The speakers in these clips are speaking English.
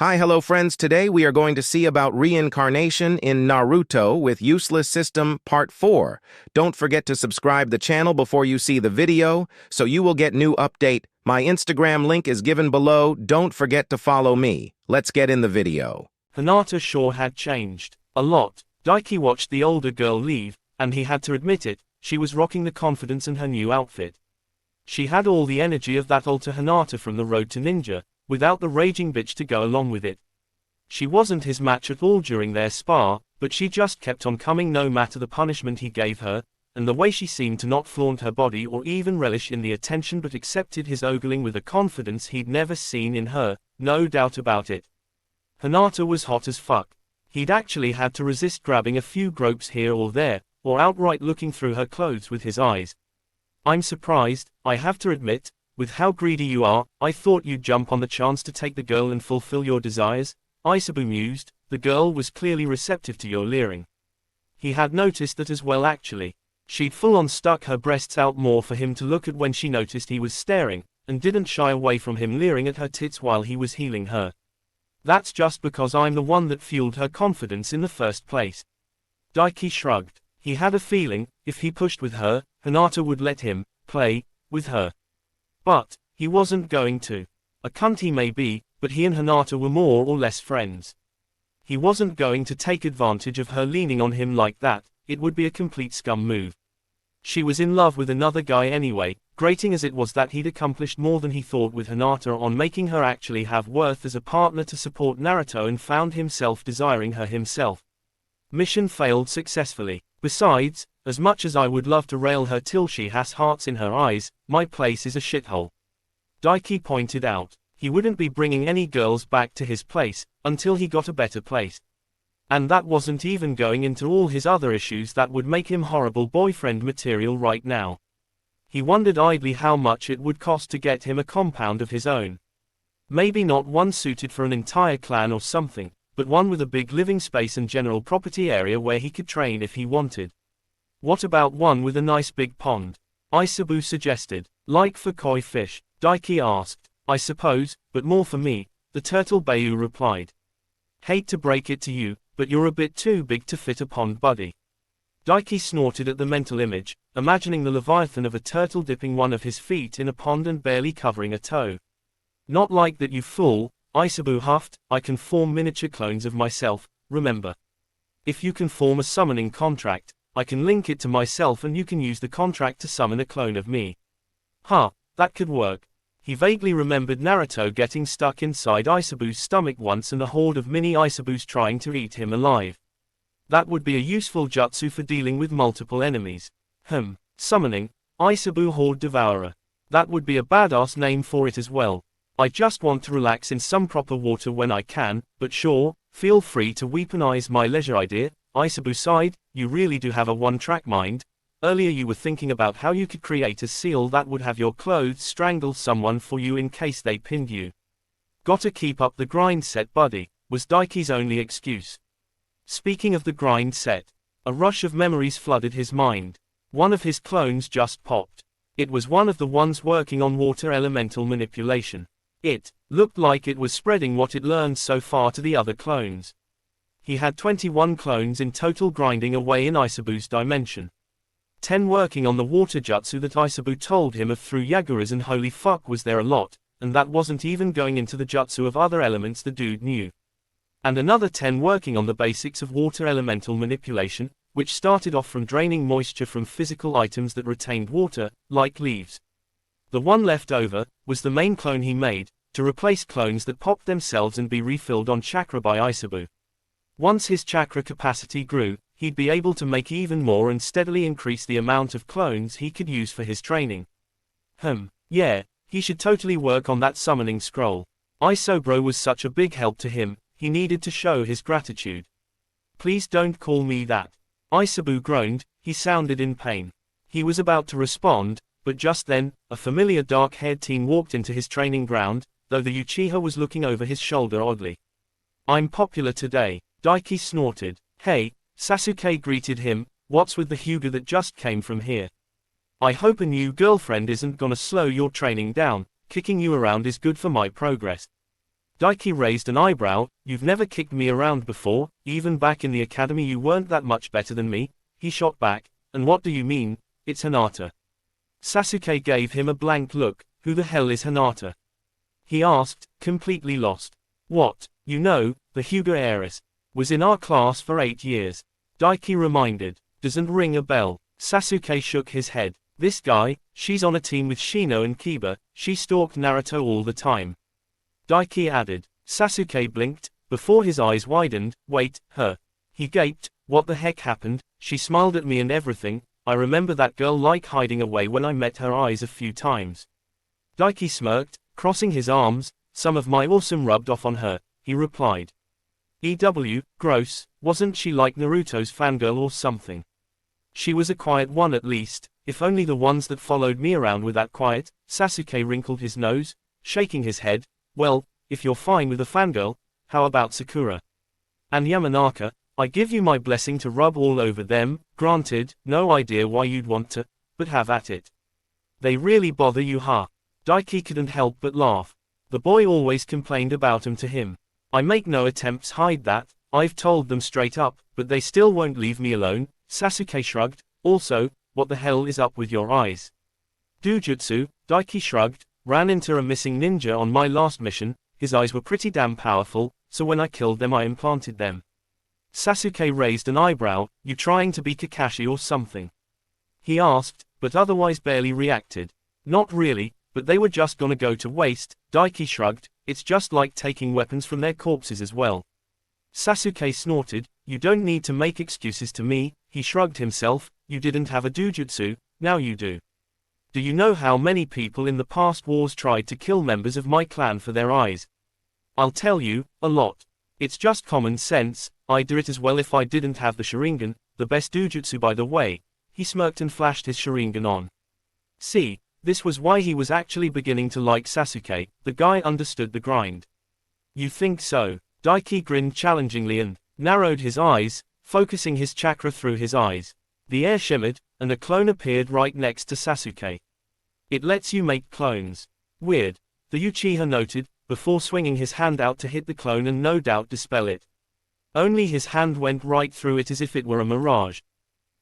Hi, hello friends. Today we are going to see about reincarnation in Naruto with Useless System Part 4. Don't forget to subscribe the channel before you see the video, so you will get new update. My Instagram link is given below. Don't forget to follow me. Let's get in the video. Hinata sure had changed. A lot. Daiki watched the older girl leave, and he had to admit it, she was rocking the confidence in her new outfit. She had all the energy of that older Hinata from the Road to Ninja, without the raging bitch to go along with it. She wasn't his match at all during their spar, but she just kept on coming no matter the punishment he gave her, and the way she seemed to not flaunt her body or even relish in the attention but accepted his ogling with a confidence he'd never seen in her, no doubt about it. Hinata was hot as fuck. He'd actually had to resist grabbing a few gropes here or there, or outright looking through her clothes with his eyes. I'm surprised, I have to admit, with how greedy you are. I thought you'd jump on the chance to take the girl and fulfill your desires, Isabu mused. The girl was clearly receptive to your leering. He had noticed that as well actually. She'd full-on stuck her breasts out more for him to look at when she noticed he was staring, and didn't shy away from him leering at her tits while he was healing her. That's just because I'm the one that fueled her confidence in the first place. Daiki shrugged. He had a feeling, if he pushed with her, Hinata would let him play with her. But he wasn't going to. A cunt he may be, but he and Hinata were more or less friends. He wasn't going to take advantage of her leaning on him like that. It would be a complete scum move. She was in love with another guy anyway, grating as it was that he'd accomplished more than he thought with Hinata on making her actually have worth as a partner to support Naruto, and found himself desiring her himself. Mission failed successfully. Besides, as much as I would love to rail her till she has hearts in her eyes, my place is a shithole. Daiki pointed out. He wouldn't be bringing any girls back to his place, until he got a better place. And that wasn't even going into all his other issues that would make him horrible boyfriend material right now. He wondered idly how much it would cost to get him a compound of his own. Maybe not one suited for an entire clan or something, but one with a big living space and general property area where he could train if he wanted. What about one with a nice big pond? Isabu suggested. Like for koi fish? Daiki asked. I suppose, but more for me, the turtle Bayu replied. Hate to break it to you, but you're a bit too big to fit a pond, buddy. Daiki snorted at the mental image, imagining the leviathan of a turtle dipping one of his feet in a pond and barely covering a toe. Not like that, you fool, Isabu huffed. I can form miniature clones of myself, remember. If you can form a summoning contract, I can link it to myself and you can use the contract to summon a clone of me. Huh, that could work. He vaguely remembered Naruto getting stuck inside Isabu's stomach once and a horde of mini Isabus trying to eat him alive. That would be a useful jutsu for dealing with multiple enemies. Summoning, Isabu Horde Devourer. That would be a badass name for it as well. I just want to relax in some proper water when I can, but sure, feel free to weaponize my leisure idea. Isabu sighed. You really do have a one-track mind. Earlier you were thinking about how you could create a seal that would have your clothes strangle someone for you in case they pinned you. Gotta keep up the grind set, buddy, was Daiki's only excuse. Speaking of the grind set, a rush of memories flooded his mind. One of his clones just popped. It was one of the ones working on water elemental manipulation. It looked like it was spreading what it learned so far to the other clones. He had 21 clones in total grinding away in Isabu's dimension. 10 working on the water jutsu that Isabu told him of through Yaguras, and holy fuck was there a lot, and that wasn't even going into the jutsu of other elements the dude knew. And another 10 working on the basics of water elemental manipulation, which started off from draining moisture from physical items that retained water, like leaves. The one left over was the main clone he made, to replace clones that popped themselves and be refilled on chakra by Isabu. Once his chakra capacity grew, he'd be able to make even more and steadily increase the amount of clones he could use for his training. Yeah, he should totally work on that summoning scroll. Isobro was such a big help to him, he needed to show his gratitude. Please don't call me that. Isabu groaned, he sounded in pain. He was about to respond, but just then, a familiar dark-haired teen walked into his training ground, though the Uchiha was looking over his shoulder oddly. I'm popular today, Daiki snorted. Hey, Sasuke greeted him, what's with the Hyuga that just came from here? I hope a new girlfriend isn't gonna slow your training down. Kicking you around is good for my progress. Daiki raised an eyebrow. You've never kicked me around before, even back in the academy you weren't that much better than me, he shot back. And what do you mean? It's Hinata. Sasuke gave him a blank look. Who the hell is Hinata? He asked, completely lost. What, you know, the Hyuga heiress. Was in our class for 8 years. Daiki reminded. Doesn't ring a bell. Sasuke shook his head. This guy, she's on a team with Shino and Kiba, she stalked Naruto all the time. Daiki added. Sasuke blinked, before his eyes widened. Wait, her. He gaped. What the heck happened? She smiled at me and everything. I remember that girl like hiding away when I met her eyes a few times. Daiki smirked, crossing his arms. Some of my awesome rubbed off on her, he replied. Gross, wasn't she like Naruto's fangirl or something? She was a quiet one at least, if only the ones that followed me around were that quiet. Sasuke wrinkled his nose, shaking his head. Well, if you're fine with a fangirl, how about Sakura? And Yamanaka, I give you my blessing to rub all over them. Granted, no idea why you'd want to, but have at it. They really bother you, huh? Daiki couldn't help but laugh. The boy always complained about them to him. I make no attempts hide that, I've told them straight up, but they still won't leave me alone. Sasuke shrugged. Also, what the hell is up with your eyes? Dujutsu, Daiki shrugged, ran into a missing ninja on my last mission. His eyes were pretty damn powerful, so when I killed them I implanted them. Sasuke raised an eyebrow. You trying to be Kakashi or something? He asked, but otherwise barely reacted. Not really, but they were just gonna go to waste. Daiki shrugged. It's just like taking weapons from their corpses as well. Sasuke snorted. You don't need to make excuses to me. He shrugged himself. You didn't have a dujutsu, now you do. Do you know how many people in the past wars tried to kill members of my clan for their eyes? I'll tell you, a lot. It's just common sense. I'd do it as well if I didn't have the Sharingan, the best dujutsu by the way. He smirked and flashed his Sharingan on. See, this was why he was actually beginning to like Sasuke. The guy understood the grind. You think so? Daiki grinned challengingly and narrowed his eyes, focusing his chakra through his eyes. The air shimmered, and a clone appeared right next to Sasuke. It lets you make clones. Weird, the Uchiha noted, before swinging his hand out to hit the clone and no doubt dispel it. Only his hand went right through it as if it were a mirage.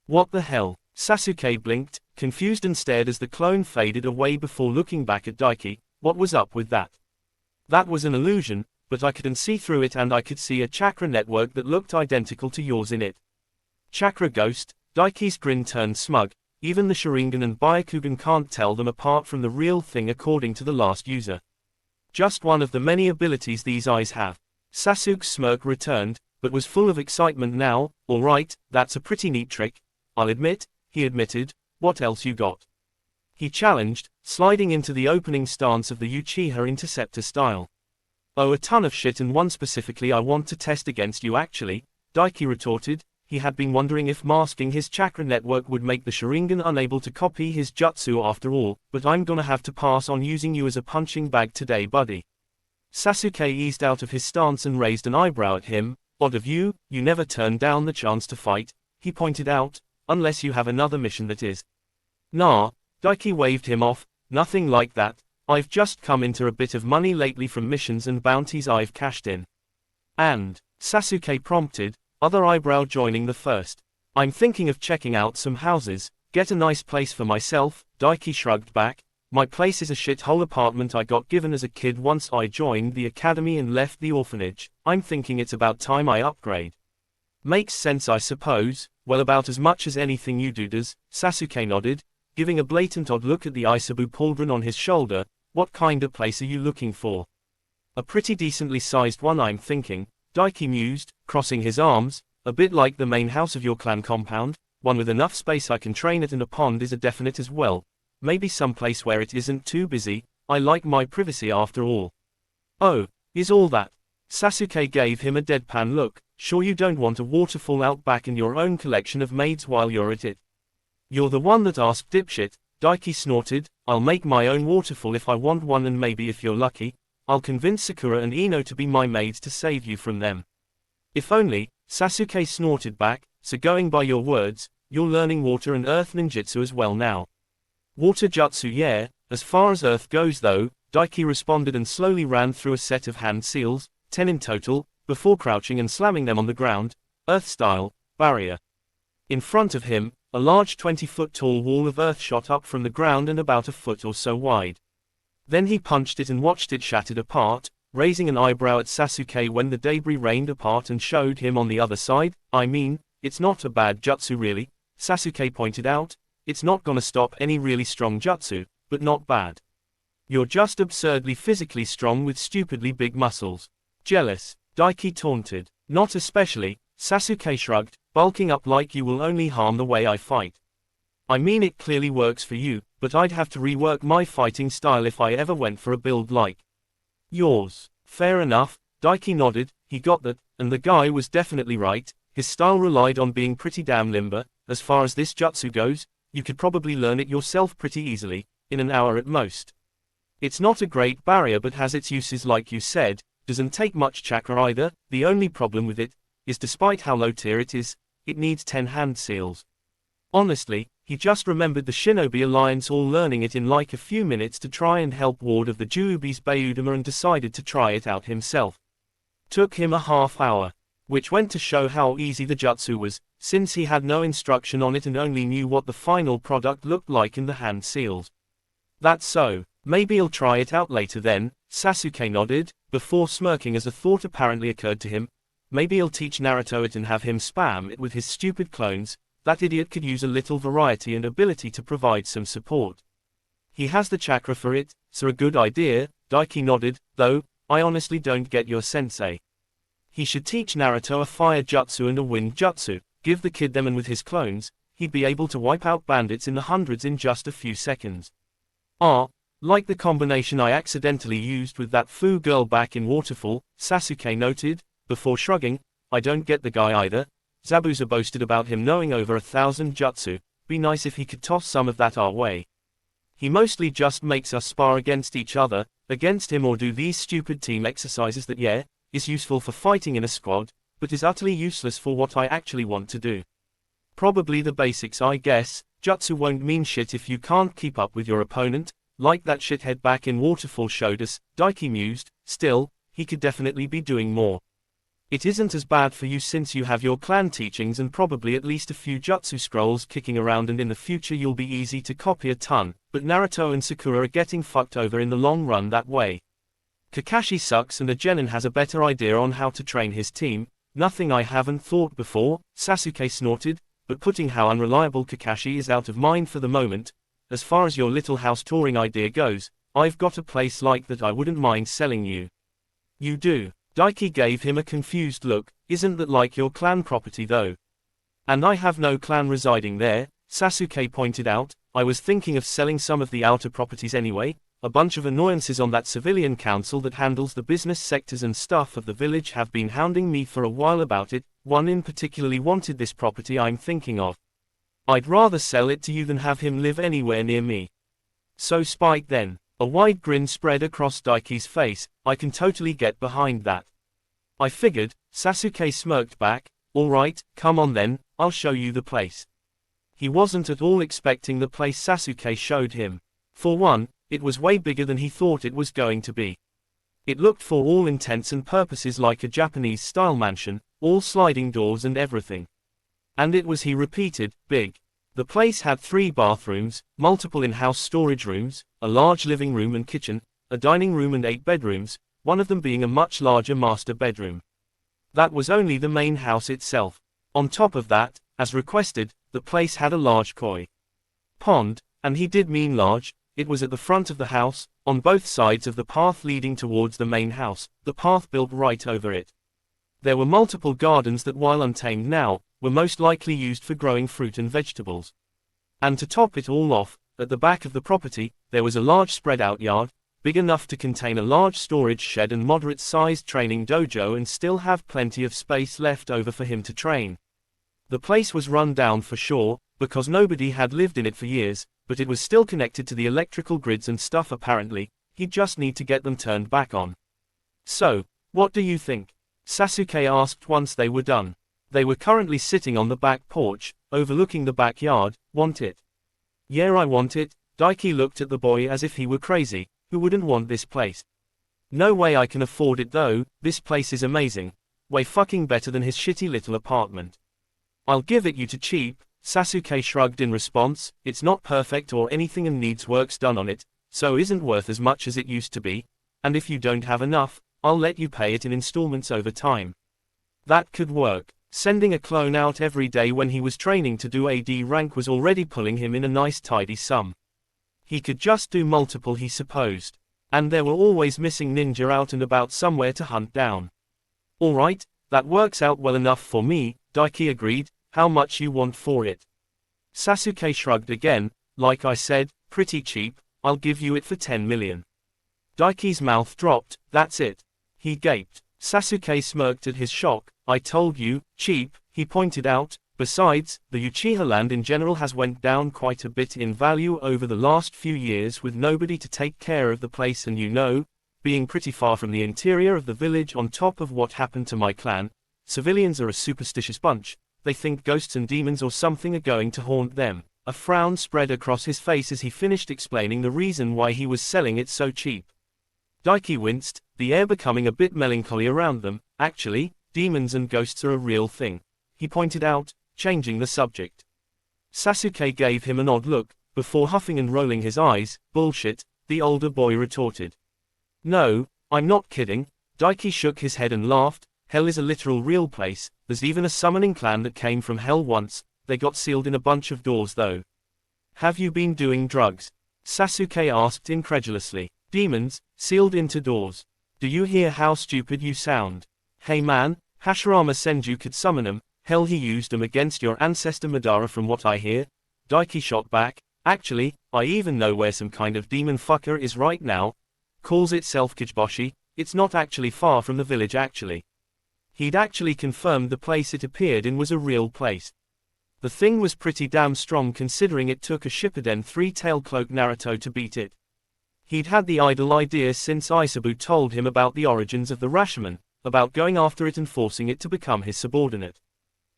What the hell? Sasuke blinked, confused and stared as the clone faded away before looking back at Daiki. What was up with that? That was an illusion, but I couldn't see through it and I could see a chakra network that looked identical to yours in it. Chakra ghost, Daiki's grin turned smug. Even the Sharingan and Byakugan can't tell them apart from the real thing according to the last user. Just one of the many abilities these eyes have. Sasuke's smirk returned, but was full of excitement now. Alright, that's a pretty neat trick. I'll admit, he admitted. What else you got? He challenged, sliding into the opening stance of the Uchiha Interceptor style. Oh, a ton of shit and one specifically I want to test against you actually, Daiki retorted. He had been wondering if masking his chakra network would make the Sharingan unable to copy his jutsu after all, but I'm gonna have to pass on using you as a punching bag today, buddy. Sasuke eased out of his stance and raised an eyebrow at him. Odd of you, you never turned down the chance to fight, he pointed out, unless you have another mission that is. Nah, Daiki waved him off. Nothing like that. I've just come into a bit of money lately from missions and bounties I've cashed in. And, Sasuke prompted, other eyebrow joining the first. I'm thinking of checking out some houses, get a nice place for myself. Daiki shrugged back. My place is a shithole apartment I got given as a kid once I joined the academy and left the orphanage. I'm thinking it's about time I upgrade. Makes sense I suppose. Well, about as much as anything you do does, Sasuke nodded, giving a blatant odd look at the Isabu pauldron on his shoulder. What kind of place are you looking for? A pretty decently sized one I'm thinking, Daiki mused, crossing his arms. A bit like the main house of your clan compound, one with enough space I can train at and a pond is a definite as well. Maybe someplace where it isn't too busy. I like my privacy after all. Oh, is all that? Sasuke gave him a deadpan look. Sure you don't want a waterfall out back in your own collection of maids while you're at it? You're the one that asked, dipshit, Daiki snorted. I'll make my own waterfall if I want one, and maybe if you're lucky, I'll convince Sakura and Ino to be my maids to save you from them. If only, Sasuke snorted back. So going by your words, you're learning water and earth ninjutsu as well now. Water jutsu, yeah. As far as earth goes though, Daiki responded and slowly ran through a set of hand seals, 10 in total, before crouching and slamming them on the ground, Earth-style, barrier. In front of him, a large 20-foot-tall wall of earth shot up from the ground and about a foot or so wide. Then he punched it and watched it shattered apart, raising an eyebrow at Sasuke when the debris rained apart and showed him on the other side. I mean, it's not a bad jutsu really, Sasuke pointed out. It's not gonna stop any really strong jutsu, but not bad. You're just absurdly physically strong with stupidly big muscles. Jealous, Daiki taunted. Not especially, Sasuke shrugged, bulking up like you will only harm the way I fight. I mean it clearly works for you, but I'd have to rework my fighting style if I ever went for a build like yours. Fair enough, Daiki nodded, he got that, and the guy was definitely right. His style relied on being pretty damn limber. As far as this jutsu goes, you could probably learn it yourself pretty easily, in an hour at most. It's not a great barrier but has its uses like you said, doesn't take much chakra either. The only problem with it is despite how low tier it is, it needs 10 hand seals. Honestly, he just remembered the Shinobi Alliance all learning it in like a few minutes to try and help ward of the Juubi's Bayudama and decided to try it out himself. Took him a half hour, which went to show how easy the jutsu was, since he had no instruction on it and only knew what the final product looked like in the hand seals. That's so, maybe he'll try it out later then, Sasuke nodded, before smirking as a thought apparently occurred to him. Maybe he'll teach Naruto it and have him spam it with his stupid clones. That idiot could use a little variety and ability to provide some support. He has the chakra for it, so a good idea, Daiki nodded, though, I honestly don't get your sensei. He should teach Naruto a fire jutsu and a wind jutsu, give the kid them and with his clones, he'd be able to wipe out bandits in the hundreds in just a few seconds. Like the combination I accidentally used with that foo girl back in Waterfall, Sasuke noted, before shrugging. I don't get the guy either. Zabuza boasted about him knowing over 1,000 jutsu, be nice if he could toss some of that our way. He mostly just makes us spar against each other, against him or do these stupid team exercises that is useful for fighting in a squad, but is utterly useless for what I actually want to do. Probably the basics I guess. Jutsu won't mean shit if you can't keep up with your opponent, like that shithead back in Waterfall showed us, Daiki mused. Still, he could definitely be doing more. It isn't as bad for you since you have your clan teachings and probably at least a few jutsu scrolls kicking around, and in the future you'll be easy to copy a ton, but Naruto and Sakura are getting fucked over in the long run that way. Kakashi sucks and a genin has a better idea on how to train his team. Nothing I haven't thought before, Sasuke snorted, but putting how unreliable Kakashi is out of mind for the moment. As far as your little house touring idea goes, I've got a place like that I wouldn't mind selling you. You do? Daiki gave him a confused look. Isn't that like your clan property though? And I have no clan residing there, Sasuke pointed out. I was thinking of selling some of the outer properties anyway. A bunch of annoyances on that civilian council that handles the business sectors and stuff of the village have been hounding me for a while about it. One in particularly wanted this property I'm thinking of. I'd rather sell it to you than have him live anywhere near me. So Spike then. A wide grin spread across Daiki's face. I can totally get behind that. I figured, Sasuke smirked back. Alright, come on then, I'll show you the place. He wasn't at all expecting the place Sasuke showed him. For one, it was way bigger than he thought it was going to be. It looked for all intents and purposes like a Japanese-style mansion, all sliding doors and everything. And it was, he repeated, big. The place had 3 bathrooms, multiple in-house storage rooms, a large living room and kitchen, a dining room and 8 bedrooms, one of them being a much larger master bedroom. That was only the main house itself. On top of that, as requested, the place had a large koi pond, and he did mean large. It was at the front of the house, on both sides of the path leading towards the main house, the path built right over it. There were multiple gardens that, while untamed now, were most likely used for growing fruit and vegetables. And to top it all off, at the back of the property, there was a large spread-out yard, big enough to contain a large storage shed and moderate-sized training dojo and still have plenty of space left over for him to train. The place was run down for sure, because nobody had lived in it for years, but it was still connected to the electrical grids and stuff apparently. He'd just need to get them turned back on. So, what do you think? Sasuke asked once they were done. They were currently sitting on the back porch, overlooking the backyard. Want it? Yeah, I want it. Daiki looked at the boy as if he were crazy. Who wouldn't want this place? No way I can afford it though, this place is amazing. Way fucking better than his shitty little apartment. I'll give it you to cheap, Sasuke shrugged in response. It's not perfect or anything and needs works done on it, so isn't worth as much as it used to be, and if you don't have enough, I'll let you pay it in installments over time. That could work. Sending a clone out every day when he was training to do AD rank was already pulling him in a nice tidy sum. He could just do multiple, he supposed. And there were always missing ninja out and about somewhere to hunt down. Alright, that works out well enough for me, Daiki agreed. How much you want for it? Sasuke shrugged again. Like I said, pretty cheap, I'll give you it for 10 million. Daiki's mouth dropped. That's it. He gaped. Sasuke smirked at his shock. I told you, cheap, he pointed out. Besides, the Uchiha land in general has went down quite a bit in value over the last few years with nobody to take care of the place, and you know, being pretty far from the interior of the village on top of what happened to my clan, civilians are a superstitious bunch. They think ghosts and demons or something are going to haunt them. A frown spread across his face as he finished explaining the reason why he was selling it so cheap. Daiki winced, the air becoming a bit melancholy around them. Actually, demons and ghosts are a real thing, he pointed out, changing the subject. Sasuke gave him an odd look, before huffing and rolling his eyes. Bullshit, the older boy retorted. No, I'm not kidding. Daiki shook his head and laughed. Hell is a literal real place. There's even a summoning clan that came from hell once. They got sealed in a bunch of doors though. Have you been doing drugs? Sasuke asked incredulously. Demons, sealed into doors. Do you hear how stupid you sound? Hey man, Hashirama Senju could summon them. Hell, he used them against your ancestor Madara from what I hear. Daiki shot back. Actually, I even know where some kind of demon fucker is right now. Calls itself Kijiboshi. It's not actually far from the village actually. He'd actually confirmed the place it appeared in was a real place. The thing was pretty damn strong considering it took a Shippuden three-tail cloak Naruto to beat it. He'd had the idle idea since Isabu told him about the origins of the Rashomon, about going after it and forcing it to become his subordinate.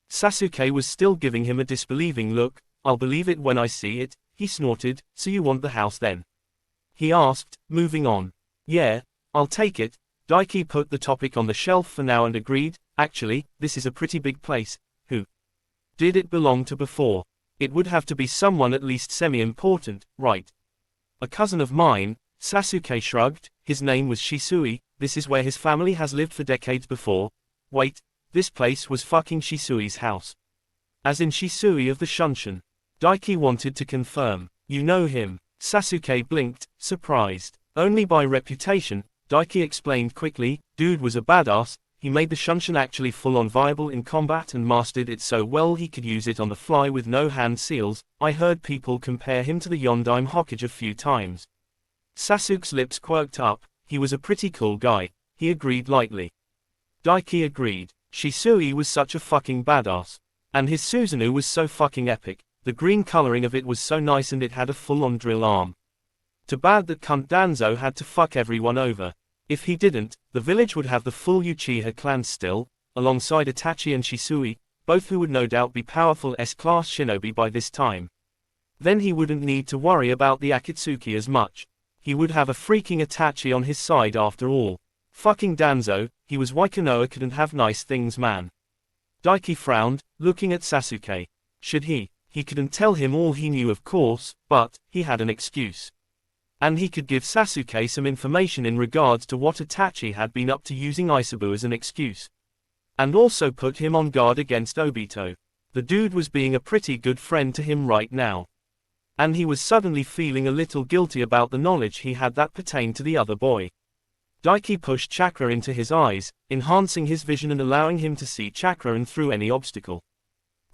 Sasuke was still giving him a disbelieving look. I'll believe it when I see it, he snorted. So you want the house then? He asked, moving on. Yeah, I'll take it. Daiki put the topic on the shelf for now and agreed. Actually, this is a pretty big place. Who did it belong to before? It would have to be someone at least semi-important, right? A cousin of mine, Sasuke shrugged. His name was Shisui. This is where his family has lived for decades before. Wait, this place was fucking Shisui's house. As in Shisui of the Shunshin. Daiki wanted to confirm. You know him? Sasuke blinked, surprised. Only by reputation, Daiki explained quickly. Dude was a badass. He made the Shunshin actually full-on viable in combat and mastered it so well he could use it on the fly with no hand seals. I heard people compare him to the Yondaime Hokage a few times. Sasuke's lips quirked up. He was a pretty cool guy, he agreed lightly. Daiki agreed. Shisui was such a fucking badass. And his Susanoo was so fucking epic. The green coloring of it was so nice and it had a full-on drill arm. Too bad that cunt Danzo had to fuck everyone over. If he didn't, the village would have the full Uchiha clan still, alongside Itachi and Shisui, both who would no doubt be powerful S-class shinobi by this time. Then he wouldn't need to worry about the Akatsuki as much. He would have a freaking Itachi on his side after all. Fucking Danzo, he was Waikanoa couldn't have nice things man. Daiki frowned, looking at Sasuke. Should he? He couldn't tell him all he knew of course, but he had an excuse. And he could give Sasuke some information in regards to what Itachi had been up to using Isabu as an excuse. And also put him on guard against Obito. The dude was being a pretty good friend to him right now. And he was suddenly feeling a little guilty about the knowledge he had that pertained to the other boy. Daiki pushed chakra into his eyes, enhancing his vision and allowing him to see chakra and through any obstacle.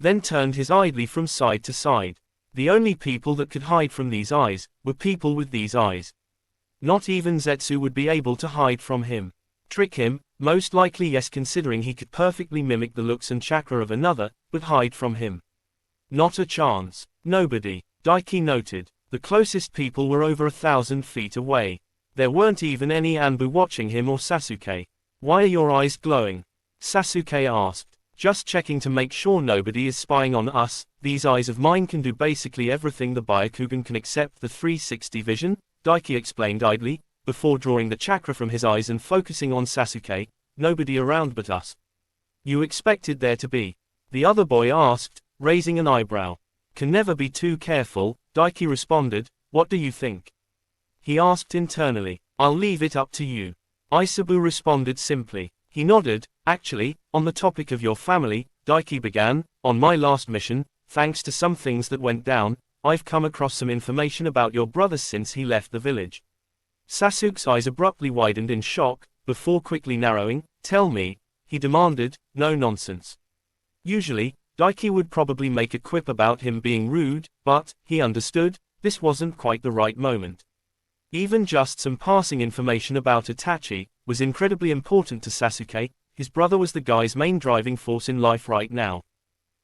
Then turned his idly from side to side. The only people that could hide from these eyes were people with these eyes. Not even Zetsu would be able to hide from him. Trick him? Most likely yes, considering he could perfectly mimic the looks and chakra of another, but hide from him. Not a chance. Nobody. Daiki noted. The closest people were over 1,000 feet away. There weren't even any Anbu watching him or Sasuke. Why are your eyes glowing? Sasuke asked. Just checking to make sure nobody is spying on us. These eyes of mine can do basically everything the Byakugan can except the 360 vision, Daiki explained idly. before drawing the chakra from his eyes and focusing on Sasuke. Nobody around but us. You expected there to be? The other boy asked, raising an eyebrow. Can never be too careful, Daiki responded. What do you think? He asked internally. I'll leave it up to you. Isabu responded simply. He nodded. Actually, on the topic of your family, Daiki began, on my last mission, thanks to some things that went down, I've come across some information about your brother since he left the village. Sasuke's eyes abruptly widened in shock, before quickly narrowing. Tell me, he demanded. No nonsense. Usually, Daiki would probably make a quip about him being rude, but, he understood, this wasn't quite the right moment. Even just some passing information about Itachi was incredibly important to Sasuke. His brother was the guy's main driving force in life right now.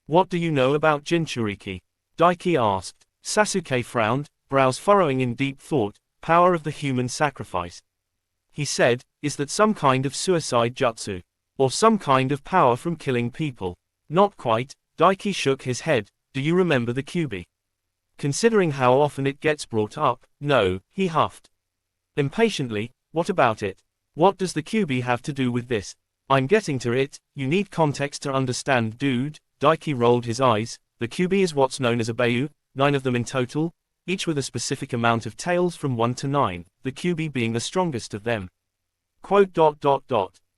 What do you know about Jinchuriki? Daiki asked. Sasuke frowned, brows furrowing in deep thought. Power of the human sacrifice. He said, is that some kind of suicide jutsu? Or some kind of power from killing people? Not quite. Daiki shook his head. Do you remember the Kyuubi? Considering how often it gets brought up, no, he huffed. Impatiently, what about it? What does the Kyuubi have to do with this? I'm getting to it, you need context to understand, dude. Daiki rolled his eyes. The Kyuubi is what's known as a Beiyu, 9 of them in total, each with a specific amount of tails from 1 to 9, the Kyuubi being the strongest of them.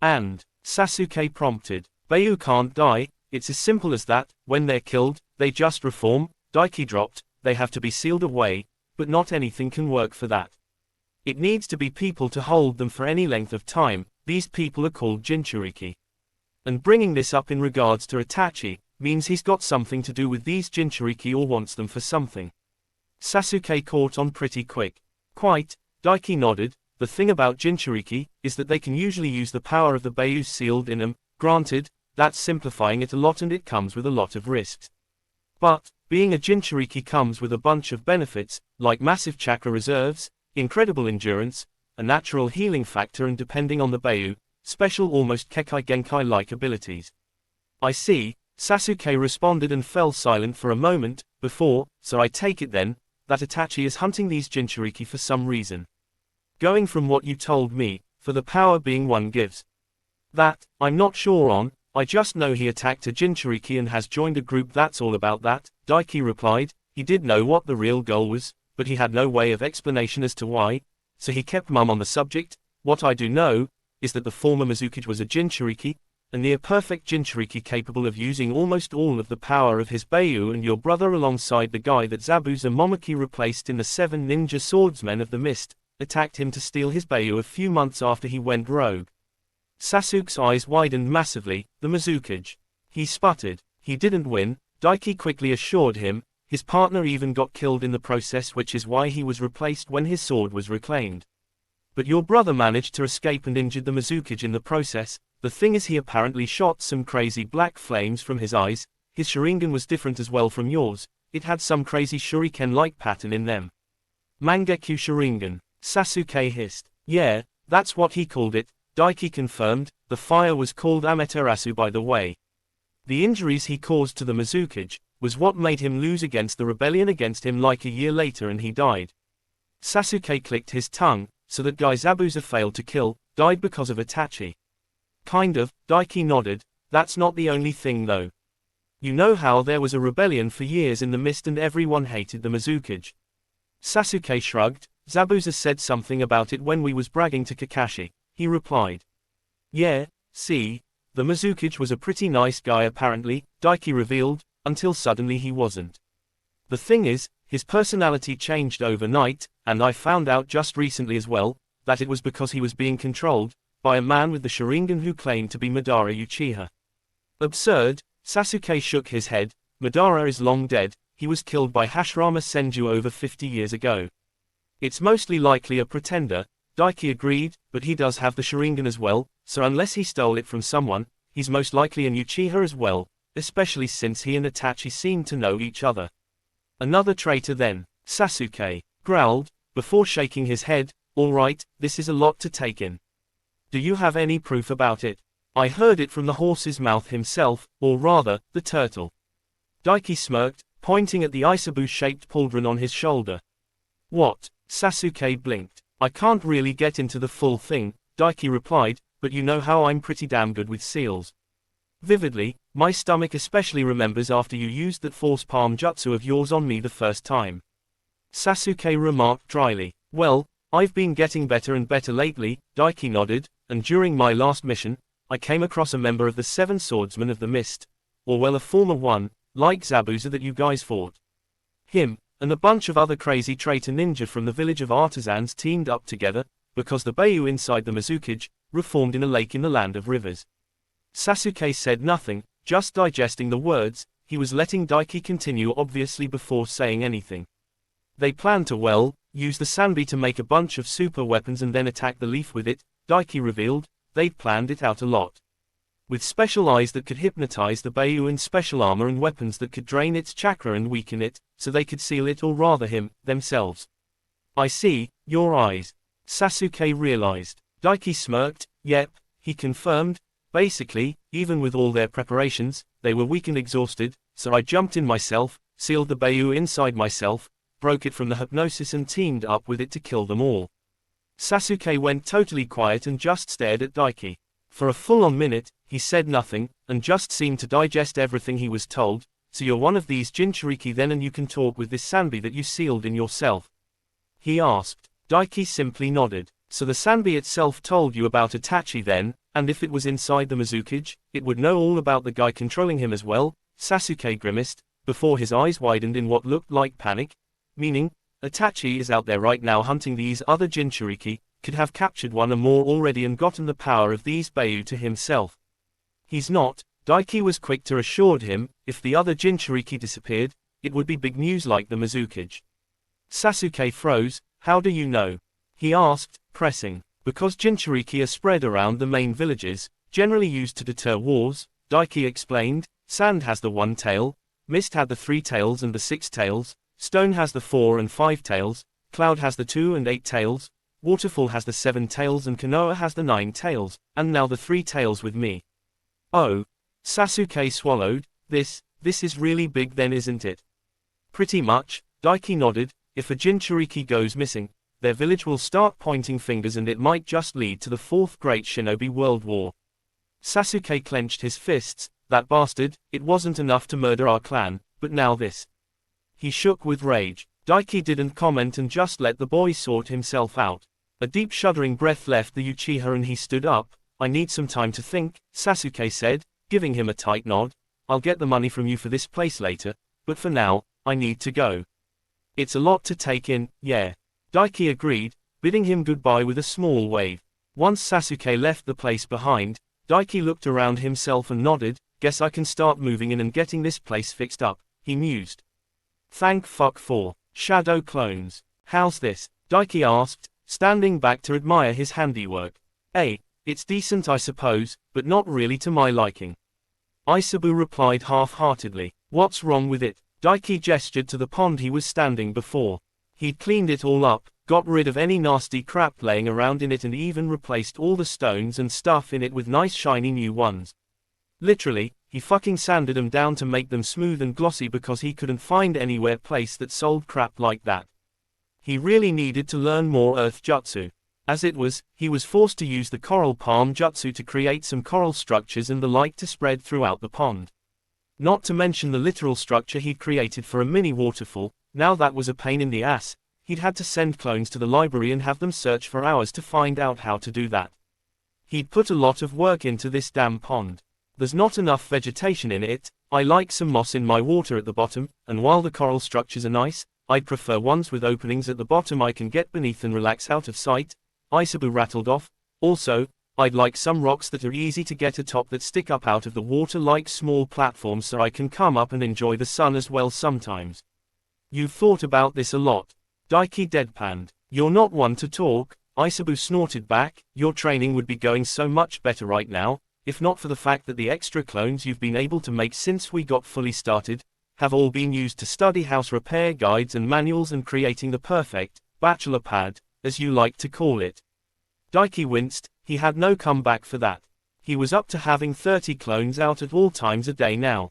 And, Sasuke prompted, Beiyu can't die, it's as simple as that, when they're killed, they just reform. Daiki dropped, they have to be sealed away, but not anything can work for that. It needs to be people to hold them for any length of time. These people are called Jinchuriki. And bringing this up in regards to Itachi, means he's got something to do with these Jinchuriki or wants them for something. Sasuke caught on pretty quick. Quite, Daiki nodded. The thing about Jinchuriki is that they can usually use the power of the Beiyu sealed in them. Granted, that's simplifying it a lot and it comes with a lot of risks. But, being a Jinchuriki comes with a bunch of benefits, like massive chakra reserves, incredible endurance, a natural healing factor and depending on the Beiyu, special almost Kekai Genkai-like abilities. I see, Sasuke responded and fell silent for a moment, before, so I take it then, that Itachi is hunting these Jinchuriki for some reason. Going from what you told me, for the power being one gives. That, I'm not sure on, I just know he attacked a Jinchuriki and has joined a group that's all about that, Daiki replied. He did know what the real goal was, but he had no way of explanation as to why, so he kept mum on the subject. What I do know, is that the former Mizukage was a Jinchuriki, a near-perfect Jinchuriki capable of using almost all of the power of his Beiyu, and your brother alongside the guy that Zabuza Momoki replaced in the 7 Ninja Swordsmen of the Mist, attacked him to steal his Beiyu a few months after he went rogue. Sasuke's eyes widened massively. The Mizukage. He sputtered. He didn't win, Daiki quickly assured him. His partner even got killed in the process, which is why he was replaced when his sword was reclaimed. But your brother managed to escape and injured the Mizukage in the process. The thing is, he apparently shot some crazy black flames from his eyes. His Sharingan was different as well from yours. It had some crazy shuriken-like pattern in them. Mangekyo Sharingan. Sasuke hissed. Yeah, that's what he called it. Daiki confirmed. The fire was called Amaterasu, by the way. The injuries he caused to the Mizukage was what made him lose against the rebellion against him like a year later, and he died. Sasuke clicked his tongue, so that guy Zabuza failed to kill, died because of Itachi. Kind of, Daiki nodded. That's not the only thing though. You know how there was a rebellion for years in the mist and everyone hated the Mizukage. Sasuke shrugged. Zabuza said something about it when we was bragging to Kakashi, he replied. Yeah, see, the Mizukage was a pretty nice guy apparently, Daiki revealed, until suddenly he wasn't. The thing is, his personality changed overnight, and I found out just recently as well, that it was because he was being controlled by a man with the Sharingan who claimed to be Madara Uchiha. Absurd. Sasuke shook his head. Madara is long dead, he was killed by Hashirama Senju over 50 years ago. It's mostly likely a pretender, Daiki agreed, but he does have the Sharingan as well, so unless he stole it from someone, he's most likely an Uchiha as well, especially since he and Itachi seem to know each other. Another traitor then, Sasuke growled, before shaking his head. Alright, this is a lot to take in. Do you have any proof about it? I heard it from the horse's mouth himself, or rather, the turtle. Daiki smirked, pointing at the Isabu-shaped pauldron on his shoulder. What? Sasuke blinked. I can't really get into the full thing, Daiki replied, but you know how I'm pretty damn good with seals. Vividly, my stomach especially remembers after you used that force palm jutsu of yours on me the first time. Sasuke remarked dryly. Well, I've been getting better and better lately, Daiki nodded, and during my last mission, I came across a member of the Seven Swordsmen of the Mist, or well a former one, like Zabuza that you guys fought. Him, and a bunch of other crazy traitor ninja from the village of artisans teamed up together, because the bayou inside the Mizukage, reformed in a lake in the land of rivers. Sasuke said nothing, just digesting the words. He was letting Daiki continue obviously before saying anything. They planned to use the Sanbi to make a bunch of super weapons and then attack the leaf with it, Daiki revealed. They'd planned it out a lot. With special eyes that could hypnotize the bayou and special armor and weapons that could drain its chakra and weaken it, so they could seal it or rather themselves. I see, your eyes. Sasuke realized. Daiki smirked. Yep, he confirmed. Basically, even with all their preparations, they were weak and exhausted, so I jumped in myself, sealed the bayou inside myself, broke it from the hypnosis and teamed up with it to kill them all. Sasuke went totally quiet and just stared at Daiki. For a full-on minute, he said nothing, and just seemed to digest everything he was told. So you're one of these Jinchuriki then and you can talk with this Sanbi that you sealed in yourself? He asked. Daiki simply nodded. So the Sanbi itself told you about Itachi then, and if it was inside the Mizukage, it would know all about the guy controlling him as well? Sasuke grimaced, before his eyes widened in what looked like panic. Meaning, Itachi is out there right now hunting these other Jinchuriki, could have captured one or more already and gotten the power of these bayou to himself. He's not, Daiki was quick to assure him. If the other Jinchuriki disappeared, it would be big news like the Mizukage. Sasuke froze. How do you know? He asked, pressing. Because Jinchuriki are spread around the main villages, generally used to deter wars, Daiki explained. Sand has the 1 tail, Mist had the 3 tails and the 6 tails, Stone has the 4 and 5 tails, Cloud has the 2 and 8 tails, Waterfall has the 7 tails and Konoha has the 9 tails, and now the 3 tails with me. Oh. Sasuke swallowed. This is really big then isn't it? Pretty much, Daiki nodded. If a Jinchuriki goes missing, their village will start pointing fingers and it might just lead to the 4th Great Shinobi World War. Sasuke clenched his fists. That bastard, it wasn't enough to murder our clan, but now this. He shook with rage. Daiki didn't comment and just let the boy sort himself out. A deep shuddering breath left the Uchiha and he stood up. I need some time to think, Sasuke said, giving him a tight nod. I'll get the money from you for this place later, but for now, I need to go. It's a lot to take in, yeah. Daiki agreed, bidding him goodbye with a small wave. Once Sasuke left the place behind, Daiki looked around himself and nodded. Guess I can start moving in and getting this place fixed up, he mused. Thank fuck for shadow clones. How's this? Daiki asked, standing back to admire his handiwork. It's decent I suppose, but not really to my liking. Isabu replied half-heartedly. What's wrong with it? Daiki gestured to the pond he was standing before. He'd cleaned it all up, got rid of any nasty crap laying around in it and even replaced all the stones and stuff in it with nice shiny new ones. Literally, he fucking sanded them down to make them smooth and glossy because he couldn't find anywhere place that sold crap like that. He really needed to learn more earth jutsu. As it was, he was forced to use the coral palm jutsu to create some coral structures and the like to spread throughout the pond. Not to mention the literal structure he'd created for a mini waterfall. Now that was a pain in the ass. He'd had to send clones to the library and have them search for hours to find out how to do that. He'd put a lot of work into this damn pond. There's not enough vegetation in it. I like some moss in my water at the bottom, and while the coral structures are nice, I'd prefer ones with openings at the bottom I can get beneath and relax out of sight. Isabu rattled off. Also, I'd like some rocks that are easy to get atop that stick up out of the water like small platforms so I can come up and enjoy the sun as well sometimes. You've thought about this a lot. Daiki deadpanned. You're not one to talk, Isabu snorted back. Your training would be going so much better right now, if not for the fact that the extra clones you've been able to make since we got fully started, have all been used to study house repair guides and manuals and creating the perfect bachelor pad, as you like to call it. Daiki winced. He had no comeback for that. He was up to having 30 clones out at all times a day now.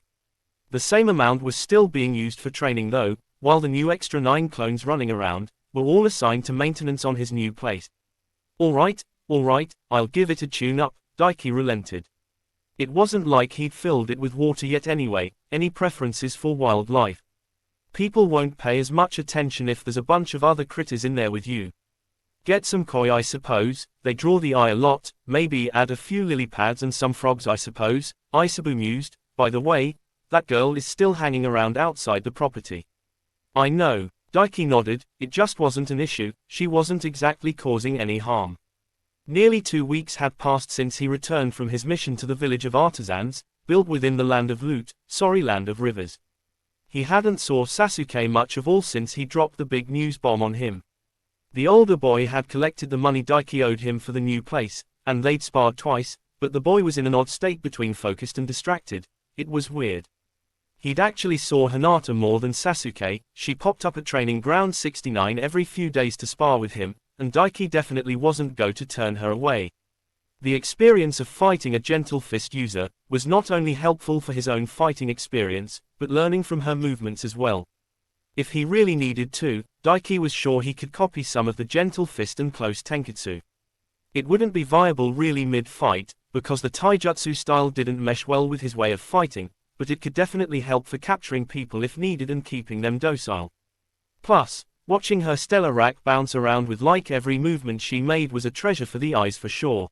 The same amount was still being used for training though, while the new extra 9 clones running around, were all assigned to maintenance on his new place. Alright, I'll give it a tune-up, Daiki relented. It wasn't like he'd filled it with water yet anyway. Any preferences for wildlife? People won't pay as much attention if there's a bunch of other critters in there with you. Get some koi I suppose, they draw the eye a lot, maybe add a few lily pads and some frogs I suppose, Isabu mused. By the way, that girl is still hanging around outside the property. I know, Daiki nodded, it just wasn't an issue, she wasn't exactly causing any harm. Nearly 2 weeks had passed since he returned from his mission to the village of artisans, built within the land of land of rivers. He hadn't saw Sasuke much of all since he dropped the big news bomb on him. The older boy had collected the money Daiki owed him for the new place, and they'd sparred twice, but the boy was in an odd state between focused and distracted. It was weird. He'd actually saw Hinata more than Sasuke. She popped up at training ground 69 every few days to spar with him, and Daiki definitely wasn't going to turn her away. The experience of fighting a gentle fist user was not only helpful for his own fighting experience, but learning from her movements as well. If he really needed to, Daiki was sure he could copy some of the gentle fist and close tenketsu. It wouldn't be viable really mid-fight, because the taijutsu style didn't mesh well with his way of fighting, but it could definitely help for capturing people if needed and keeping them docile. Plus, watching her stellar rack bounce around with like every movement she made was a treasure for the eyes for sure.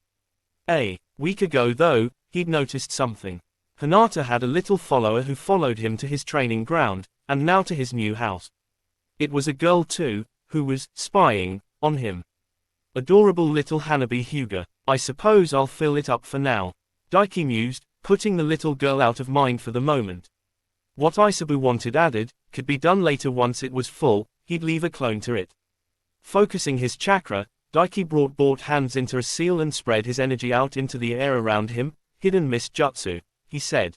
A week ago though, he'd noticed something. Hinata had a little follower who followed him to his training ground, and now to his new house. It was a girl too, who was spying on him. Adorable little Hanabi Hyuga. I suppose I'll fill it up for now, Daiki mused, putting the little girl out of mind for the moment. What Isabu wanted added, could be done later once it was full, he'd leave a clone to it. Focusing his chakra, Daiki brought both hands into a seal and spread his energy out into the air around him. Hidden mist jutsu, he said.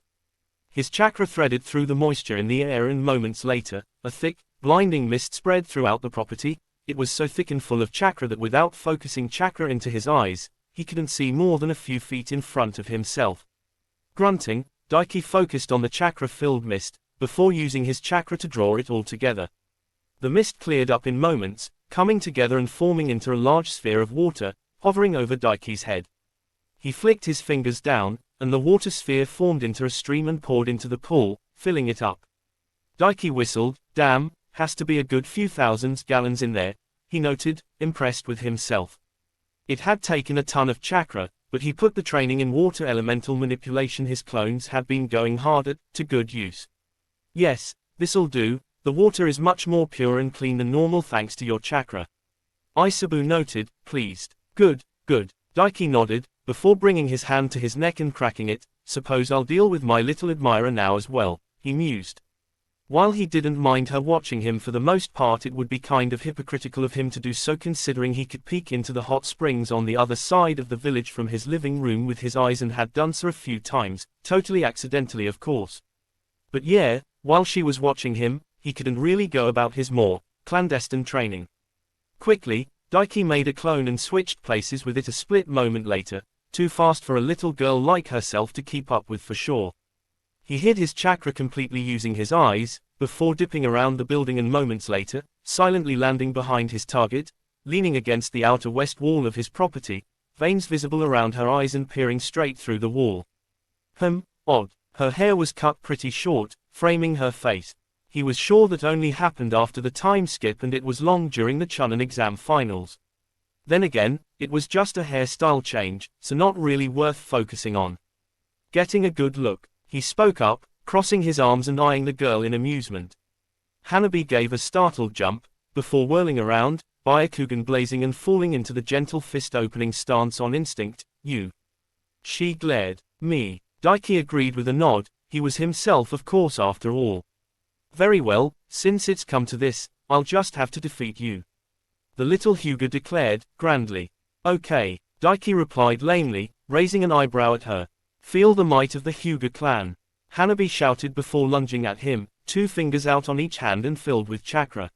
His chakra threaded through the moisture in the air and moments later, a thick, blinding mist spread throughout the property. It was so thick and full of chakra that without focusing chakra into his eyes, he couldn't see more than a few feet in front of himself. Grunting, Daiki focused on the chakra-filled mist, before using his chakra to draw it all together. The mist cleared up in moments, coming together and forming into a large sphere of water, hovering over Daiki's head. He flicked his fingers down, and the water sphere formed into a stream and poured into the pool, filling it up. Daiki whistled. Damn, has to be a good few thousand gallons in there, he noted, impressed with himself. It had taken a ton of chakra, but he put the training in water elemental manipulation his clones had been going hard at, to good use. Yes, this'll do. The water is much more pure and clean than normal thanks to your chakra. Isabu noted, pleased. Good. Daiki nodded, before bringing his hand to his neck and cracking it. Suppose I'll deal with my little admirer now as well, he mused. While he didn't mind her watching him for the most part, it would be kind of hypocritical of him to do so considering he could peek into the hot springs on the other side of the village from his living room with his eyes and had done so a few times, totally accidentally of course. But yeah, while she was watching him, he couldn't really go about his more clandestine training. Quickly, Daiki made a clone and switched places with it a split moment later, too fast for a little girl like herself to keep up with for sure. He hid his chakra completely using his eyes, before dipping around the building and moments later, silently landing behind his target, leaning against the outer west wall of his property, veins visible around her eyes and peering straight through the wall. Odd. Her hair was cut pretty short, framing her face. He was sure that only happened after the time skip and it was long during the Chunin exam finals. Then again, it was just a hairstyle change, so not really worth focusing on. Getting a good look, he spoke up, crossing his arms and eyeing the girl in amusement. Hanabi gave a startled jump, before whirling around, Byakugan blazing and falling into the gentle fist-opening stance on instinct. You. She glared. Me. Daiki agreed with a nod. He was himself of course after all. Very well, since it's come to this, I'll just have to defeat you. The little Hyuga declared, grandly. Okay, Daiki replied lamely, raising an eyebrow at her. Feel the might of the Hyuga clan. Hanabi shouted before lunging at him, 2 fingers out on each hand and filled with chakra.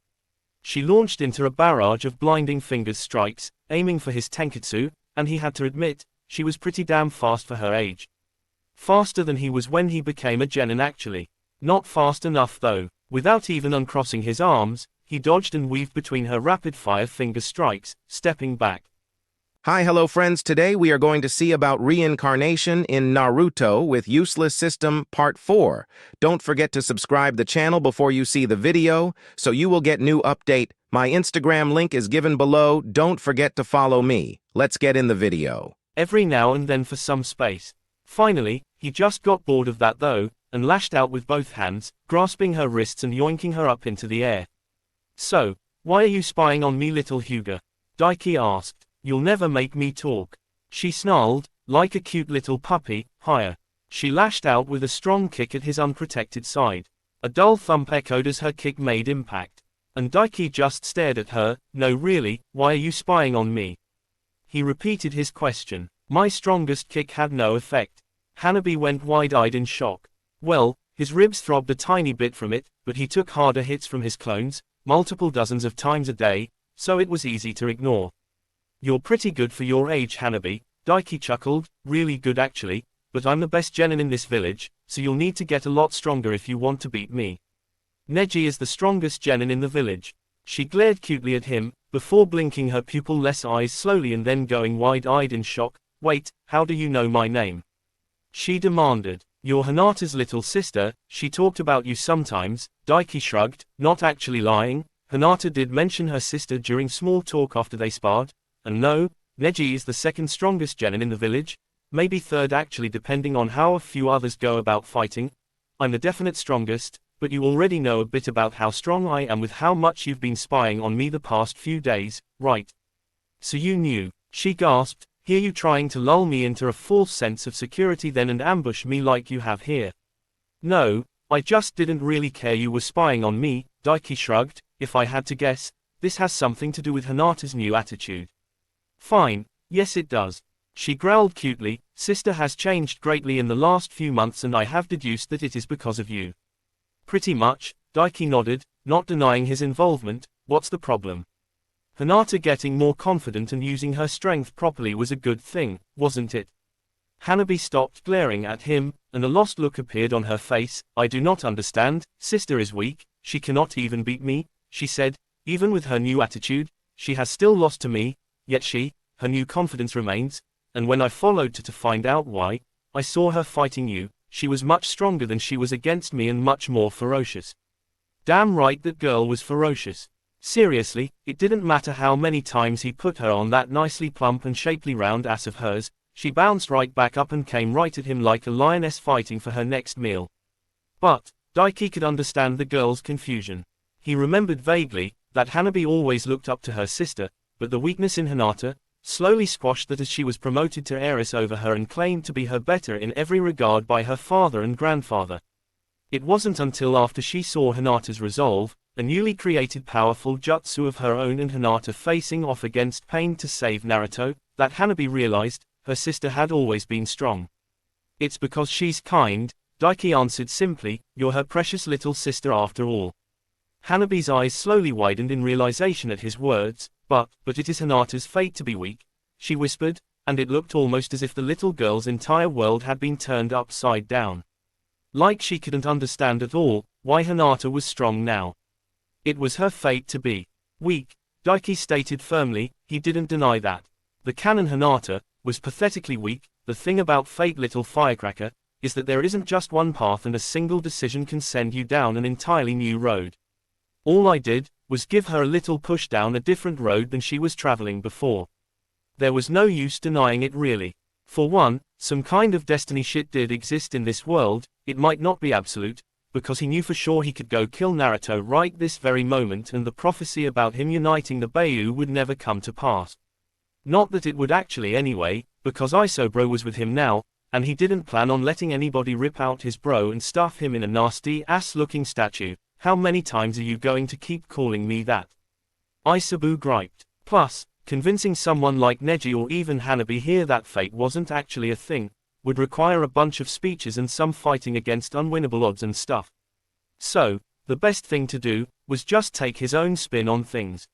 She launched into a barrage of blinding fingers strikes, aiming for his tenketsu, and he had to admit, she was pretty damn fast for her age. Faster than he was when he became a genin actually. Not fast enough though. Without even uncrossing his arms, He dodged and weaved between her rapid-fire finger strikes, stepping back. Hi, hello friends. Today we are going to see about reincarnation in Naruto with Useless System Part 4. Don't forget to subscribe the channel before you see the video, so you will get new update. My Instagram link is given below. Don't forget to follow me. Let's get in the video. Every now and then for some space. Finally, he just got bored of that though, and lashed out with both hands, grasping her wrists and yoinking her up into the air. So, why are you spying on me, little Hyuga? Daiki asked. You'll never make me talk. She snarled, like a cute little puppy. Higher. She lashed out with a strong kick at his unprotected side. A dull thump echoed as her kick made impact. And Daiki just stared at her. No really, why are you spying on me? He repeated his question. My strongest kick had no effect. Hanabi went wide-eyed in shock. Well, his ribs throbbed a tiny bit from it, but he took harder hits from his clones, multiple dozens of times a day, so it was easy to ignore. You're pretty good for your age, Hanabi, Daiki chuckled. Really good actually, but I'm the best genin in this village, so you'll need to get a lot stronger if you want to beat me. Neji is the strongest genin in the village. She glared cutely at him, before blinking her pupil-less eyes slowly and then going wide-eyed in shock. Wait, how do you know my name? She demanded. You're Hinata's little sister, she talked about you sometimes. Daiki shrugged, not actually lying. Hinata did mention her sister during small talk after they sparred. And no, Neji is the second strongest genin in the village, maybe third actually depending on how a few others go about fighting. I'm the definite strongest, but you already know a bit about how strong I am with how much you've been spying on me the past few days, right? So you knew, she gasped, hear you trying to lull me into a false sense of security then and ambush me like you have here. No, I just didn't really care you were spying on me, Daiki shrugged. If I had to guess, this has something to do with Hinata's new attitude. Fine, yes it does. She growled cutely, sister has changed greatly in the last few months and I have deduced that it is because of you. Pretty much, Daiki nodded, not denying his involvement. What's the problem? Hinata getting more confident and using her strength properly was a good thing, wasn't it? Hanabi stopped glaring at him, and a lost look appeared on her face. I do not understand, sister is weak, she cannot even beat me, she said. Even with her new attitude, she has still lost to me. Yet her new confidence remains, and when I followed her to find out why, I saw her fighting you. She was much stronger than she was against me and much more ferocious. Damn right that girl was ferocious. Seriously, it didn't matter how many times he put her on that nicely plump and shapely round ass of hers, she bounced right back up and came right at him like a lioness fighting for her next meal. But, Daiki could understand the girl's confusion. He remembered vaguely that Hanabi always looked up to her sister, but the weakness in Hinata slowly squashed that as she was promoted to heiress over her and claimed to be her better in every regard by her father and grandfather. It wasn't until after she saw Hinata's resolve, a newly created powerful jutsu of her own and Hinata facing off against pain to save Naruto, that Hanabi realized her sister had always been strong. It's because she's kind, Daiki answered simply. You're her precious little sister after all. Hanabi's eyes slowly widened in realization at his words. But it is Hinata's fate to be weak, she whispered, and it looked almost as if the little girl's entire world had been turned upside down. Like she couldn't understand at all why Hinata was strong now. It was her fate to be weak, Daiki stated firmly. He didn't deny that. The canon Hinata was pathetically weak. The thing about fate, little firecracker, is that there isn't just one path and a single decision can send you down an entirely new road. All I did was give her a little push down a different road than she was traveling before. There was no use denying it really. For one, some kind of destiny shit did exist in this world. It might not be absolute, because he knew for sure he could go kill Naruto right this very moment and the prophecy about him uniting the Beiyu would never come to pass. Not that it would actually anyway, because Isobro was with him now, and he didn't plan on letting anybody rip out his bro and stuff him in a nasty ass-looking statue. How many times are you going to keep calling me that? Isobu griped. Plus, convincing someone like Neji or even Hanabi here that fate wasn't actually a thing, would require a bunch of speeches and some fighting against unwinnable odds and stuff. So, the best thing to do was just take his own spin on things.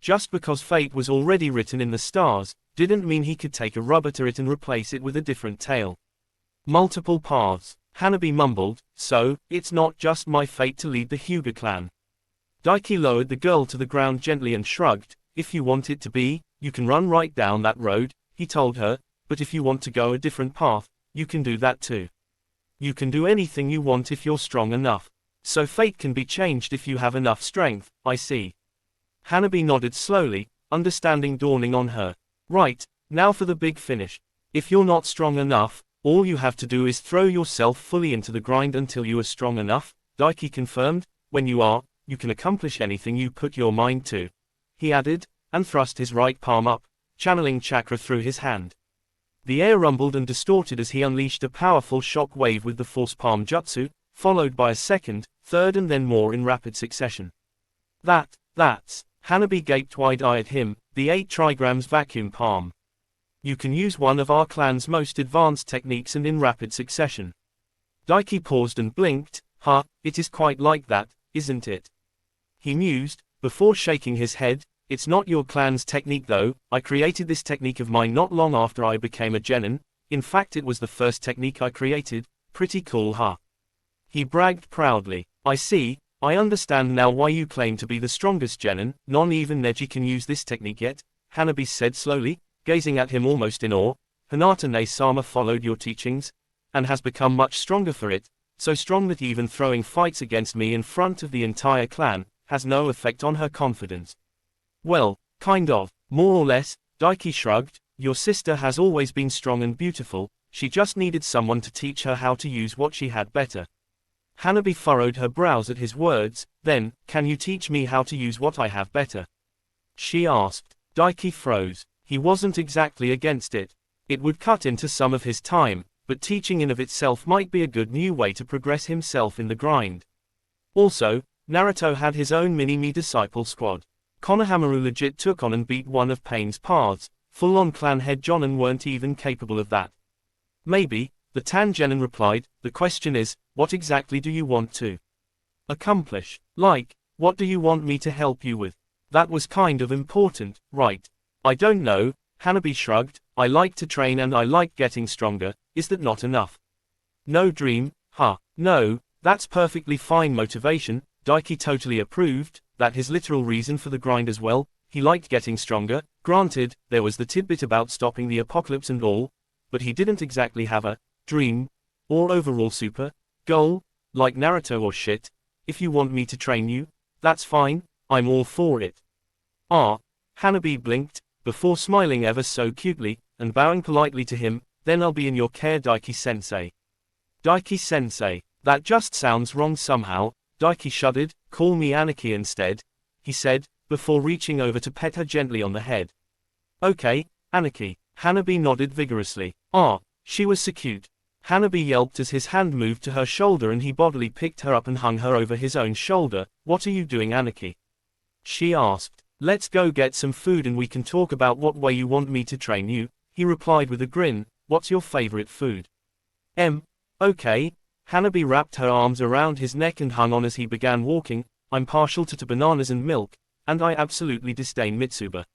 Just because fate was already written in the stars, didn't mean he could take a rubber to it and replace it with a different tale. Multiple paths. Hanabi mumbled, so, it's not just my fate to lead the Hyuga clan. Daiki lowered the girl to the ground gently and shrugged. If you want it to be, you can run right down that road, he told her, but if you want to go a different path, you can do that too. You can do anything you want if you're strong enough. So fate can be changed if you have enough strength, I see. Hanabi nodded slowly, understanding dawning on her. Right, now for the big finish. If you're not strong enough, all you have to do is throw yourself fully into the grind until you are strong enough, Daiki confirmed. When you are, you can accomplish anything you put your mind to. He added, and thrust his right palm up, channeling chakra through his hand. The air rumbled and distorted as he unleashed a powerful shock wave with the force palm jutsu, followed by a second, third and then more in rapid succession. That's, Hanabi gaped wide-eyed at him, the 8 trigrams vacuum palm. You can use one of our clan's most advanced techniques and in rapid succession. Daiki paused and blinked. It is quite like that, isn't it? He mused, before shaking his head. It's not your clan's technique though. I created this technique of mine not long after I became a genin. In fact, it was the first technique I created. Pretty cool, He bragged proudly. I see, I understand now why you claim to be the strongest genin. Not even Neji can use this technique yet, Hanabi said slowly, gazing at him almost in awe. Hinata-ne-sama followed your teachings, and has become much stronger for it, so strong that even throwing fights against me in front of the entire clan, has no effect on her confidence. Well, kind of, more or less, Daiki shrugged. Your sister has always been strong and beautiful, she just needed someone to teach her how to use what she had better. Hanabi furrowed her brows at his words. Then, can you teach me how to use what I have better? She asked. Daiki froze. He wasn't exactly against it. It would cut into some of his time, but teaching in of itself might be a good new way to progress himself in the grind. Also, Naruto had his own mini-me disciple squad. Konohamaru legit took on and beat one of Pain's paths. Full-on clan head Jonin weren't even capable of that. Maybe, the Tangenin replied. The question is, what exactly do you want to accomplish? Like, what do you want me to help you with? That was kind of important, right? I don't know, Hanabi shrugged. I like to train and I like getting stronger. Is that not enough? No dream, No, that's perfectly fine motivation. Daiki totally approved. That his literal reason for the grind as well. He liked getting stronger. Granted, there was the tidbit about stopping the apocalypse and all, but he didn't exactly have a dream or overall super goal like Naruto or shit. If you want me to train you, that's fine, I'm all for it. Hanabi blinked, before smiling ever so cutely, and bowing politely to him. Then I'll be in your care, Daiki-sensei. Daiki-sensei, that just sounds wrong somehow. Daiki shuddered. Call me Aniki instead, he said, before reaching over to pet her gently on the head. Okay, Aniki. Hanabi nodded vigorously. She was so cute. Hanabi yelped as his hand moved to her shoulder and he bodily picked her up and hung her over his own shoulder. What are you doing, Aniki? She asked. Let's go get some food and we can talk about what way you want me to train you, he replied with a grin. What's your favorite food? Okay. Hanabi wrapped her arms around his neck and hung on as he began walking. I'm partial to bananas and milk, and I absolutely disdain Mitsuba.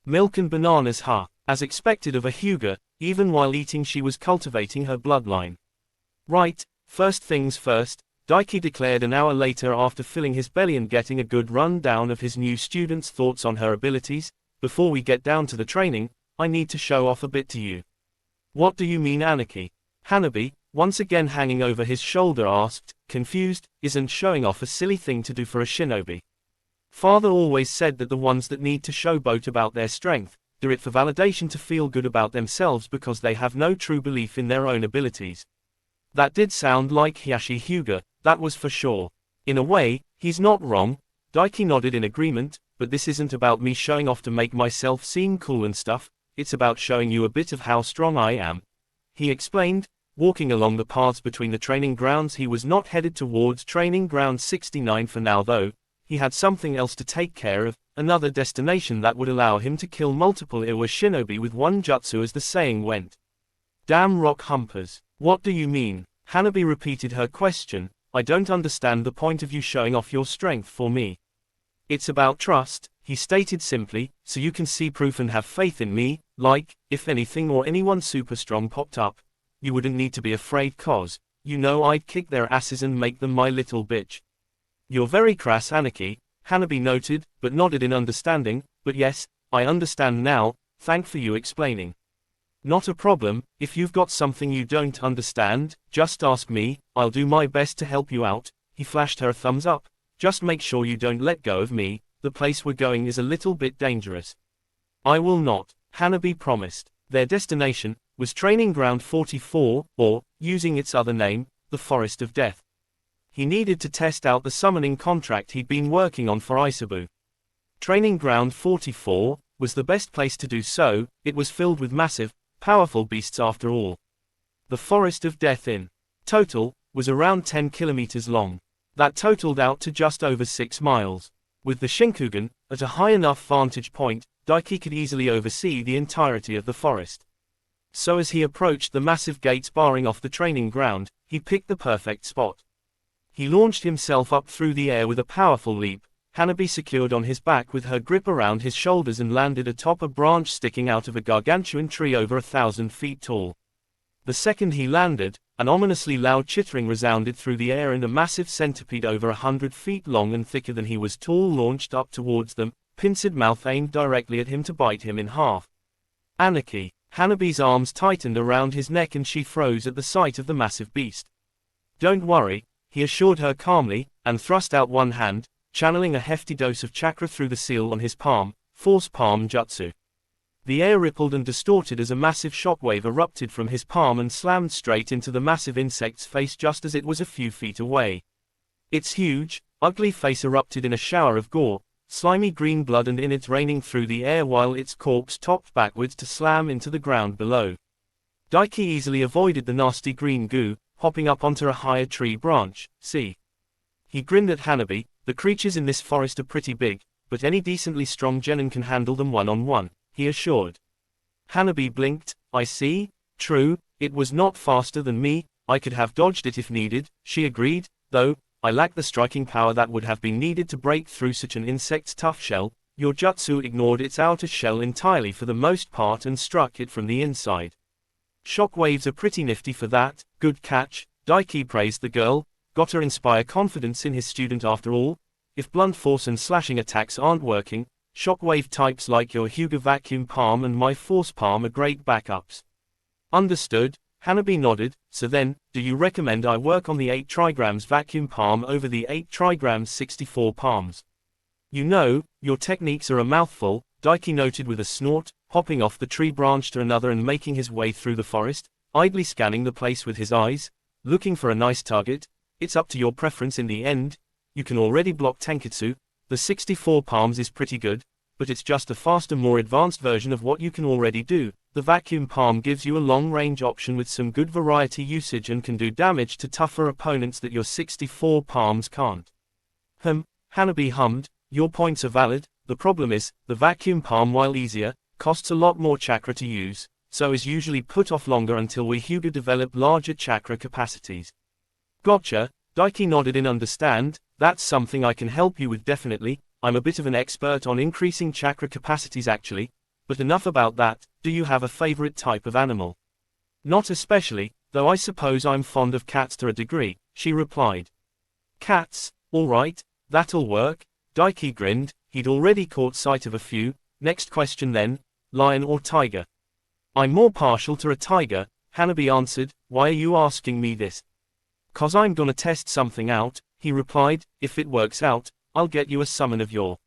Milk and bananas, as expected of a Hyuga, even while eating she was cultivating her bloodline. Right, first things first, Daiki declared an hour later after filling his belly and getting a good rundown of his new student's thoughts on her abilities. Before we get down to the training, I need to show off a bit to you. What do you mean, Aniki? Hanabi, once again hanging over his shoulder, asked, confused. Isn't showing off a silly thing to do for a shinobi? Father always said that the ones that need to showboat about their strength, do it for validation to feel good about themselves because they have no true belief in their own abilities. That did sound like Hiyashi Hyuga, that was for sure. In a way, he's not wrong. Daiki nodded in agreement, but this isn't about me showing off to make myself seem cool and stuff, it's about showing you a bit of how strong I am. He explained. Walking along the paths between the training grounds, he was not headed towards training ground 69 for now though. He had something else to take care of, another destination that would allow him to kill multiple Iwa shinobi with one jutsu, as the saying went. Damn rock humpers. What do you mean? Hanabi repeated her question. I don't understand the point of you showing off your strength for me. It's about trust, he stated simply, so you can see proof and have faith in me. Like, if anything or anyone super strong popped up, you wouldn't need to be afraid cause, you know I'd kick their asses and make them my little bitch. You're very crass, Aniki. Hanabi noted, but nodded in understanding. But yes, I understand now, thank for you explaining. Not a problem, if you've got something you don't understand, just ask me, I'll do my best to help you out. He flashed her a thumbs up. Just make sure you don't let go of me, the place we're going is a little bit dangerous. I will not, Hanabi promised. Their destination was Training Ground 44, or, using its other name, the Forest of Death. He needed to test out the summoning contract he'd been working on for Isabu. Training Ground 44 was the best place to do so. It was filled with massive, powerful beasts after all. The Forest of Death in total was around 10 kilometers long. That totaled out to just over 6 miles. With the Shinkugan, at a high enough vantage point, Daiki could easily oversee the entirety of the forest. So as he approached the massive gates barring off the training ground, he picked the perfect spot. He launched himself up through the air with a powerful leap. Hanabi secured on his back with her grip around his shoulders and landed atop a branch sticking out of a gargantuan tree over 1,000 feet tall. The second he landed, an ominously loud chittering resounded through the air and a massive centipede over 100 feet long and thicker than he was tall launched up towards them, pincid mouth aimed directly at him to bite him in half. Anarchy! Hanabi's arms tightened around his neck and she froze at the sight of the massive beast. Don't worry, he assured her calmly, and thrust out one hand, channeling a hefty dose of chakra through the seal on his palm, Force Palm Jutsu. The air rippled and distorted as a massive shockwave erupted from his palm and slammed straight into the massive insect's face just as it was a few feet away. Its huge, ugly face erupted in a shower of gore, slimy green blood and innards raining through the air while its corpse topped backwards to slam into the ground below. Daiki easily avoided the nasty green goo, hopping up onto a higher tree branch. See? He grinned at Hanabi. The creatures in this forest are pretty big, but any decently strong genin can handle them one-on-one, he assured. Hanabi blinked. I see. True, it was not faster than me, I could have dodged it if needed, she agreed, though, I lack the striking power that would have been needed to break through such an insect's tough shell. Your jutsu ignored its outer shell entirely for the most part and struck it from the inside. Shockwaves are pretty nifty for that, good catch, Daiki praised the girl, gotta inspire confidence in his student after all. If blunt force and slashing attacks aren't working, shockwave types like your Hyuga vacuum palm and my force palm are great backups. Understood, Hanabi nodded. So then, do you recommend I work on the 8 trigrams vacuum palm over the 8 trigrams 64 palms? You know, your techniques are a mouthful, Daiki noted with a snort, hopping off the tree branch to another and making his way through the forest, idly scanning the place with his eyes, looking for a nice target. It's up to your preference in the end. You can already block Tenketsu. The 64 palms is pretty good, but it's just a faster, more advanced version of what you can already do. The vacuum palm gives you a long-range option with some good variety usage and can do damage to tougher opponents that your 64 palms can't. Hanabi hummed, your points are valid. The problem is, the vacuum palm, while easier, costs a lot more chakra to use, so is usually put off longer until we Hyuga develop larger chakra capacities. Gotcha, Daiki nodded in understand. That's something I can help you with definitely. I'm a bit of an expert on increasing chakra capacities actually, but enough about that. Do you have a favorite type of animal? Not especially, though I suppose I'm fond of cats to a degree, she replied. Cats, alright, that'll work, Daiki grinned, he'd already caught sight of a few. Next question then, lion or tiger? I'm more partial to a tiger, Hanabi answered. Why are you asking me this? 'Cause I'm gonna test something out, he replied. If it works out, I'll get you a summon of your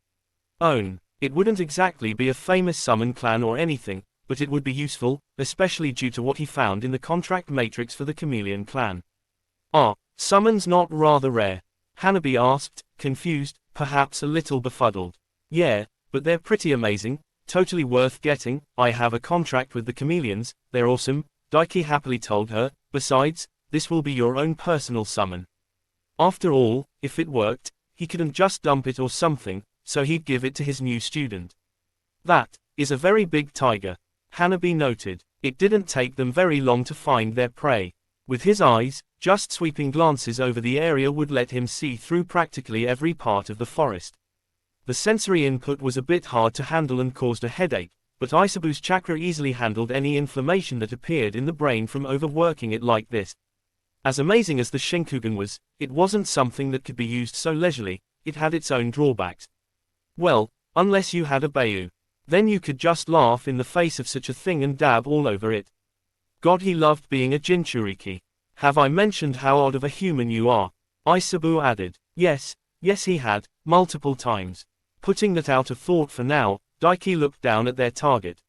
own. It wouldn't exactly be a famous summon clan or anything, but it would be useful, especially due to what he found in the contract matrix for the Chameleon clan. Are summons not rather rare? Hanabi asked, confused, perhaps a little befuddled. Yeah, but they're pretty amazing, totally worth getting. I have a contract with the Chameleons, they're awesome, Daiki happily told her. Besides, this will be your own personal summon. After all, if it worked, he couldn't just dump it or something, so he'd give it to his new student. That is a very big tiger, Hanabi noted. It didn't take them very long to find their prey. With his eyes, just sweeping glances over the area would let him see through practically every part of the forest. The sensory input was a bit hard to handle and caused a headache, but Isabu's chakra easily handled any inflammation that appeared in the brain from overworking it like this. As amazing as the Shinkugan was, it wasn't something that could be used so leisurely. it had its own drawbacks. Well, unless you had a Bayou. Then you could just laugh in the face of such a thing and dab all over it. God, he loved being a Jinchuriki. Have I mentioned how odd of a human you are? Isabu added. Yes, he had, multiple times. Putting that out of thought for now, Daiki looked down at their target.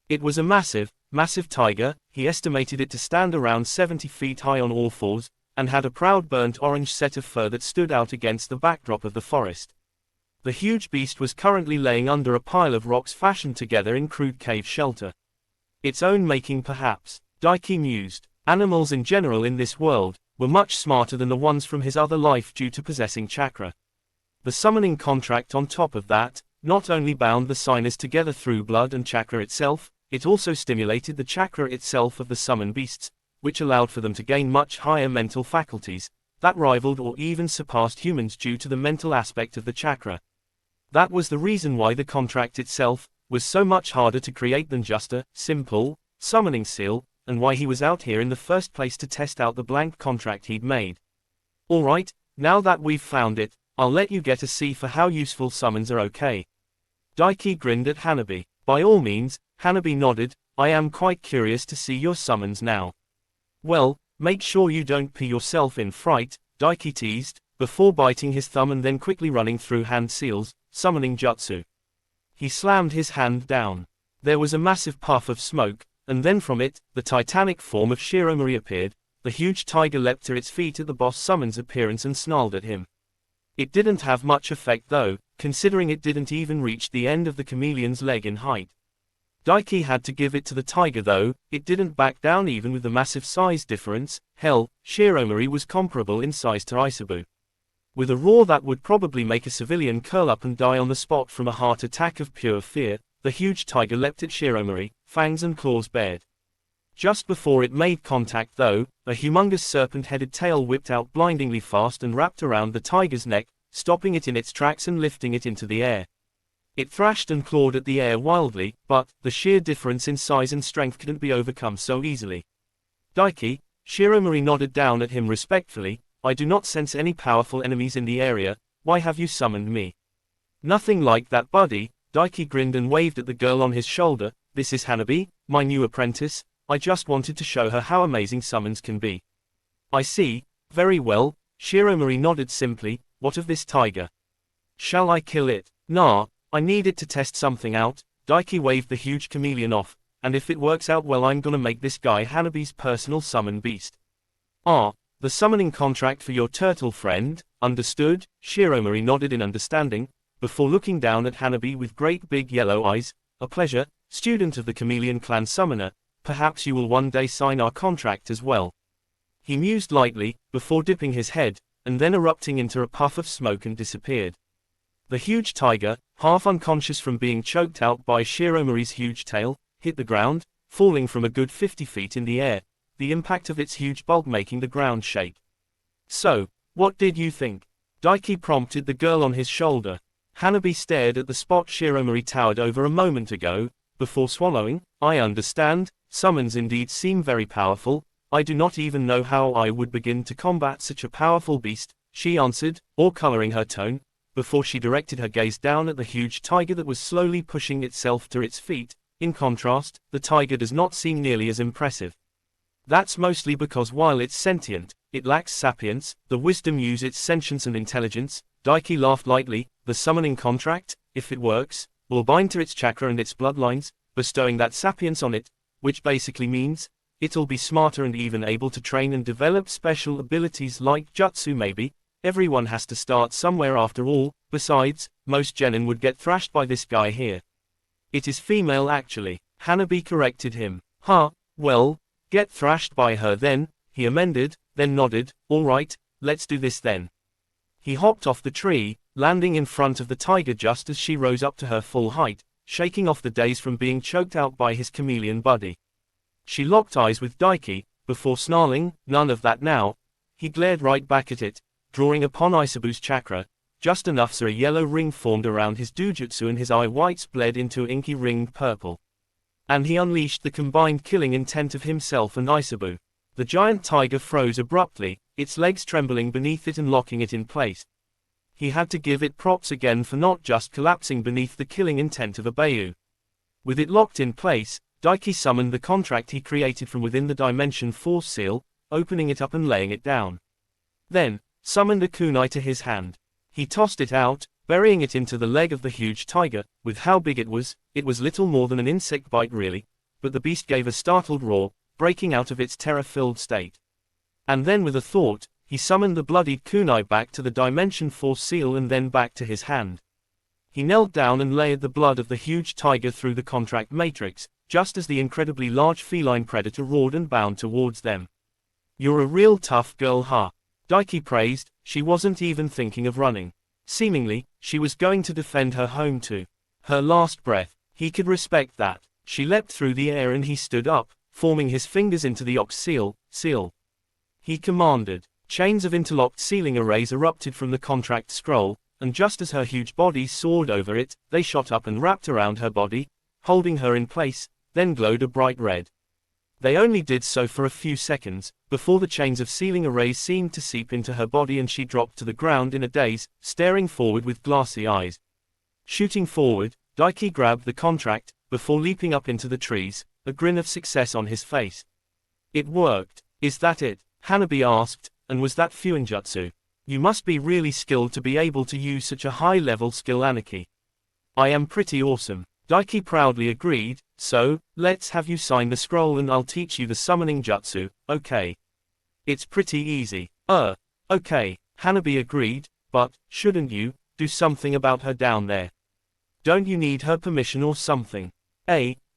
It was a massive tiger. He estimated it to stand around 70 feet high on all fours, and had a proud burnt orange set of fur that stood out against the backdrop of the forest. The huge beast was currently laying under a pile of rocks fashioned together in crude cave shelter. Its own making perhaps, Daiki mused. Animals in general in this world were much smarter than the ones from his other life due to possessing chakra. The summoning contract on top of that not only bound the signers together through blood and chakra itself, it also stimulated the chakra itself of the summoned beasts, which allowed for them to gain much higher mental faculties that rivaled or even surpassed humans due to the mental aspect of the chakra. That was the reason why the contract itself was so much harder to create than just a simple summoning seal, and why he was out here in the first place to test out the blank contract he'd made. Alright, now that we've found it, I'll let you get a see for how useful summons are. Okay. Daiki grinned at Hanabi. By all means, Hanabi nodded. I am quite curious to see your summons now. Well, make sure you don't pee yourself in fright, Daiki teased, before biting his thumb and then quickly running through hand seals, summoning jutsu. He slammed his hand down. There was a massive puff of smoke, and then from it, the titanic form of Shiromori appeared. The huge tiger leapt to its feet at the boss summon's appearance and snarled at him. It didn't have much effect though, considering it didn't even reach the end of the chameleon's leg in height. Daiki had to give it to the tiger though, it didn't back down even with the massive size difference. Hell, Shiromori was comparable in size to Isabu. With a roar that would probably make a civilian curl up and die on the spot from a heart attack of pure fear, the huge tiger leapt at Shiromori, fangs and claws bared. Just before it made contact though, a humongous serpent-headed tail whipped out blindingly fast and wrapped around the tiger's neck, stopping it in its tracks and lifting it into the air. It thrashed and clawed at the air wildly, but the sheer difference in size and strength couldn't be overcome so easily. Daiki, Shiromori nodded down at him respectfully. I do not sense any powerful enemies in the area. Why have you summoned me? Nothing like that, buddy. Daiki grinned and waved at the girl on his shoulder. This is Hanabi, my new apprentice. I just wanted to show her how amazing summons can be. I see. Very well. Shiromori nodded simply. What of this tiger? Shall I kill it? Nah, I need it to test something out. Daiki waved the huge chameleon off, and if it works out well I'm gonna make this guy Hanabi's personal summon beast. Ah, the summoning contract for your turtle friend, understood? Shiromori nodded in understanding, before looking down at Hanabi with great big yellow eyes. A pleasure, student of the Chameleon Clan Summoner, perhaps you will one day sign our contract as well. He mused lightly, before dipping his head, and then erupting into a puff of smoke and disappeared. The huge tiger, half unconscious from being choked out by Shiromori's huge tail, hit the ground, falling from a good 50 feet in the air, the impact of its huge bulk making the ground shake. So, what did you think? Daiki prompted the girl on his shoulder. Hanabi stared at the spot Shiromori towered over a moment ago, before swallowing. I understand, summons indeed seem very powerful. I do not even know how I would begin to combat such a powerful beast, she answered, or coloring her tone, before she directed her gaze down at the huge tiger that was slowly pushing itself to its feet. In contrast, the tiger does not seem nearly as impressive. That's mostly because while it's sentient, it lacks sapience, the wisdom use its sentience and intelligence. Daiki laughed lightly. The summoning contract, if it works, will bind to its chakra and its bloodlines, bestowing that sapience on it, which basically means it'll be smarter and even able to train and develop special abilities like jutsu maybe. Everyone has to start somewhere after all. Besides, most genin would get thrashed by this guy here. It is female actually. Hanabi corrected him. Huh, well, get thrashed by her then, he amended, then nodded. Alright, let's do this then. He hopped off the tree, landing in front of the tiger just as she rose up to her full height, shaking off the daze from being choked out by his chameleon buddy. She locked eyes with Daiki, before snarling, none of that now. He glared right back at it, drawing upon Isabu's chakra, just enough so a yellow ring formed around his dojutsu and his eye whites bled into inky ringed purple. And he unleashed the combined killing intent of himself and Isabu. The giant tiger froze abruptly, its legs trembling beneath it and locking it in place. he had to give it props again for not just collapsing beneath the killing intent of Abayu. With it locked in place, Daiki summoned the contract he created from within the Dimension Force seal, opening it up and laying it down. Then, summoned a kunai to his hand. He tossed it out, burying it into the leg of the huge tiger. With how big it was little more than an insect bite really, but the beast gave a startled roar, breaking out of its terror-filled state. And then with a thought, he summoned the bloodied kunai back to the Dimension Force seal and then back to his hand. He knelt down and layered the blood of the huge tiger through the contract matrix, just as the incredibly large feline predator roared and bounded towards them. "You're a real tough girl, huh?" Daiki praised. She wasn't even thinking of running. Seemingly, she was going to defend her home to her last breath. He could respect that. She leapt through the air and he stood up, forming his fingers into the Ox seal. He commanded. Chains of interlocked sealing arrays erupted from the contract scroll, and just as her huge body soared over it, they shot up and wrapped around her body, holding her in place, then glowed a bright red. They only did so for a few seconds, before the chains of sealing arrays seemed to seep into her body and she dropped to the ground in a daze, staring forward with glassy eyes. Shooting forward, Daiki grabbed the contract, before leaping up into the trees, a grin of success on his face. "It worked. Is that it?" Hanabi asked, "and was that Fuinjutsu? You must be really skilled to be able to use such a high-level skill Anarchy." "I am pretty awesome," Daiki proudly agreed. "So, let's have you sign the scroll and I'll teach you the summoning jutsu, okay? It's pretty easy." Okay," Hanabi agreed, "but, shouldn't you do something about her down there? Don't you need her permission or something?"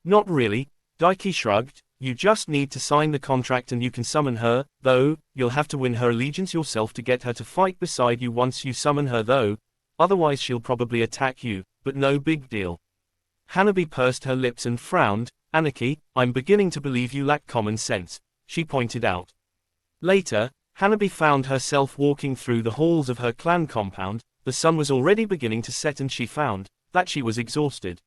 Not really," Daiki shrugged. "You just need to sign the contract and you can summon her, though, you'll have to win her allegiance yourself to get her to fight beside you once you summon her though, otherwise she'll probably attack you, but no big deal." Hanabi pursed her lips and frowned. "Anarchy, I'm beginning to believe you lack common sense," she pointed out. Later, Hanabi found herself walking through the halls of her clan compound. The sun was already beginning to set and she found that she was exhausted.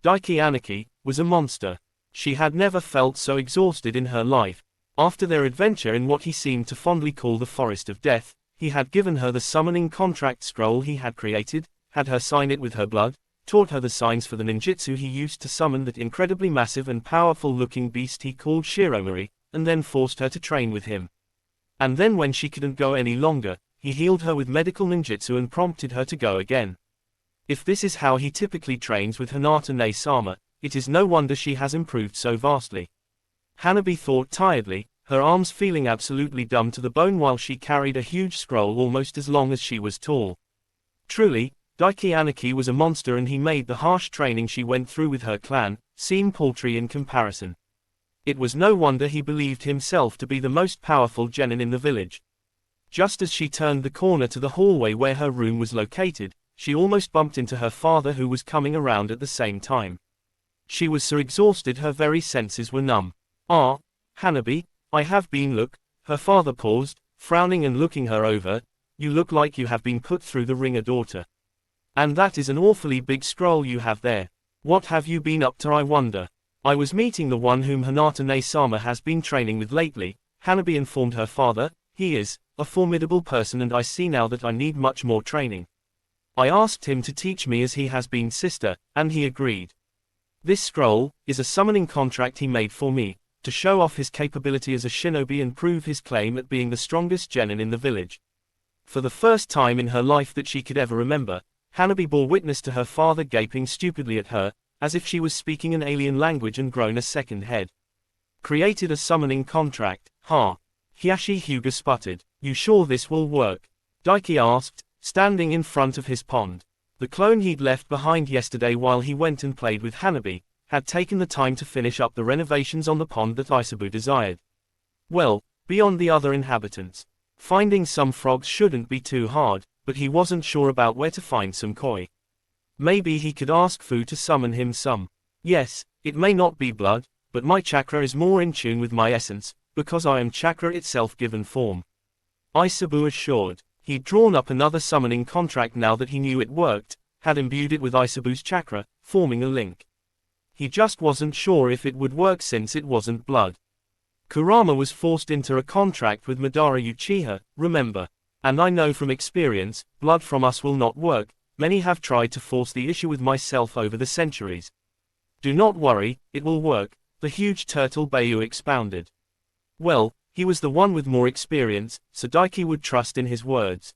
Daiki Anarchy was a monster. She had never felt so exhausted in her life. After their adventure in what he seemed to fondly call the Forest of Death, he had given her the summoning contract scroll he had created, had her sign it with her blood, taught her the signs for the ninjutsu he used to summon that incredibly massive and powerful-looking beast he called Shiromori, and then forced her to train with him. And then when she couldn't go any longer, he healed her with medical ninjutsu and prompted her to go again. If this is how he typically trains with Hinata Ne-sama, it is no wonder she has improved so vastly. Hanabi thought tiredly, her arms feeling absolutely dumb to the bone while she carried a huge scroll almost as long as she was tall. Truly, Daiki Anarchy was a monster and he made the harsh training she went through with her clan seem paltry in comparison. It was no wonder he believed himself to be the most powerful genin in the village. Just as she turned the corner to the hallway where her room was located, she almost bumped into her father who was coming around at the same time. She was so exhausted her very senses were numb. "Ah, Hanabi, I have been her father paused, frowning and looking her over. "You look like you have been put through the ringer, daughter. And that is an awfully big scroll you have there. What have you been up to I wonder?" "I was meeting the one whom Hinata Ne-sama has been training with lately," Hanabi informed her father. "He is a formidable person and I see now that I need much more training. I asked him to teach me as he has been sister, and he agreed. This scroll is a summoning contract he made for me, to show off his capability as a shinobi and prove his claim at being the strongest genin in the village." For the first time in her life that she could ever remember, Hanabi bore witness to her father gaping stupidly at her, as if she was speaking an alien language and grown a second head. "Created a summoning contract, huh?" Hiyashi Hyuga sputtered. "You sure this will work?" Daiki asked, standing in front of his pond. The clone he'd left behind yesterday while he went and played with Hanabi, had taken the time to finish up the renovations on the pond that Isabu desired. Well, beyond the other inhabitants. Finding some frogs shouldn't be too hard, but he wasn't sure about where to find some koi. Maybe he could ask Fu to summon him some. Yes, it may not be blood, but my chakra is more in tune with my essence, because I am chakra itself given form. Isabu assured. He'd drawn up another summoning contract now that he knew it worked, had imbued it with Isabu's chakra, forming a link. He just wasn't sure if it would work since it wasn't blood. Kurama was forced into a contract with Madara Uchiha, remember? And I know from experience, blood from us will not work. Many have tried to force the issue with myself over the centuries. Do not worry, it will work, the huge turtle Bayu expounded. Well, he was the one with more experience, so Daiki would trust in his words.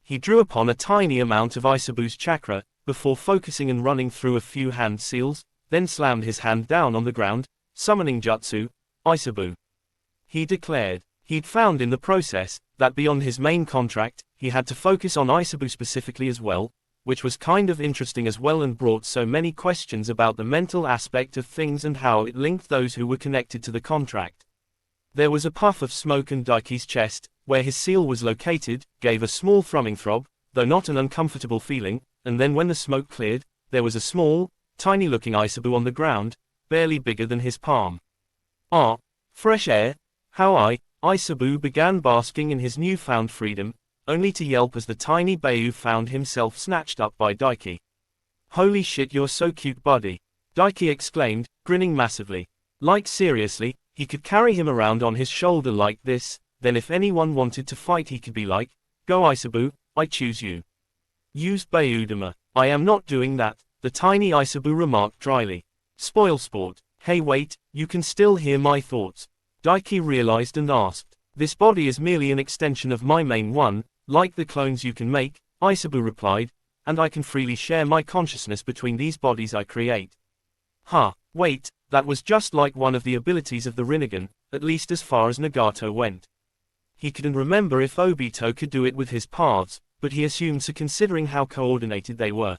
He drew upon a tiny amount of Isabu's chakra, before focusing and running through a few hand seals, then slammed his hand down on the ground, summoning Jutsu, Isabu. He declared. He'd found in the process, that beyond his main contract, he had to focus on Isabu specifically as well, which was kind of interesting as well and brought so many questions about the mental aspect of things and how it linked those who were connected to the contract. There was a puff of smoke and Daiki's chest, where his seal was located, gave a small thrumming throb, though not an uncomfortable feeling, and then when the smoke cleared, there was a small, tiny-looking Isabu on the ground, barely bigger than his palm. Ah, fresh air, how Isabu began basking in his newfound freedom, only to yelp as the tiny Bayu found himself snatched up by Daiki. Holy shit, you're so cute, buddy, Daiki exclaimed, grinning massively. Like seriously, he could carry him around on his shoulder like this, then if anyone wanted to fight he could be like, go Isabu, I choose you. Use Bayudama. I am not doing that, the tiny Isabu remarked dryly. Spoilsport. Hey wait, you can still hear my thoughts. Daiki realized and asked. This body is merely an extension of my main one, like the clones you can make, Isabu replied, and I can freely share my consciousness between these bodies I create. Huh, wait, that was just like one of the abilities of the Rinnegan, at least as far as Nagato went. He couldn't remember if Obito could do it with his paths, but he assumed so considering how coordinated they were.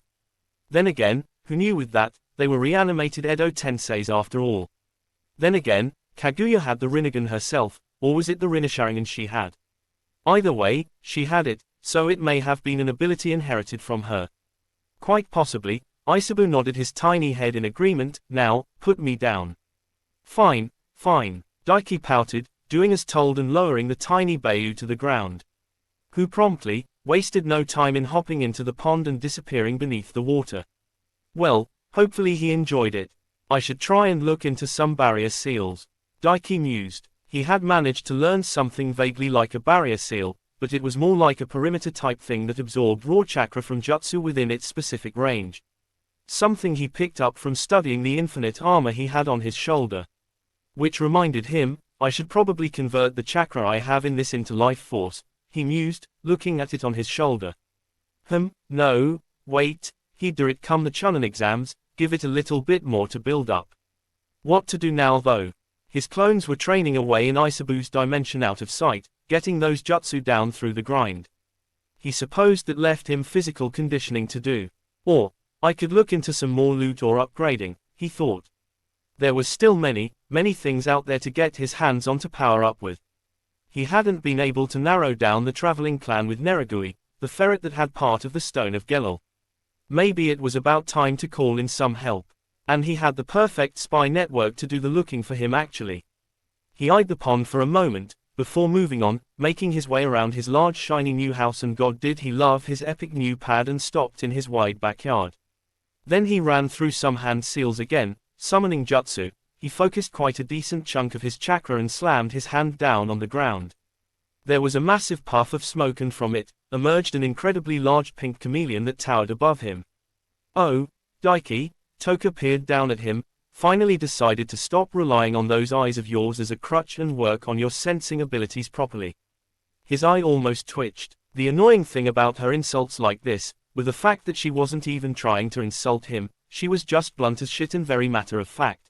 Then again, who knew with that, they were reanimated Edo Tenseis after all. Then again, Kaguya had the Rinnegan herself, or was it the Rinnesharingan she had? Either way, she had it, so it may have been an ability inherited from her. Quite possibly, Isabu nodded his tiny head in agreement. Now, put me down. Fine, fine, Daiki pouted, doing as told and lowering the tiny Bayu to the ground. Who promptly wasted no time in hopping into the pond and disappearing beneath the water. Well, hopefully he enjoyed it. I should try and look into some barrier seals. Daiki mused. He had managed to learn something vaguely like a barrier seal, but it was more like a perimeter-type thing that absorbed raw chakra from jutsu within its specific range. Something he picked up from studying the infinite armor he had on his shoulder. Which reminded him, I should probably convert the chakra I have in this into life force, he mused, looking at it on his shoulder. No, wait, he'd do it come the Chunin exams, give it a little bit more to build up. What to do now though? His clones were training away in Isabu's dimension out of sight, getting those jutsu down through the grind. He supposed that left him physical conditioning to do. Or, I could look into some more loot or upgrading, he thought. There was still many things out there to get his hands on to power up with. He hadn't been able to narrow down the traveling clan with Neragui, the ferret that had part of the Stone of Gelul. Maybe it was about time to call in some help. And he had the perfect spy network to do the looking for him actually. He eyed the pond for a moment, before moving on, making his way around his large shiny new house, and God did he love his epic new pad, and stopped in his wide backyard. Then he ran through some hand seals again, summoning jutsu. He focused quite a decent chunk of his chakra and slammed his hand down on the ground. There was a massive puff of smoke, and from it emerged an incredibly large pink chameleon that towered above him. Oh, Daiki, Toka peered down at him, finally decided to stop relying on those eyes of yours as a crutch and work on your sensing abilities properly. His eye almost twitched. The annoying thing about her insults like this, with the fact that she wasn't even trying to insult him, she was just blunt as shit and very matter of fact.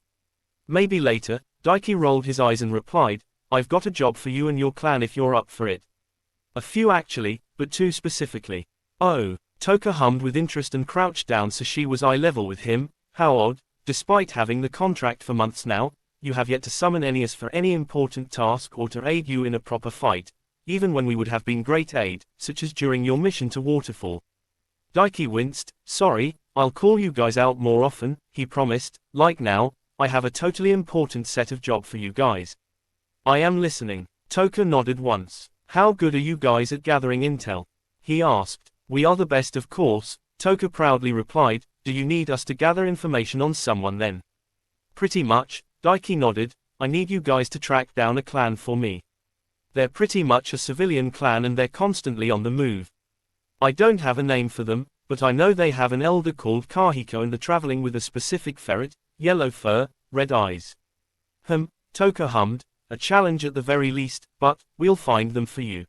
Maybe later, Daiki rolled his eyes and replied, I've got a job for you and your clan if you're up for it. A few actually, but two specifically. Oh, Toka hummed with interest and crouched down so she was eye level with him. How odd, despite having the contract for months now, you have yet to summon Aeneas for any important task or to aid you in a proper fight, even when we would have been great aid, such as during your mission to Waterfall. Daiki winced. Sorry, I'll call you guys out more often, he promised. Like now, I have a totally important set of job for you guys. I am listening. Toka nodded once. How good are you guys at gathering intel? He asked. We are the best, of course, Toka proudly replied. Do you need us to gather information on someone then? Pretty much, Daiki nodded. I need you guys to track down a clan for me. They're pretty much a civilian clan and they're constantly on the move. I don't have a name for them, but I know they have an elder called Kahiko and they're traveling with a specific ferret, yellow fur, red eyes. Toka hummed, a challenge at the very least, but we'll find them for you.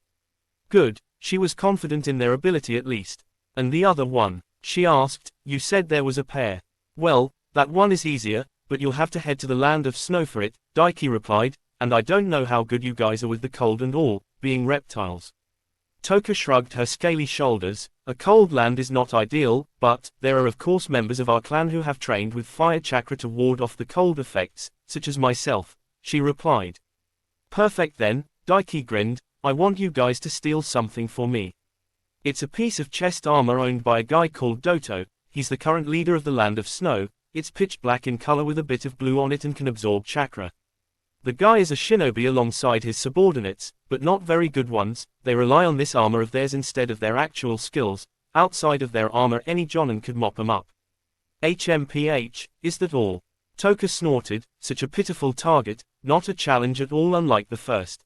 Good, she was confident in their ability at least. And the other one? She asked. You said there was a pair. Well, that one is easier, but you'll have to head to the land of snow for it, Daiki replied, and I don't know how good you guys are with the cold and all, being reptiles. Toka shrugged her scaly shoulders. A cold land is not ideal, but there are of course members of our clan who have trained with fire chakra to ward off the cold effects, such as myself, she replied. Perfect then, Daiki grinned, I want you guys to steal something for me. It's a piece of chest armor owned by a guy called Doto. He's the current leader of the land of snow. It's pitch black in color with a bit of blue on it and can absorb chakra. The guy is a shinobi alongside his subordinates, but not very good ones. They rely on this armor of theirs instead of their actual skills. Outside of their armor any jonin could mop 'em up. HMPH, is that all? Toka snorted, such a pitiful target, not a challenge at all unlike the first.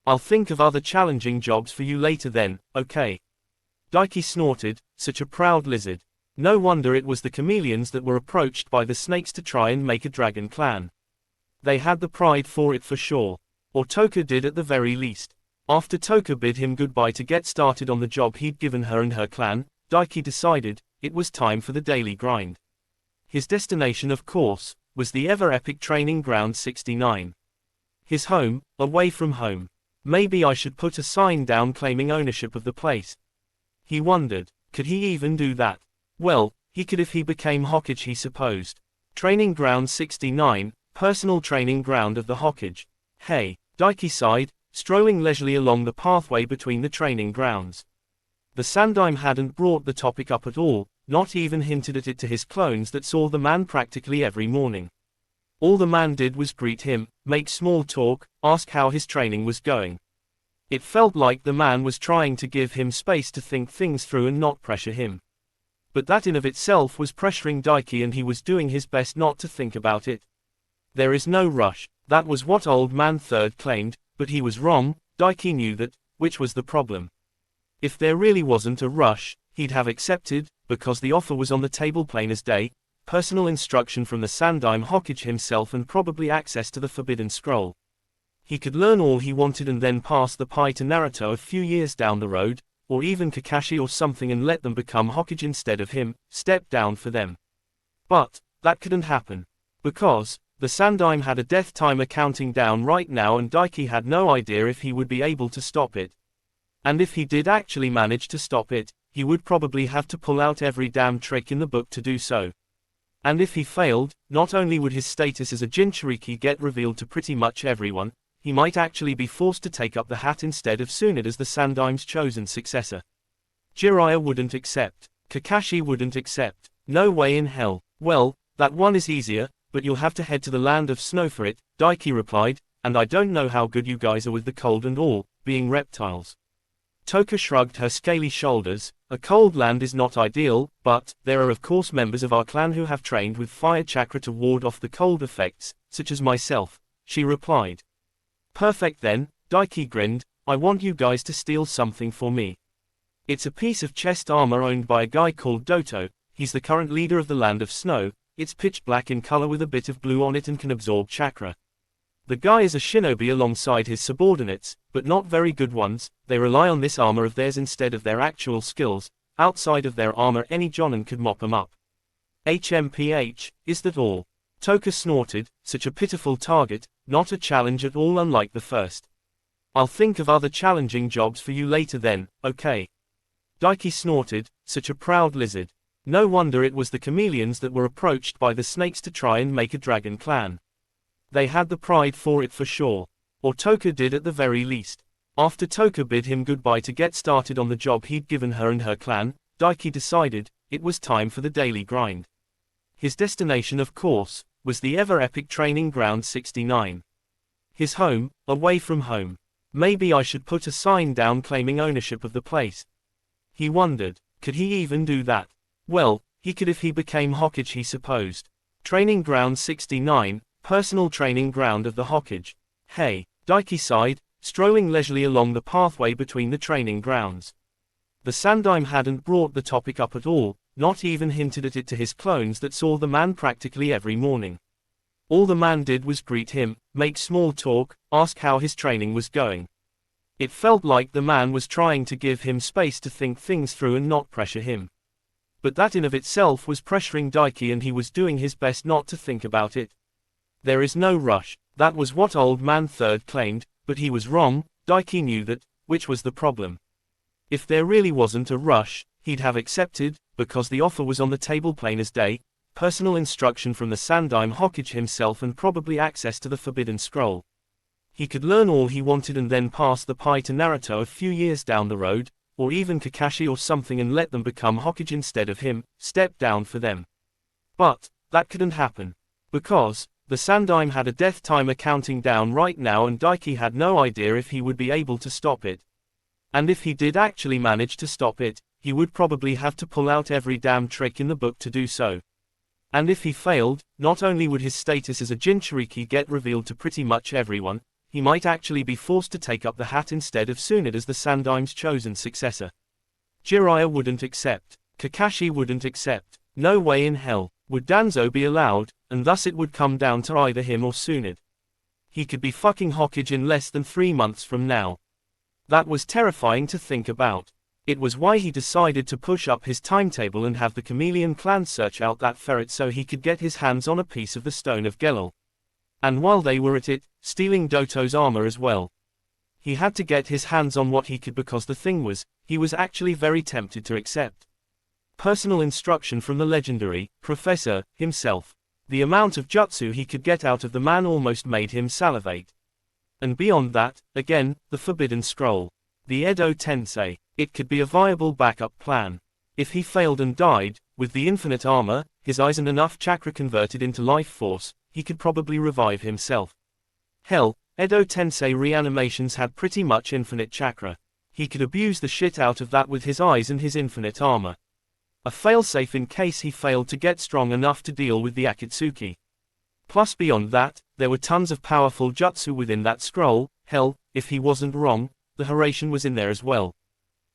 I'll think of other challenging jobs for you later then, okay? Daiki snorted, such a proud lizard. No wonder it was the chameleons that were approached by the snakes to try and make a dragon clan. They had the pride for it for sure. Or Toka did at the very least. After Toka bid him goodbye to get started on the job he'd given her and her clan, Daiki decided it was time for the daily grind. His destination, of course, was the ever-epic training ground 69. His home, away from home. Maybe I should put a sign down claiming ownership of the place. He wondered, could he even do that? Well, he could if he became Hokage, he supposed. Training ground 69, personal training ground of the Hokage. Hey, Daiki sighed, strolling leisurely along the pathway between the training grounds. The Sandaime hadn't brought the topic up at all, not even hinted at it to his clones that saw the man practically every morning. All the man did was greet him, make small talk, ask how his training was going. It felt like the man was trying to give him space to think things through and not pressure him. But that in of itself was pressuring Daiki and he was doing his best not to think about it. There is no rush, that was what Old Man Third claimed, but he was wrong. Daiki knew that, which was the problem. If there really wasn't a rush, he'd have accepted, because the offer was on the table plain as day, personal instruction from the Sandaime Hokage himself and probably access to the Forbidden Scroll. He could learn all he wanted and then pass the pie to Naruto a few years down the road, or even Kakashi or something and let them become Hokage instead of him, step down for them. But, that couldn't happen. Because, the Sandaime had a death timer counting down right now and Daiki had no idea if he would be able to stop it. And if he did actually manage to stop it, he would probably have to pull out every damn trick in the book to do so. And if he failed, not only would his status as a Jinchuriki get revealed to pretty much everyone, he might actually be forced to take up the hat instead of Tsunade as the Sandaime's chosen successor. Jiraiya wouldn't accept. Kakashi wouldn't accept. No way in hell. Well, that one is easier, but you'll have to head to the land of snow for it, Daiki replied, and I don't know how good you guys are with the cold and all, being reptiles. Toka shrugged her scaly shoulders. A cold land is not ideal, but there are of course members of our clan who have trained with fire chakra to ward off the cold effects, such as myself, she replied. Perfect then, Daiki grinned, I want you guys to steal something for me. It's a piece of chest armor owned by a guy called Doto. He's the current leader of the land of snow. It's pitch black in color with a bit of blue on it and can absorb chakra. The guy is a shinobi alongside his subordinates, but not very good ones. They rely on this armor of theirs instead of their actual skills. Outside of their armor any jonin could mop 'em up. HMPH, is that all? Toka snorted, such a pitiful target, not a challenge at all unlike the first. I'll think of other challenging jobs for you later then, okay? Daiki snorted, such a proud lizard. No wonder it was the chameleons that were approached by the snakes to try and make a dragon clan. They had the pride for it for sure. Or Toka did at the very least. After Toka bid him goodbye to get started on the job he'd given her and her clan, Daiki decided it was time for the daily grind. His destination, of course, was the ever-epic training ground 69. His home, away from home. Maybe I should put a sign down claiming ownership of the place. He wondered, could he even do that? Well, he could if he became Hokage, he supposed. Training ground 69, personal training ground of the Hokage. Hey, Daiki sighed, strolling leisurely along the pathway between the training grounds. The Sandaime hadn't brought the topic up at all, not even hinted at it to his clones that saw the man practically every morning. All the man did was greet him, make small talk, ask how his training was going. It felt like the man was trying to give him space to think things through and not pressure him. But that in of itself was pressuring Daiki, and he was doing his best not to think about it. There is no rush, that was what Old Man Third claimed, but he was wrong. Daiki knew that, which was the problem. If there really wasn't a rush, he'd have accepted, because the offer was on the table plain as day, personal instruction from the Sandaime Hokage himself and probably access to the Forbidden Scroll. He could learn all he wanted and then pass the pie to Naruto a few years down the road, or even Kakashi or something, and let them become Hokage instead of him, step down for them. But that couldn't happen. Because the Sandaime had a death timer counting down right now, and Daiki had no idea if he would be able to stop it. And if he did actually manage to stop it, he would probably have to pull out every damn trick in the book to do so. And if he failed, not only would his status as a Jinchuriki get revealed to pretty much everyone, he might actually be forced to take up the hat instead of Tsunade as the Sandaime's chosen successor. Jiraiya wouldn't accept. Kakashi wouldn't accept. No way in hell would Danzo be allowed, and thus it would come down to either him or Tsunade. He could be fucking Hokage in less than 3 months from now. That was terrifying to think about. It was why he decided to push up his timetable and have the Chameleon clan search out that ferret so he could get his hands on a piece of the Stone of Gelul. And while they were at it, stealing Doto's armor as well. He had to get his hands on what he could, because the thing was, he was actually very tempted to accept personal instruction from the legendary professor himself. The amount of jutsu he could get out of the man almost made him salivate. And beyond that, again, the Forbidden Scroll. The Edo Tensei. It could be a viable backup plan. If he failed and died, with the infinite armor, his eyes and enough chakra converted into life force, he could probably revive himself. Hell, Edo Tensei reanimations had pretty much infinite chakra. He could abuse the shit out of that with his eyes and his infinite armor. A failsafe in case he failed to get strong enough to deal with the Akatsuki. Plus beyond that, there were tons of powerful jutsu within that scroll. Hell, if he wasn't wrong, the Hiraishin was in there as well.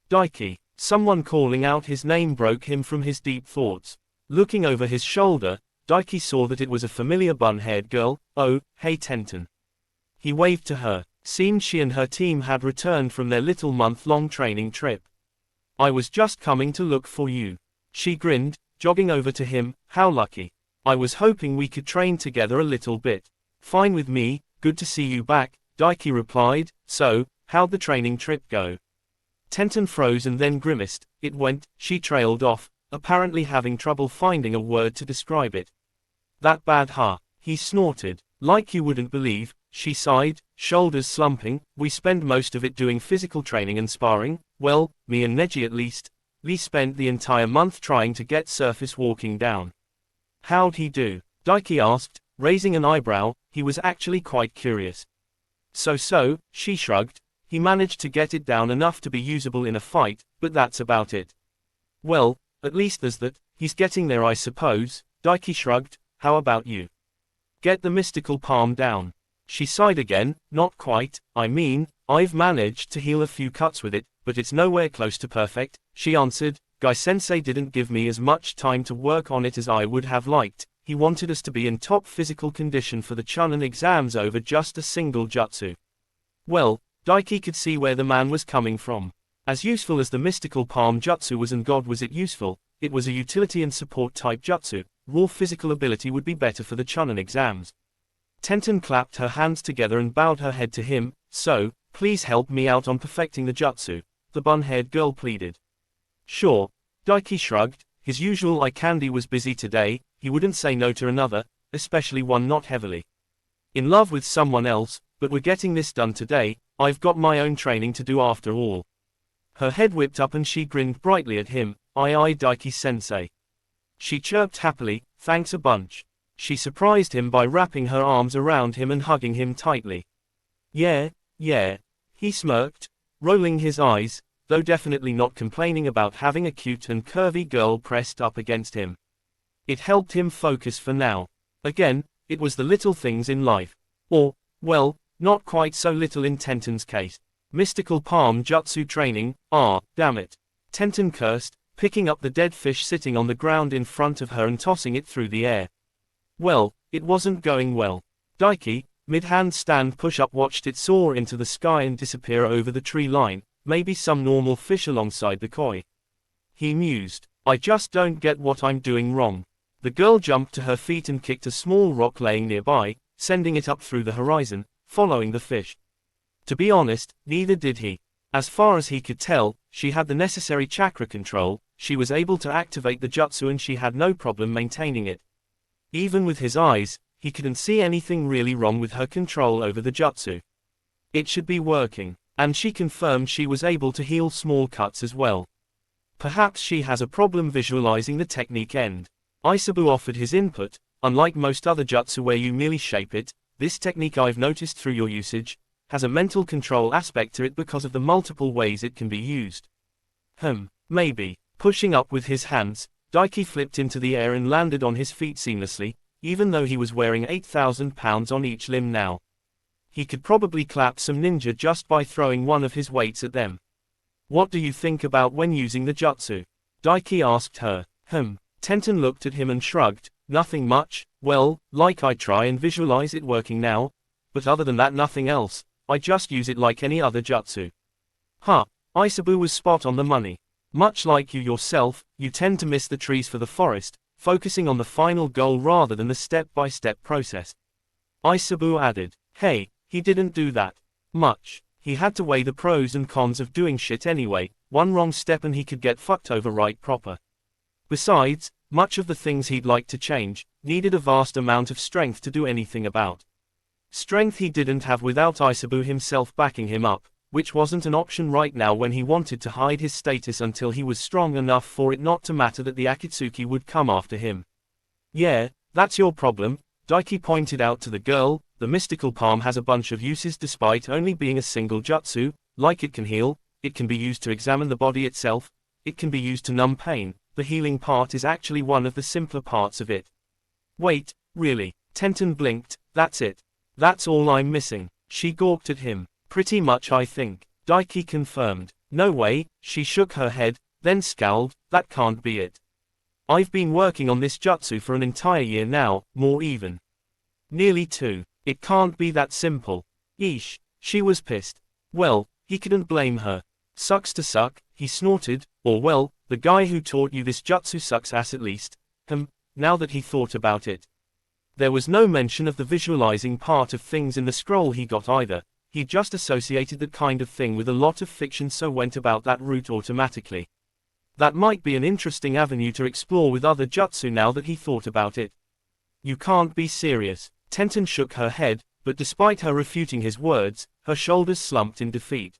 Daiki. Someone calling out his name broke him from his deep thoughts. Looking over his shoulder, Daiki saw that it was a familiar bun-haired girl. Oh, hey Tenten. He waved to her. Seemed she and her team had returned from their little month-long training trip. I was just coming to look for you. She grinned, jogging over to him. How lucky. I was hoping we could train together a little bit. Fine with me, good to see you back, Daiki replied. So, how'd the training trip go? Tenten froze and then grimaced. It went. She trailed off, apparently having trouble finding a word to describe it. That bad, huh? He snorted. Like you wouldn't believe, she sighed, shoulders slumping. We spend most of it doing physical training and sparring. Well, me and Neji at least. Lee spent the entire month trying to get surface walking down. How'd he do? Daiki asked, raising an eyebrow. He was actually quite curious. So, she shrugged. He managed to get it down enough to be usable in a fight, but that's about it. Well, at least there's that. He's getting there, I suppose. Daiki shrugged. How about you? Get the mystical palm down. She sighed again. Not quite. I mean, I've managed to heal a few cuts with it, but it's nowhere close to perfect, she answered. Gai-sensei didn't give me as much time to work on it as I would have liked. He wanted us to be in top physical condition for the Chunin exams over just a single jutsu. Well, Daiki could see where the man was coming from. As useful as the mystical palm jutsu was, and God was it useful, it was a utility and support type jutsu. Raw physical ability would be better for the Chunin exams. Tenten clapped her hands together and bowed her head to him. So, please help me out on perfecting the jutsu, the bun-haired girl pleaded. Sure. Daiki shrugged. His usual eye candy was busy today. He wouldn't say no to another, especially one not heavily in love with someone else, but we're getting this done today. I've got my own training to do after all. Her head whipped up and she grinned brightly at him. Aye Daiki-sensei. She chirped happily, thanks a bunch. She surprised him by wrapping her arms around him and hugging him tightly. Yeah. He smirked, rolling his eyes, though definitely not complaining about having a cute and curvy girl pressed up against him. It helped him focus for now. Again, it was the little things in life. Or, well, Not quite so little in Tenten's case. Mystical palm jutsu training, damn it. Tenten cursed, picking up the dead fish sitting on the ground in front of her and tossing it through the air. Well, it wasn't going well. Daiki, mid-handstand push-up, watched it soar into the sky and disappear over the tree line, maybe some normal fish alongside the koi. He mused, I just don't get what I'm doing wrong. The girl jumped to her feet and kicked a small rock laying nearby, sending it up through the horizon, following the fish. To be honest, neither did he. As far as he could tell, she had the necessary chakra control, she was able to activate the jutsu and she had no problem maintaining it. Even with his eyes, he couldn't see anything really wrong with her control over the jutsu. It should be working, and she confirmed she was able to heal small cuts as well. Perhaps she has a problem visualizing the technique end. Isabu offered his input. Unlike most other jutsu where you merely shape it, this technique, I've noticed through your usage, has a mental control aspect to it because of the multiple ways it can be used. Maybe. Pushing up with his hands, Daiki flipped into the air and landed on his feet seamlessly, even though he was wearing 8,000 pounds on each limb now. He could probably clap some ninja just by throwing one of his weights at them. What do you think about when using the jutsu? Daiki asked her. Tenten looked at him and shrugged. Nothing much. Well, like I try and visualize it working now, but other than that nothing else. I just use it like any other jutsu. Isabu was spot on the money. Much like you yourself, you tend to miss the trees for the forest, focusing on the final goal rather than the step-by-step process. Isabu added, hey, he didn't do that much. He had to weigh the pros and cons of doing shit anyway, one wrong step and he could get fucked over right proper. Besides, much of the things he'd like to change, needed a vast amount of strength to do anything about. Strength he didn't have without Isabu himself backing him up, which wasn't an option right now when he wanted to hide his status until he was strong enough for it not to matter that the Akatsuki would come after him. Yeah, that's your problem, Daiki pointed out to the girl. The mystical palm has a bunch of uses despite only being a single jutsu, like it can heal, it can be used to examine the body itself, it can be used to numb pain. The healing part is actually one of the simpler parts of it. Wait, really? Tenten blinked. That's it. That's all I'm missing. She gawked at him. Pretty much, I think. Daiki confirmed. No way. She shook her head, then scowled. That can't be it. I've been working on this jutsu for an entire year now, more even. Nearly 2. It can't be that simple. Eesh. She was pissed. Well, he couldn't blame her. Sucks to suck, he snorted, or well, the guy who taught you this jutsu sucks ass at least. Now that he thought about it. There was no mention of the visualizing part of things in the scroll he got either. He just associated that kind of thing with a lot of fiction, so went about that route automatically. That might be an interesting avenue to explore with other jutsu now that he thought about it. You can't be serious. Tenten shook her head, but despite her refuting his words, her shoulders slumped in defeat.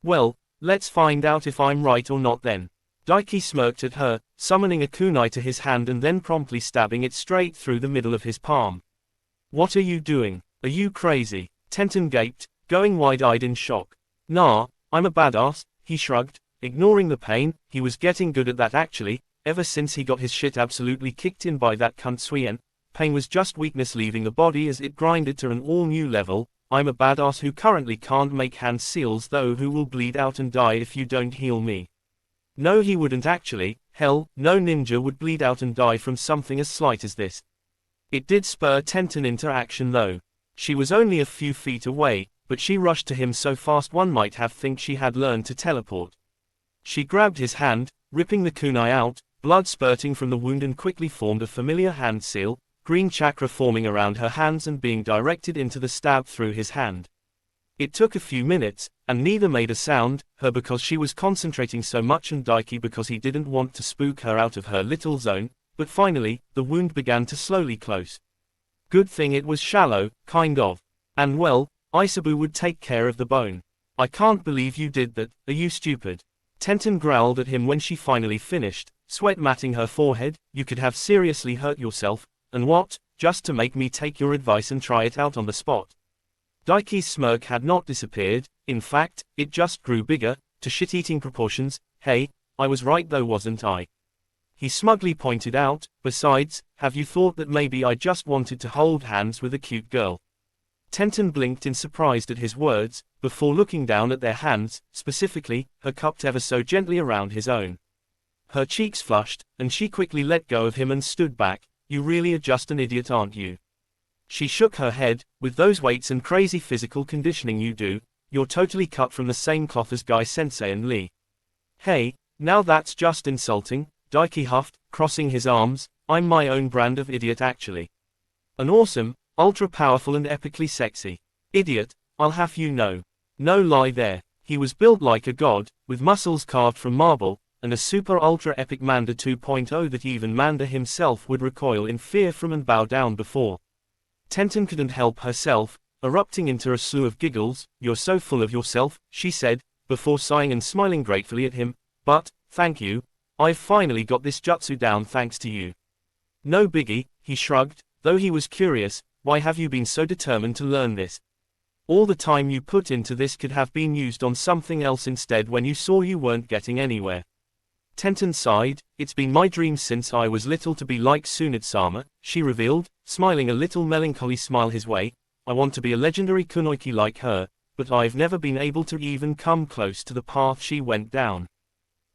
Well, let's find out if I'm right or not then. Daiki smirked at her, summoning a kunai to his hand and then promptly stabbing it straight through the middle of his palm. What are you doing? Are you crazy? Tenten gaped, going wide-eyed in shock. Nah, I'm a badass, he shrugged, ignoring the pain. He was getting good at that actually, ever since he got his shit absolutely kicked in by that cunt Suien. Pain was just weakness leaving the body as it grinded to an all-new level. I'm a badass who currently can't make hand seals though, who will bleed out and die if you don't heal me. No, he wouldn't actually. Hell, no ninja would bleed out and die from something as slight as this. It did spur Tenten into action though. She was only a few feet away, but she rushed to him so fast one might have think she had learned to teleport. She grabbed his hand, ripping the kunai out, blood spurting from the wound, and quickly formed a familiar hand seal, green chakra forming around her hands and being directed into the stab through his hand. It took a few minutes, and neither made a sound, her because she was concentrating so much and Daiki because he didn't want to spook her out of her little zone, but finally, the wound began to slowly close. Good thing it was shallow, kind of. And well, Isabu would take care of the bone. I can't believe you did that, are you stupid? Tenten growled at him when she finally finished, sweat matting her forehead. You could have seriously hurt yourself, and what, just to make me take your advice and try it out on the spot? Daiki's smirk had not disappeared, in fact, it just grew bigger, to shit-eating proportions. Hey, I was right though, wasn't I? He smugly pointed out. Besides, have you thought that maybe I just wanted to hold hands with a cute girl? Tenten blinked in surprise at his words, before looking down at their hands, specifically, her cupped ever so gently around his own. Her cheeks flushed, and she quickly let go of him and stood back. You really are just an idiot, aren't you? She shook her head. With those weights and crazy physical conditioning you do, you're totally cut from the same cloth as Guy Sensei and Lee. Hey, now that's just insulting, Daiki huffed, crossing his arms. I'm my own brand of idiot actually. An awesome, ultra-powerful and epically sexy idiot, I'll have you know. No lie there. He was built like a god, with muscles carved from marble, and a super ultra-epic Manda 2.0 that even Manda himself would recoil in fear from and bow down before. Tenten couldn't help herself, erupting into a slew of giggles. You're so full of yourself, she said, before sighing and smiling gratefully at him. But, thank you, I've finally got this jutsu down thanks to you. No biggie, he shrugged, though he was curious. Why have you been so determined to learn this? All the time you put into this could have been used on something else instead when you saw you weren't getting anywhere. Tenten sighed. It's been my dream since I was little to be like Tsunade-sama, she revealed, smiling a little melancholy smile his way. I want to be a legendary kunoichi like her, but I've never been able to even come close to the path she went down.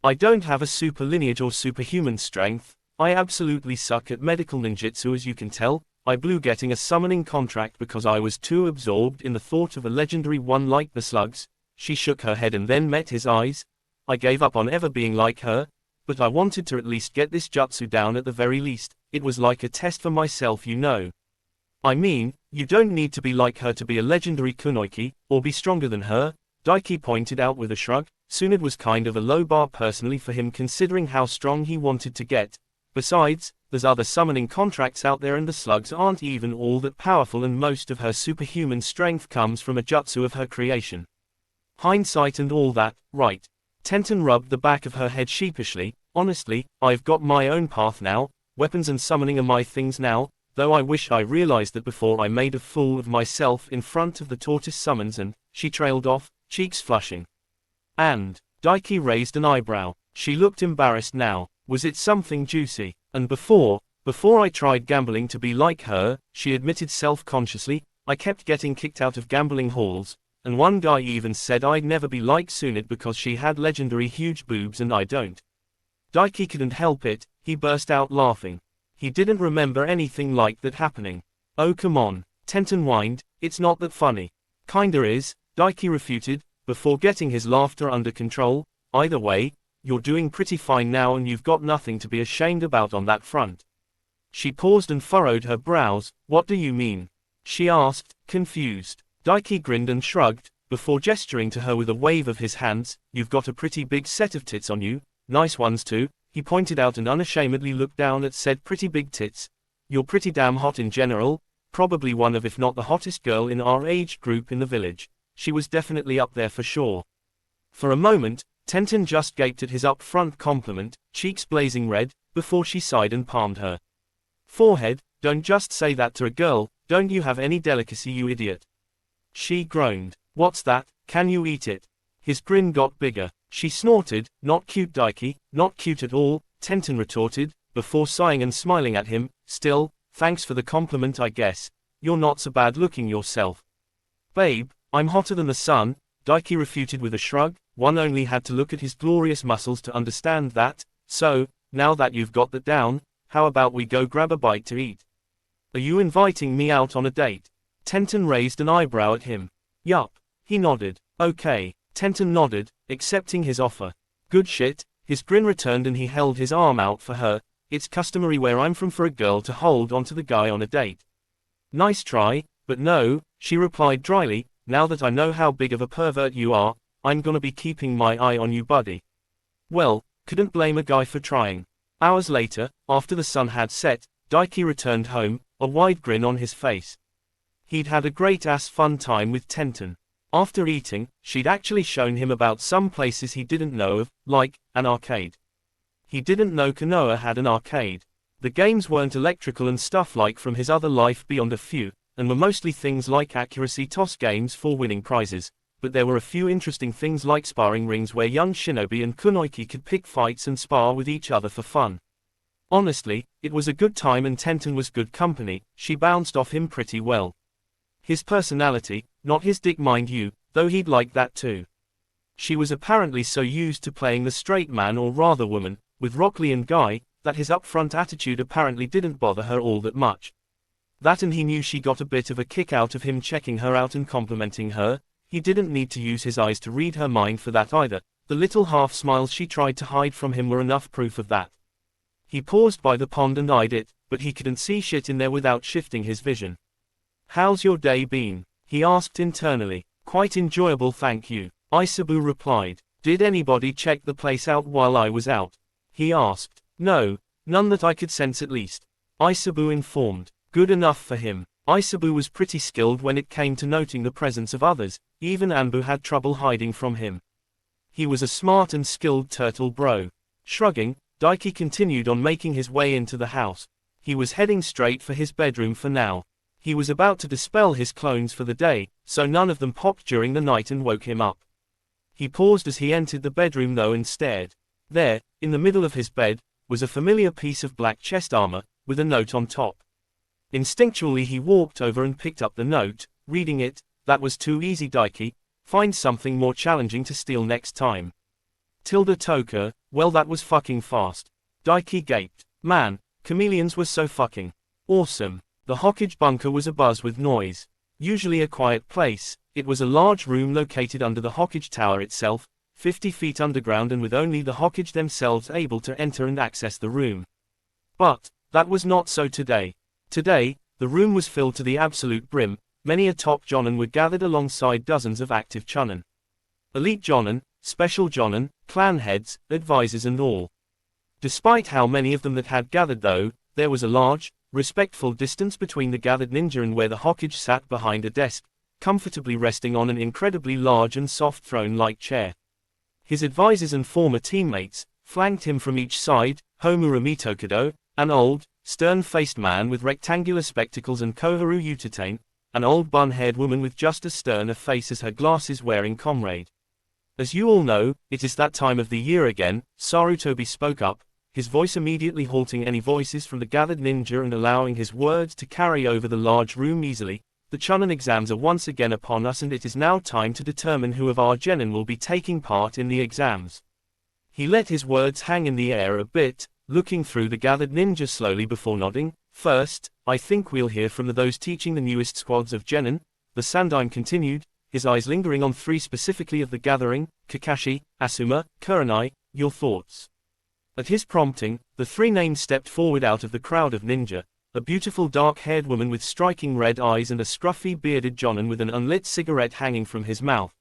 I don't have a super lineage or superhuman strength. I absolutely suck at medical ninjutsu, as you can tell. I blew getting a summoning contract because I was too absorbed in the thought of a legendary one like the slugs. She shook her head and then met his eyes. I gave up on ever being like her, but I wanted to at least get this jutsu down at the very least. It was like a test for myself, you know. I mean, you don't need to be like her to be a legendary kunoichi, or be stronger than her, Daiki pointed out with a shrug. Tsunade was kind of a low bar personally for him considering how strong he wanted to get. Besides, there's other summoning contracts out there and the slugs aren't even all that powerful and most of her superhuman strength comes from a jutsu of her creation. Hindsight and all that, right? Tenten rubbed the back of her head sheepishly. Honestly, I've got my own path now. Weapons and summoning are my things now, though I wish I realized that before I made a fool of myself in front of the tortoise summons and, she trailed off, cheeks flushing. And, Daiki raised an eyebrow. She looked embarrassed now. Was it something juicy? And before I tried gambling to be like her, she admitted self-consciously, I kept getting kicked out of gambling halls, and one guy even said I'd never be like Tsunade because she had legendary huge boobs and I don't. Daiki couldn't help it, he burst out laughing. He didn't remember anything like that happening. Oh come on, Tenten whined, it's not that funny. Kinda is, Daiki refuted, before getting his laughter under control. Either way, you're doing pretty fine now and you've got nothing to be ashamed about on that front. She paused and furrowed her brows. What do you mean? She asked, confused. Daiki grinned and shrugged, before gesturing to her with a wave of his hands. You've got a pretty big set of tits on you, nice ones too, he pointed out and unashamedly looked down at said pretty big tits. You're pretty damn hot in general, probably one of if not the hottest girl in our age group in the village. She was definitely up there for sure. For a moment, Tenten just gaped at his up-front compliment, cheeks blazing red, before she sighed and palmed her forehead. Don't just say that to a girl, don't you have any delicacy, you idiot? She groaned. What's that, can you eat it? His grin got bigger. She snorted, not cute Daiki, not cute at all, Tenten retorted, before sighing and smiling at him. Still, thanks for the compliment I guess. You're not so bad looking yourself. Babe, I'm hotter than the sun, Daiki refuted with a shrug. One only had to look at his glorious muscles to understand that. So, now that you've got that down, how about we go grab a bite to eat? Are you inviting me out on a date? Tenten raised an eyebrow at him. Yup. He nodded. Okay. Tenten nodded, accepting his offer. Good shit. His grin returned and he held his arm out for her. It's customary where I'm from for a girl to hold onto the guy on a date. Nice try, but no, she replied dryly. Now that I know how big of a pervert you are, I'm gonna be keeping my eye on you, buddy. Well, couldn't blame a guy for trying. Hours later, after the sun had set, Daiki returned home, a wide grin on his face. He'd had a great-ass fun time with Tenten. After eating, she'd actually shown him about some places he didn't know of, like an arcade. He didn't know Konoha had an arcade. The games weren't electrical and stuff like from his other life beyond a few, and were mostly things like accuracy toss games for winning prizes, but there were a few interesting things like sparring rings where young shinobi and kunoichi could pick fights and spar with each other for fun. Honestly, it was a good time and Tenten was good company. She bounced off him pretty well. His personality, not his dick mind you, though he'd like that too. She was apparently so used to playing the straight man or rather woman, with Rockley and Guy, that his upfront attitude apparently didn't bother her all that much. That and he knew she got a bit of a kick out of him checking her out and complimenting her. He didn't need to use his eyes to read her mind for that either. The little half smiles she tried to hide from him were enough proof of that. He paused by the pond and eyed it, but he couldn't see shit in there without shifting his vision. "How's your day been?" he asked internally. "Quite enjoyable, thank you," Isabu replied. "Did anybody check the place out while I was out?" he asked. "No, none that I could sense at least," Isabu informed. Good enough for him. Isabu was pretty skilled when it came to noting the presence of others, even Anbu had trouble hiding from him. He was a smart and skilled turtle bro. Shrugging, Daiki continued on making his way into the house. He was heading straight for his bedroom for now. He was about to dispel his clones for the day, so none of them popped during the night and woke him up. He paused as he entered the bedroom though and stared. There, in the middle of his bed, was a familiar piece of black chest armor, with a note on top. Instinctually he walked over and picked up the note, reading it. "That was too easy, Daiki. Find something more challenging to steal next time." Tilda Toker, well that was fucking fast. Daiki gaped. Man, chameleons were so fucking awesome. The Hokage bunker was abuzz with noise. Usually a quiet place, it was a large room located under the Hokage tower itself, 50 feet underground and with only the Hokage themselves able to enter and access the room. But that was not so today. Today, the room was filled to the absolute brim. Many a top Jonin were gathered alongside dozens of active Chunin. Elite Jonin, special Jonin, clan heads, advisors and all. Despite how many of them that had gathered though, there was a large, respectful distance between the gathered ninja and where the Hokage sat behind a desk, comfortably resting on an incredibly large and soft throne-like chair. His advisors and former teammates flanked him from each side. Homura Mitokudo, an old, stern-faced man with rectangular spectacles, and Koharu Utatane, an old bun-haired woman with just as stern a face as her glasses-wearing comrade. "As you all know, it is that time of the year again," Sarutobi spoke up, his voice immediately halting any voices from the gathered ninja and allowing his words to carry over the large room easily. "The Chunin exams are once again upon us and it is now time to determine who of our genin will be taking part in the exams." He let his words hang in the air a bit, looking through the gathered ninja slowly before nodding. "First, I think we'll hear from those teaching the newest squads of genin," the Sandaime continued, his eyes lingering on three specifically of the gathering. "Kakashi, Asuma, Kurenai, your thoughts?" At his prompting, the three names stepped forward out of the crowd of ninja, a beautiful dark-haired woman with striking red eyes and a scruffy bearded Jonin with an unlit cigarette hanging from his mouth.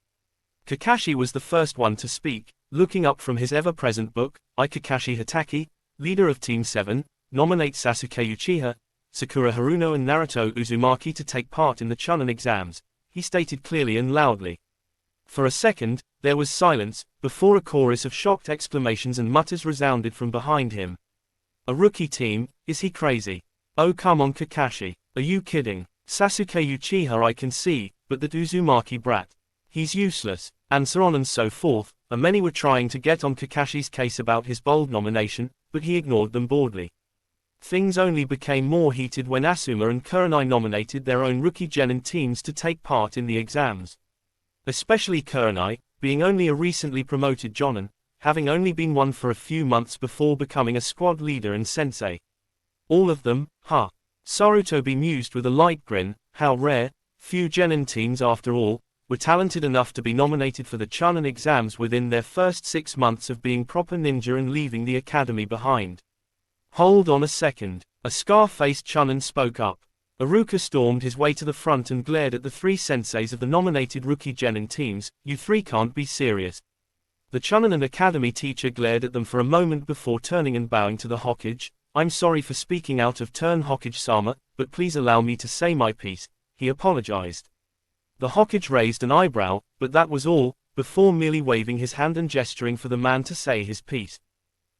Kakashi was the first one to speak, looking up from his ever-present book. "I, Kakashi Hatake, leader of Team 7, nominate Sasuke Uchiha, Sakura Haruno and Naruto Uzumaki to take part in the Chunin exams," he stated clearly and loudly. For a second, there was silence, before a chorus of shocked exclamations and mutters resounded from behind him. "A rookie team? Is he crazy? Oh come on Kakashi, are you kidding? Sasuke Uchiha I can see, but that Uzumaki brat. He's useless," and so on and so forth. Many were trying to get on Kakashi's case about his bold nomination, but he ignored them boldly. Things only became more heated when Asuma and Kurenai nominated their own rookie genin teams to take part in the exams. Especially Kurenai, being only a recently promoted Jonin, having only been one for a few months before becoming a squad leader and sensei. All of them, huh? Sarutobi mused with a light grin. How rare, few genin teams after all, were talented enough to be nominated for the Chunin exams within their first 6 months of being proper ninja and leaving the academy behind. "Hold on a second," a scar-faced Chunin spoke up. Iruka stormed his way to the front and glared at the three senseis of the nominated rookie genin teams. "You three can't be serious." The Chunin and academy teacher glared at them for a moment before turning and bowing to the Hokage. "I'm sorry for speaking out of turn, Hokage-sama, but please allow me to say my piece," he apologized. The Hokage raised an eyebrow, but that was all, before merely waving his hand and gesturing for the man to say his piece.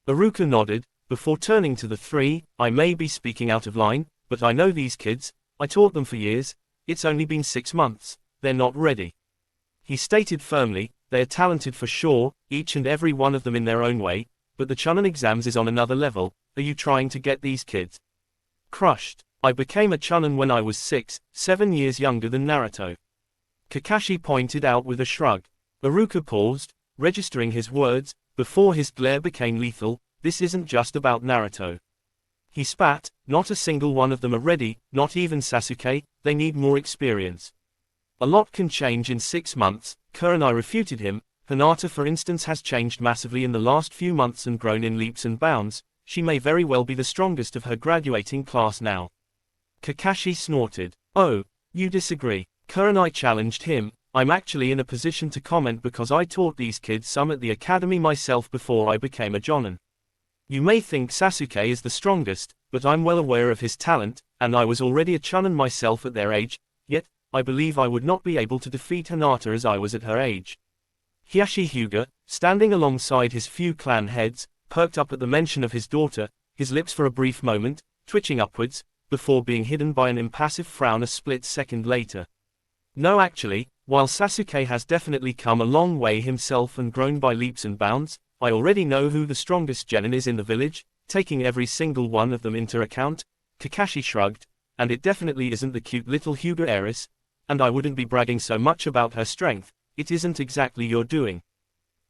Iruka nodded, before turning to the three. "I may be speaking out of line, but I know these kids, I taught them for years, it's only been 6 months, they're not ready," he stated firmly. "They're talented for sure, each and every one of them in their own way, but the Chunin exams is on another level. Are you trying to get these kids crushed?" I became a chunin when I was 6, 7 years younger than Naruto. Kakashi pointed out with a shrug. Iruka paused, registering his words, before his glare became lethal. This isn't just about Naruto. He spat, not a single one of them are ready, not even Sasuke, they need more experience. A lot can change in 6 months, Kurenai refuted him. Hinata for instance has changed massively in the last few months and grown in leaps and bounds. She may very well be the strongest of her graduating class now. Kakashi snorted. Oh, you disagree? Kurenai challenged him. I'm actually in a position to comment because I taught these kids some at the academy myself before I became a jonin. You may think Sasuke is the strongest, but I'm well aware of his talent, and I was already a chunin myself at their age, yet, I believe I would not be able to defeat Hinata as I was at her age. Hiyashi Hyuga, standing alongside his few clan heads, perked up at the mention of his daughter, his lips for a brief moment, twitching upwards, before being hidden by an impassive frown a split second later. No actually, while Sasuke has definitely come a long way himself and grown by leaps and bounds, I already know who the strongest genin is in the village, taking every single one of them into account. Kakashi shrugged, and it definitely isn't the cute little Hyuga heiress, and I wouldn't be bragging so much about her strength, it isn't exactly your doing.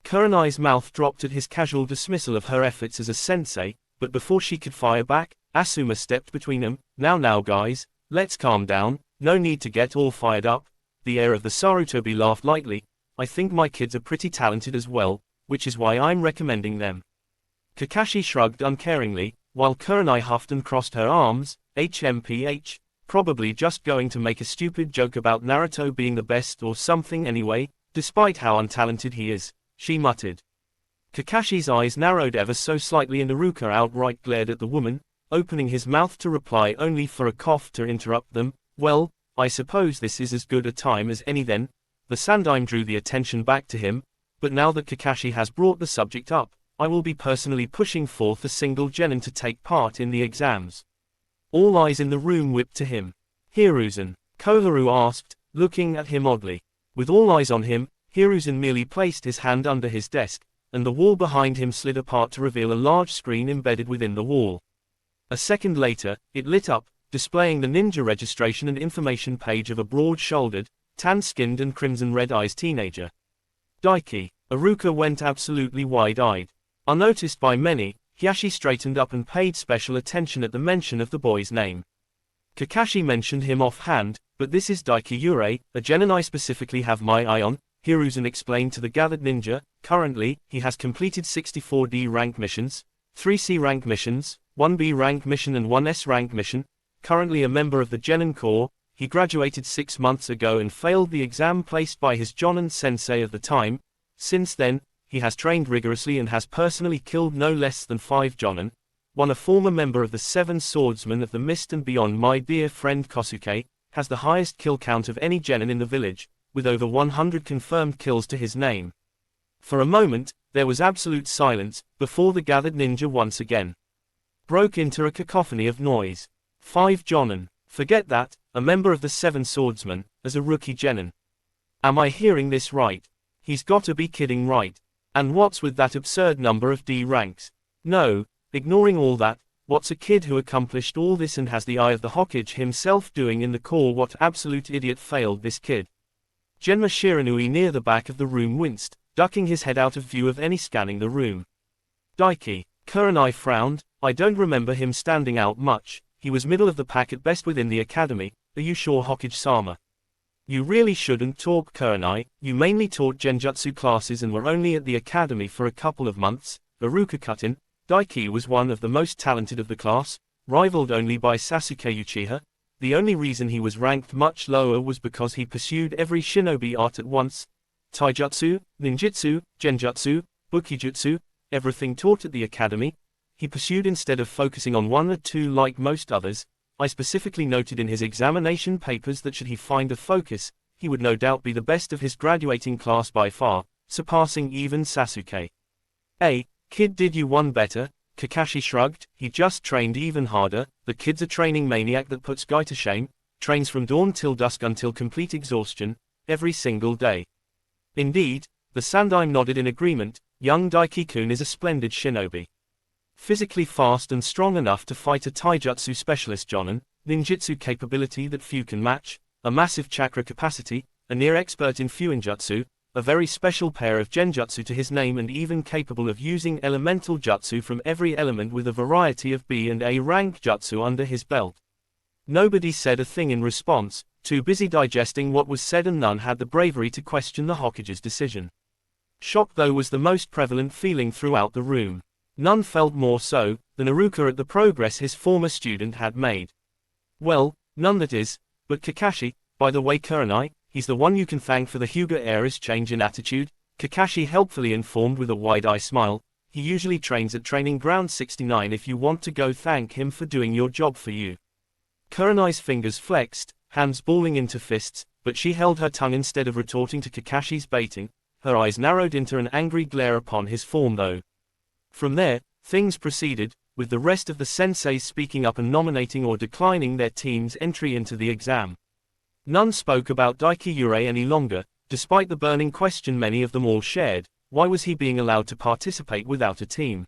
Kurenai's mouth dropped at his casual dismissal of her efforts as a sensei, but before she could fire back, Asuma stepped between them. Now guys, let's calm down, no need to get all fired up. The heir of the Sarutobi laughed lightly. I think my kids are pretty talented as well, which is why I'm recommending them. Kakashi shrugged uncaringly, while Kurenai huffed and crossed her arms. HMPH, probably just going to make a stupid joke about Naruto being the best or something anyway, despite how untalented he is, she muttered. Kakashi's eyes narrowed ever so slightly and Iruka outright glared at the woman, opening his mouth to reply only for a cough to interrupt them. Well, I suppose this is as good a time as any then. The Sandaime drew the attention back to him, but now that Kakashi has brought the subject up, I will be personally pushing forth a single genin to take part in the exams. All eyes in the room whipped to him. Hiruzen? Koharu asked, looking at him oddly. With all eyes on him, Hiruzen merely placed his hand under his desk, and the wall behind him slid apart to reveal a large screen embedded within the wall. A second later, it lit up, displaying the ninja registration and information page of a broad-shouldered, tan-skinned and crimson-red-eyed teenager. Daiki. Iruka went absolutely wide-eyed. Unnoticed by many, Hiyashi straightened up and paid special attention at the mention of the boy's name. Kakashi mentioned him offhand, but this is Daiki Yurei, a genin I specifically have my eye on, Hiruzen explained to the gathered ninja. Currently, he has completed 64 D rank missions, 3 C rank missions, 1 B rank mission and 1 S rank mission. Currently a member of the Genin Corps, he graduated 6 months ago and failed the exam placed by his jonin sensei of the time. Since then, he has trained rigorously and has personally killed no less than 5 jonin. One a former member of the 7 Swordsmen of the Mist and beyond. My dear friend Kosuke has the highest kill count of any genin in the village, with over 100 confirmed kills to his name. For a moment, there was absolute silence, before the gathered ninja once again broke into a cacophony of noise. 5 jonin. Forget that, a member of the 7 Swordsmen, as a rookie genin. Am I hearing this right? He's gotta be kidding, right? And what's with that absurd number of D ranks? No, ignoring all that, what's a kid who accomplished all this and has the eye of the Hokage himself doing in the Corps? What absolute idiot failed this kid? Genma Shiranui near the back of the room winced, ducking his head out of view of any scanning the room. Daiki. Kurenai frowned. I don't remember him standing out much. He was middle of the pack at best within the academy. Are you sure, Hokage-sama? You really shouldn't talk, Kurenai. You mainly taught genjutsu classes and were only at the academy for a couple of months. Iruka cut in. Daiki was one of the most talented of the class, rivaled only by Sasuke Uchiha. The only reason he was ranked much lower was because he pursued every shinobi art at once. Taijutsu, ninjutsu, genjutsu, bukijutsu, everything taught at the academy, he pursued instead of focusing on 1 or 2 like most others. I specifically noted in his examination papers that should he find a focus, he would no doubt be the best of his graduating class by far, surpassing even Sasuke. Hey, kid, did you one better? Kakashi shrugged. He just trained even harder. The kid's a training maniac that puts guy to shame, trains from dawn till dusk until complete exhaustion, every single day. Indeed, the Sandaime nodded in agreement. Young Daiki-kun is a splendid shinobi. Physically fast and strong enough to fight a taijutsu specialist jonin, ninjutsu capability that few can match, a massive chakra capacity, a near expert in fuinjutsu, a very special pair of genjutsu to his name, and even capable of using elemental jutsu from every element with a variety of B and A rank jutsu under his belt. Nobody said a thing in response, too busy digesting what was said, and none had the bravery to question the Hokage's decision. Shock, though, was the most prevalent feeling throughout the room. None felt more so than Iruka at the progress his former student had made. Well, none that is, but Kakashi. By the way, Kurenai, he's the one you can thank for the Hyuga-era's change in attitude, Kakashi helpfully informed with a wide-eye smile. He usually trains at Training Ground 69 if you want to go thank him for doing your job for you. Kurenai's fingers flexed, hands balling into fists, but she held her tongue instead of retorting to Kakashi's baiting. Her eyes narrowed into an angry glare upon his form, though. From there, things proceeded, with the rest of the senseis speaking up and nominating or declining their team's entry into the exam. None spoke about Daiki Yurei any longer, despite the burning question many of them all shared: why was he being allowed to participate without a team?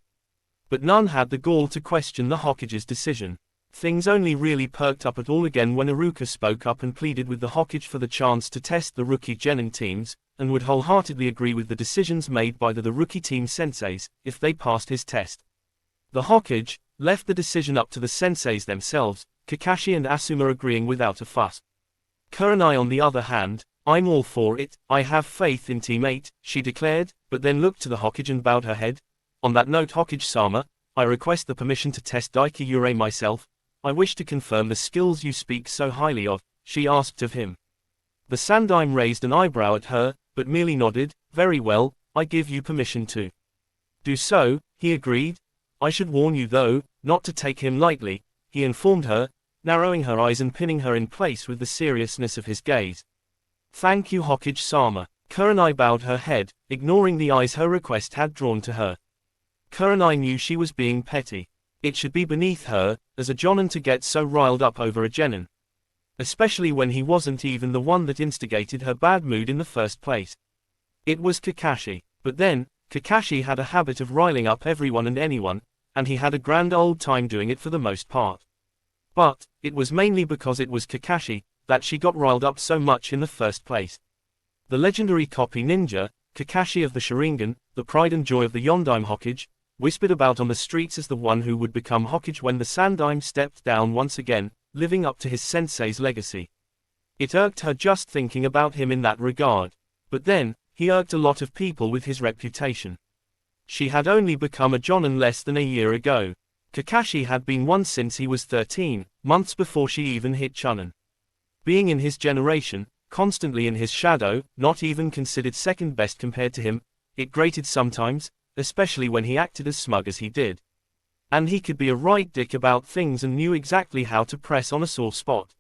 But none had the gall to question the Hokage's decision. Things only really perked up at all again when Iruka spoke up and pleaded with the Hokage for the chance to test the rookie genin teams, and would wholeheartedly agree with the decisions made by the rookie team senseis, if they passed his test. The Hokage left the decision up to the senseis themselves, Kakashi and Asuma agreeing without a fuss. Kurenai, on the other hand, "I'm all for it, I have faith in Team 8, she declared, but then looked to the Hokage and bowed her head. On that note, Hokage-sama, I request the permission to test Daiki Yurei myself. I wish to confirm the skills you speak so highly of," she asked of him. The Sandaime raised an eyebrow at her, but merely nodded. "Very well, I give you permission to do so," he agreed. "I should warn you, though, not to take him lightly," he informed her, narrowing her eyes and pinning her in place with the seriousness of his gaze. "Thank you, Hokage-sama." Kurenai bowed her head, ignoring the eyes her request had drawn to her. Kurenai knew she was being petty. It should be beneath her, as a jonin, to get so riled up over a genin. Especially when he wasn't even the one that instigated her bad mood in the first place. It was Kakashi. But then, Kakashi had a habit of riling up everyone and anyone, and he had a grand old time doing it for the most part. But it was mainly because it was Kakashi that she got riled up so much in the first place. The legendary copy ninja, Kakashi of the Sharingan, the pride and joy of the Yondaime Hokage, whispered about on the streets as the one who would become Hokage when the Sandaime stepped down once again, living up to his sensei's legacy. It irked her just thinking about him in that regard. But then, he irked a lot of people with his reputation. She had only become a jonin less than a year ago. Kakashi had been one since he was 13, months before she even hit chunin. Being in his generation, constantly in his shadow, not even considered second best compared to him, it grated sometimes, especially when he acted as smug as he did. And he could be a right dick about things and knew exactly how to press on a sore spot.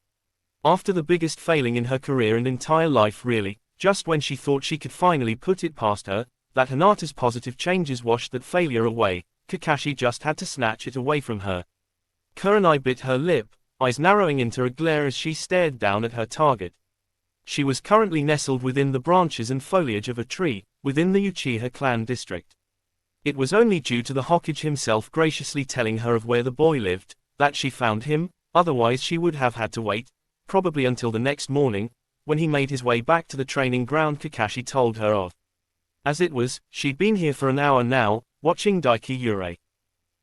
After the biggest failing in her career and entire life really, just when she thought she could finally put it past her, that Hinata's positive changes washed that failure away, Kakashi just had to snatch it away from her. Kurenai bit her lip, eyes narrowing into a glare as she stared down at her target. She was currently nestled within the branches and foliage of a tree, within the Uchiha clan district. It was only due to the Hokage himself graciously telling her of where the boy lived, that she found him, otherwise she would have had to wait, probably until the next morning, when he made his way back to the training ground Kakashi told her of. As it was, she'd been here for an hour now, watching Daiki Yurei.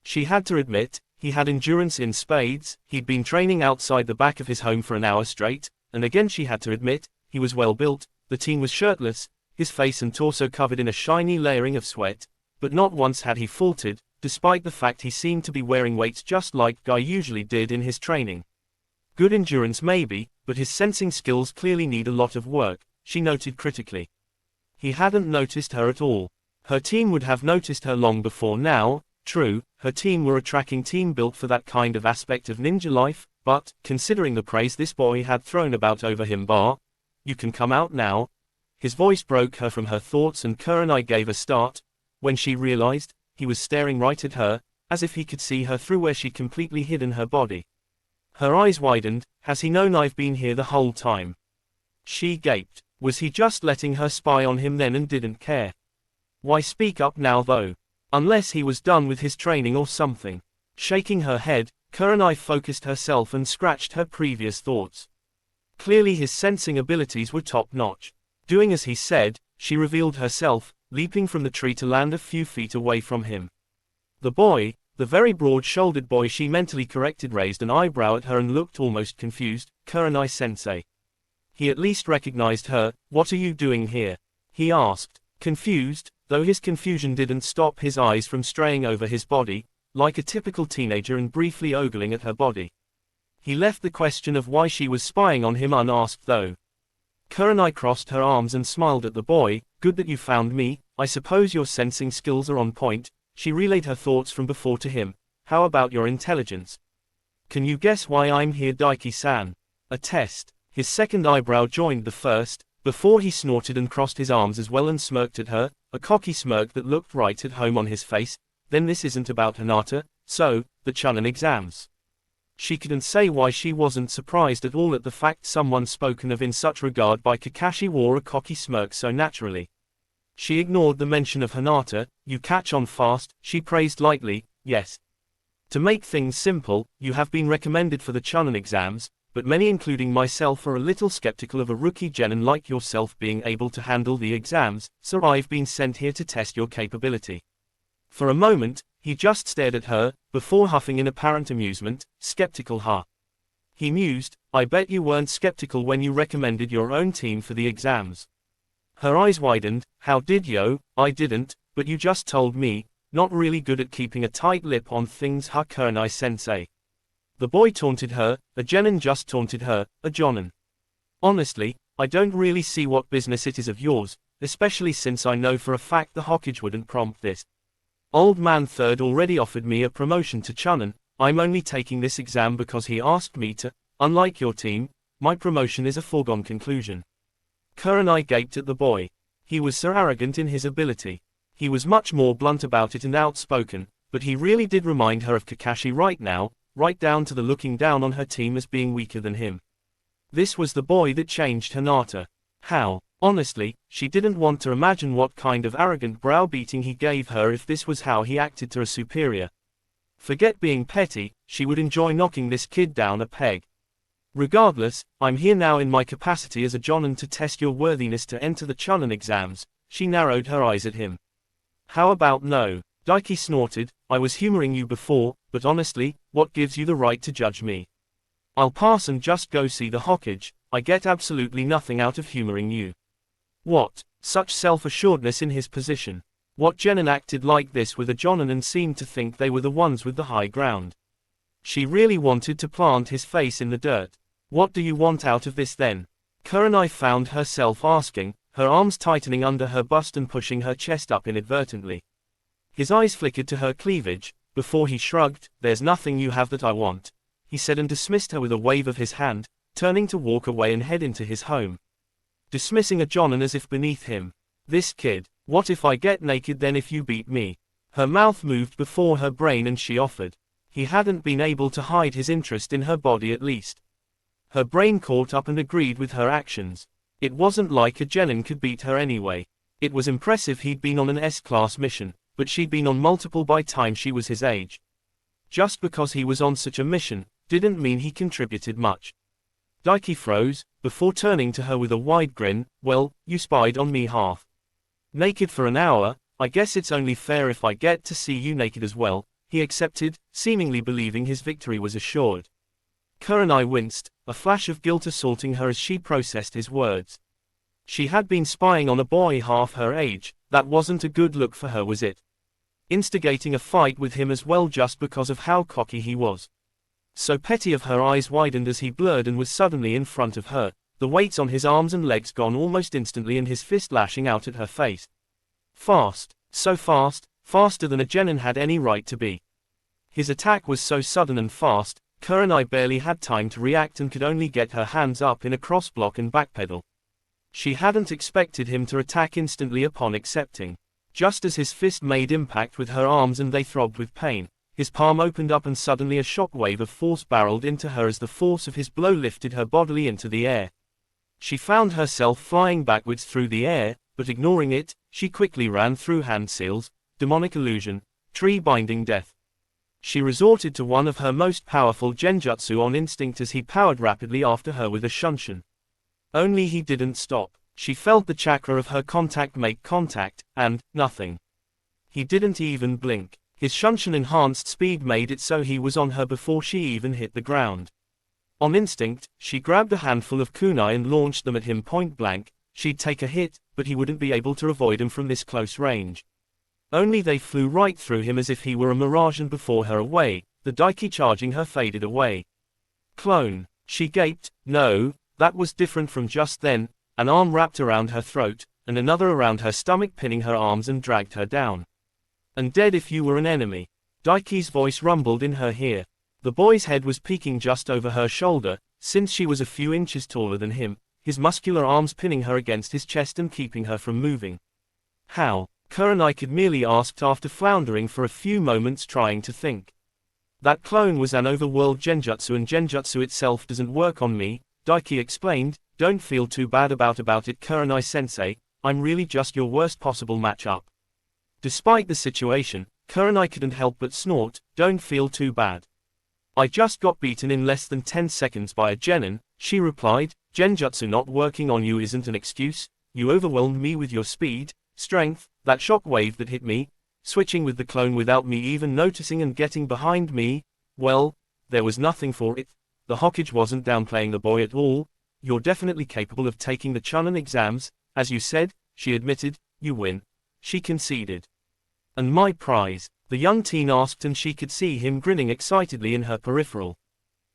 She had to admit, he had endurance in spades. He'd been training outside the back of his home for an hour straight, and again she had to admit, he was well built. The teen was shirtless, his face and torso covered in a shiny layering of sweat, but not once had he faltered, despite the fact he seemed to be wearing weights just like Guy usually did in his training. Good endurance maybe, but his sensing skills clearly need a lot of work, she noted critically. He hadn't noticed her at all. Her team would have noticed her long before now. True, her team were a tracking team built for that kind of aspect of ninja life, but, considering the praise this boy had thrown about over him, "You can come out now." His voice broke her from her thoughts and Kurenai gave a start, when she realized, he was staring right at her, as if he could see her through where she'd completely hidden her body. Her eyes widened. "Has he known I've been here the whole time?" She gaped. Was he just letting her spy on him then and didn't care? Why speak up now though? Unless he was done with his training or something. Shaking her head, Kurenai focused herself and scratched her previous thoughts. Clearly his sensing abilities were top-notch. Doing as he said, she revealed herself, leaping from the tree to land a few feet away from him. The boy, the very broad-shouldered boy she mentally corrected, raised an eyebrow at her and looked almost confused. Kurenai-sensei. He at least recognized her. What are you doing here? He asked. Confused, though his confusion didn't stop his eyes from straying over his body, like a typical teenager, and briefly ogling at her body. He left the question of why she was spying on him unasked though. Kurenai crossed her arms and smiled at the boy. Good that you found me, I suppose your sensing skills are on point. She relayed her thoughts from before to him. How about your intelligence? Can you guess why I'm here, Daiki-san? A test. His second eyebrow joined the first, before he snorted and crossed his arms as well and smirked at her, a cocky smirk that looked right at home on his face. Then this isn't about Hinata, so, the Chunin exams. She couldn't say why she wasn't surprised at all at the fact someone spoken of in such regard by Kakashi wore a cocky smirk so naturally. She ignored the mention of Hinata. You catch on fast, she praised lightly. Yes. To make things simple, you have been recommended for the Chunin exams, but many including myself are a little skeptical of a rookie genin like yourself being able to handle the exams, so I've been sent here to test your capability. For a moment, he just stared at her, before huffing in apparent amusement. Skeptical, huh? He mused. I bet you weren't skeptical when you recommended your own team for the exams. Her eyes widened. How did you? I didn't, but you just told me. Not really good at keeping a tight lip on things, huh, Kurenai-sensei? The boy taunted her. A genin just taunted her, a jonin. Honestly, I don't really see what business it is of yours, especially since I know for a fact the Hokage wouldn't prompt this. Old man third already offered me a promotion to Chunin. I'm only taking this exam because he asked me to. Unlike your team, my promotion is a foregone conclusion. Kurenai gaped at the boy. He was so arrogant in his ability. He was much more blunt about it and outspoken, but he really did remind her of Kakashi right now, right down to the looking down on her team as being weaker than him. This was the boy that changed Hinata. How? Honestly, she didn't want to imagine what kind of arrogant browbeating he gave her if this was how he acted to a superior. Forget being petty, she would enjoy knocking this kid down a peg. Regardless, I'm here now in my capacity as a jonin to test your worthiness to enter the Chunin exams. She narrowed her eyes at him. How about no? Daiki snorted. I was humoring you before, but honestly, what gives you the right to judge me? I'll pass and just go see the Hokage. I get absolutely nothing out of humoring you. What? Such self-assuredness in his position. What genin acted like this with a jonin and seemed to think they were the ones with the high ground? She really wanted to plant his face in the dirt. What do you want out of this then? Kurenai found herself asking, her arms tightening under her bust and pushing her chest up inadvertently. His eyes flickered to her cleavage, before he shrugged. There's nothing you have that I want, he said, and dismissed her with a wave of his hand, turning to walk away and head into his home. Dismissing a jonin as if beneath him. This kid. What if I get naked then if you beat me? Her mouth moved before her brain and she offered. He hadn't been able to hide his interest in her body at least. Her brain caught up and agreed with her actions. It wasn't like a genin could beat her anyway. It was impressive he'd been on an S-class mission, but she'd been on multiple by time she was his age. Just because he was on such a mission, didn't mean he contributed much. Daiki froze, before turning to her with a wide grin. Well, you spied on me half naked for an hour, I guess it's only fair if I get to see you naked as well, he accepted, seemingly believing his victory was assured. Kurenai winced, a flash of guilt assaulting her as she processed his words. She had been spying on a boy half her age. That wasn't a good look for her, was it? Instigating a fight with him as well just because of how cocky he was. So petty. Of her eyes widened as he blurred and was suddenly in front of her, the weights on his arms and legs gone almost instantly and his fist lashing out at her face. Fast. So fast, faster than a genin had any right to be. His attack was so sudden and fast, Kurenai barely had time to react and could only get her hands up in a cross block and backpedal. She hadn't expected him to attack instantly upon accepting. Just as his fist made impact with her arms and they throbbed with pain, his palm opened up and suddenly a shock wave of force barreled into her as the force of his blow lifted her bodily into the air. She found herself flying backwards through the air, but ignoring it, she quickly ran through hand seals, demonic illusion, tree binding death. She resorted to one of her most powerful genjutsu on instinct as he powered rapidly after her with a shunshin. Only he didn't stop. She felt the chakra of her contact make contact, and nothing. He didn't even blink. His shunshin enhanced speed made it so he was on her before she even hit the ground. On instinct, she grabbed a handful of kunai and launched them at him point blank. She'd take a hit, but he wouldn't be able to avoid them from this close range. Only they flew right through him as if he were a mirage, and before her away, the daiki charging her faded away. Clone. She gaped. No, that was different from just then. An arm wrapped around her throat, and another around her stomach, pinning her arms and dragged her down. And dead if you were an enemy. Daiki's voice rumbled in her ear. The boy's head was peeking just over her shoulder, since she was a few inches taller than him, his muscular arms pinning her against his chest and keeping her from moving. How? Kurenai could merely asked after floundering for a few moments trying to think. That clone was an overworld genjutsu, and genjutsu itself doesn't work on me, Daiki explained. Don't feel too bad about it, Kurenai-sensei, I'm really just your worst possible matchup. Despite the situation, Kurenai couldn't help but snort. Don't feel too bad. I just got beaten in less than 10 seconds by a genin, she replied. Genjutsu not working on you isn't an excuse. You overwhelmed me with your speed, strength, that shock wave that hit me, switching with the clone without me even noticing and getting behind me. Well, there was nothing for it. The Hokage wasn't downplaying the boy at all. You're definitely capable of taking the Chunin exams, as you said, she admitted. You win. She conceded. And my prize? The young teen asked, and she could see him grinning excitedly in her peripheral.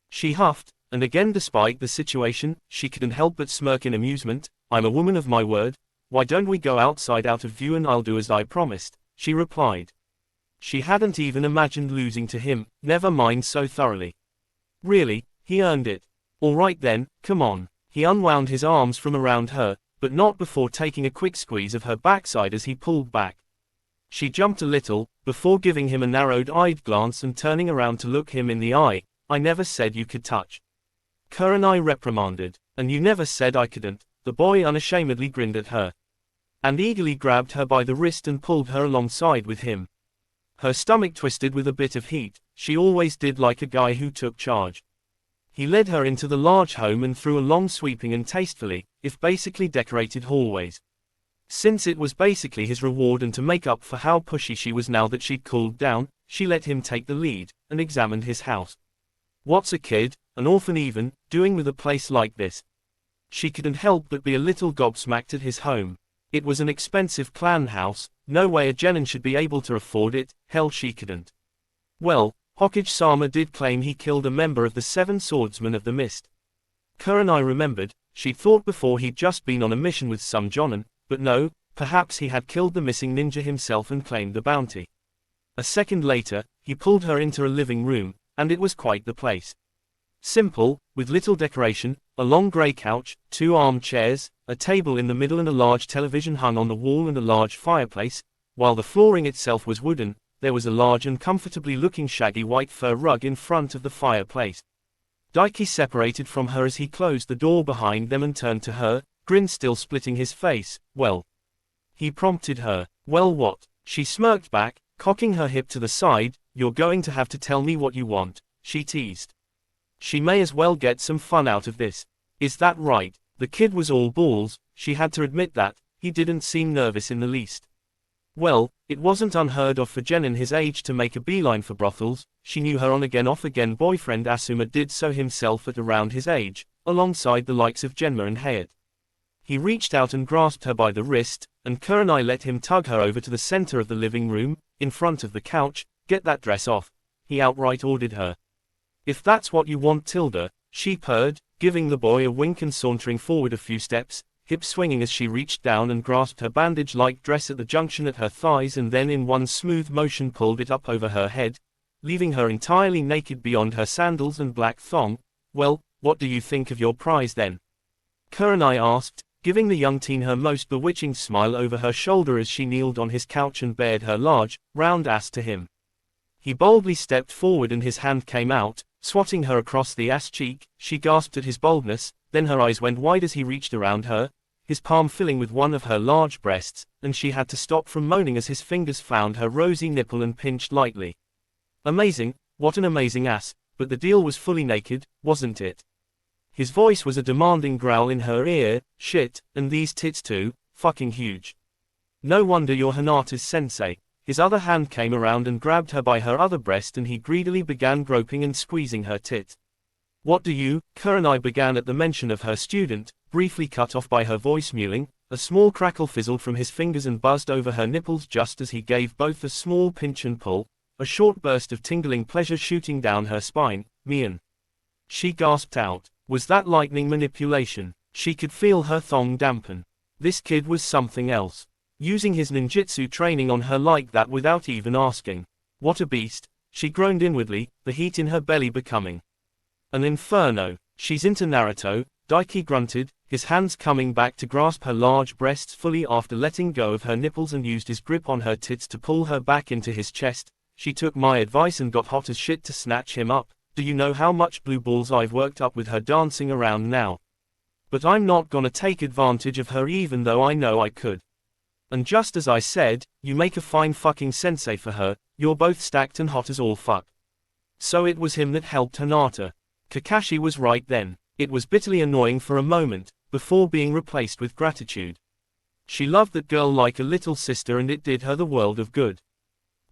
She huffed, and again despite the situation, she couldn't help but smirk in amusement. I'm a woman of my word. Why don't we go outside out of view and I'll do as I promised, she replied. She hadn't even imagined losing to him, never mind so thoroughly. Really, he earned it. All right then, come on. He unwound his arms from around her, but not before taking a quick squeeze of her backside as he pulled back. She jumped a little, before giving him a narrowed-eyed glance and turning around to look him in the eye. I never said you could touch. Kurenai reprimanded. And you never said I couldn't. The boy unashamedly grinned at her. And eagerly grabbed her by the wrist and pulled her alongside with him. Her stomach twisted with a bit of heat. She always did, like a guy who took charge. He led her into the large home and through a long, sweeping and tastefully, if basically decorated hallways. Since it was basically his reward and to make up for how pushy she was now that she'd cooled down, she let him take the lead, and examined his house. What's a kid, an orphan even, doing with a place like this? She couldn't help but be a little gobsmacked at his home. It was an expensive clan house, no way a genin should be able to afford it, hell she couldn't. Well, Hokage-sama did claim he killed a member of the 7 Swordsmen of the Mist. Kurenai remembered, she'd thought before he'd just been on a mission with some jonin, but no, perhaps he had killed the missing ninja himself and claimed the bounty. A second later, he pulled her into a living room, and it was quite the place. Simple, with little decoration, a long grey couch, 2 armchairs, a table in the middle and a large television hung on the wall and a large fireplace. While the flooring itself was wooden, there was a large and comfortably looking shaggy white fur rug in front of the fireplace. Daiki separated from her as he closed the door behind them and turned to her, grin still splitting his face. Well? He prompted her. Well what? She smirked back, cocking her hip to the side. You're going to have to tell me what you want, she teased. She may as well get some fun out of this. Is that right? The kid was all balls, she had to admit that. He didn't seem nervous in the least. Well, it wasn't unheard of for genin his age to make a beeline for brothels. She knew her on-again off-again boyfriend Asuma did so himself at around his age, alongside the likes of Genma and Hayate. He reached out and grasped her by the wrist, and Kurenai let him tug her over to the center of the living room, in front of the couch. Get that dress off, he outright ordered her. If that's what you want, Tilda, she purred, giving the boy a wink and sauntering forward a few steps, hips swinging as she reached down and grasped her bandage-like dress at the junction at her thighs and then in one smooth motion pulled it up over her head, leaving her entirely naked beyond her sandals and black thong. Well, what do you think of your prize then? Kurenai asked, giving the young teen her most bewitching smile over her shoulder as she kneeled on his couch and bared her large, round ass to him. He boldly stepped forward and his hand came out, swatting her across the ass cheek. She gasped at his boldness, then her eyes went wide as he reached around her, his palm filling with one of her large breasts, and she had to stop from moaning as his fingers found her rosy nipple and pinched lightly. Amazing, what an amazing ass, but the deal was fully naked, wasn't it? His voice was a demanding growl in her ear. Shit, and these tits too, fucking huge. No wonder you're Hinata's sensei. His other hand came around and grabbed her by her other breast and he greedily began groping and squeezing her tit. What do you, Kurenai began at the mention of her student, briefly cut off by her voice mewing. A small crackle fizzled from his fingers and buzzed over her nipples just as he gave both a small pinch and pull, a short burst of tingling pleasure shooting down her spine. Mian. She gasped out. Was that lightning manipulation? She could feel her thong dampen. This kid was something else. Using his ninjutsu training on her like that without even asking. What a beast, she groaned inwardly, the heat in her belly becoming an inferno. She's into Naruto, Daiki grunted, his hands coming back to grasp her large breasts fully after letting go of her nipples and used his grip on her tits to pull her back into his chest. She took my advice and got hot as shit to snatch him up. Do you know how much blue balls I've worked up with her dancing around now? But I'm not gonna take advantage of her even though I know I could. And just as I said, you make a fine fucking sensei for her, you're both stacked and hot as all fuck. So it was him that helped Hinata. Kakashi was right then. It was bitterly annoying for a moment, before being replaced with gratitude. She loved that girl like a little sister and it did her the world of good.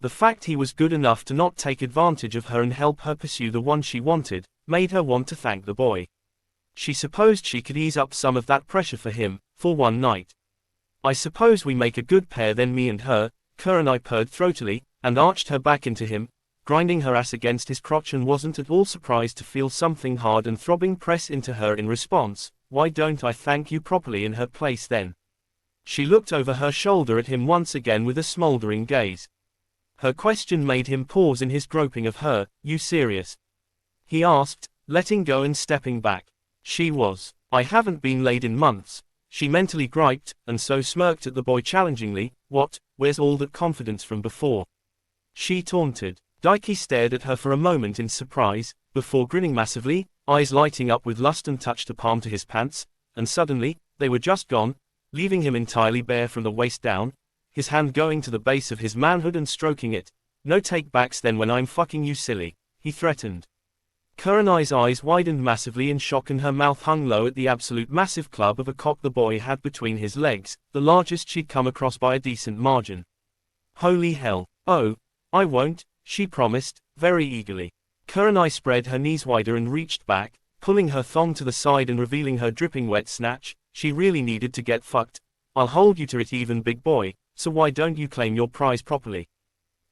The fact he was good enough to not take advantage of her and help her pursue the one she wanted, made her want to thank the boy. She supposed she could ease up some of that pressure for him, for one night. I suppose we make a good pair then, me and her, Kurenai purred throatily, and arched her back into him, grinding her ass against his crotch and wasn't at all surprised to feel something hard and throbbing press into her in response. Why don't I thank you properly in her place then? She looked over her shoulder at him once again with a smoldering gaze. Her question made him pause in his groping of her. You serious? He asked, letting go and stepping back. She was. I haven't been laid in months. She mentally griped, and so smirked at the boy challengingly. What, where's all that confidence from before? She taunted. Daiki stared at her for a moment in surprise, before grinning massively, eyes lighting up with lust and touched a palm to his pants, and suddenly, they were just gone, leaving him entirely bare from the waist down, his hand going to the base of his manhood and stroking it. No take-backs then when I'm fucking you silly, he threatened. Kurenai's eyes widened massively in shock and her mouth hung low at the absolute massive club of a cock the boy had between his legs, the largest she'd come across by a decent margin. Holy hell. Oh, I won't, she promised, very eagerly. Kurenai spread her knees wider and reached back, pulling her thong to the side and revealing her dripping wet snatch. She really needed to get fucked. I'll hold you to it even, big boy, so why don't you claim your prize properly?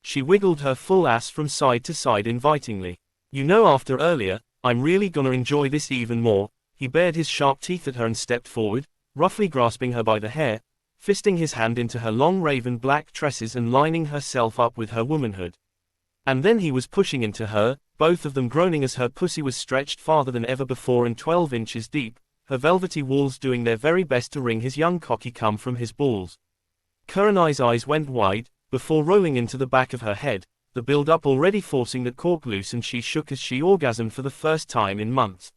She wiggled her full ass from side to side invitingly. You know, after earlier, I'm really gonna enjoy this even more. He bared his sharp teeth at her and stepped forward, roughly grasping her by the hair, fisting his hand into her long raven black tresses and lining herself up with her womanhood. And then he was pushing into her, both of them groaning as her pussy was stretched farther than ever before and 12 inches deep, her velvety walls doing their very best to wring his young cocky cum from his balls. Kurenai's eyes went wide, before rolling into the back of her head, the build-up already forcing the cork loose, and she shook as she orgasmed for the first time in months.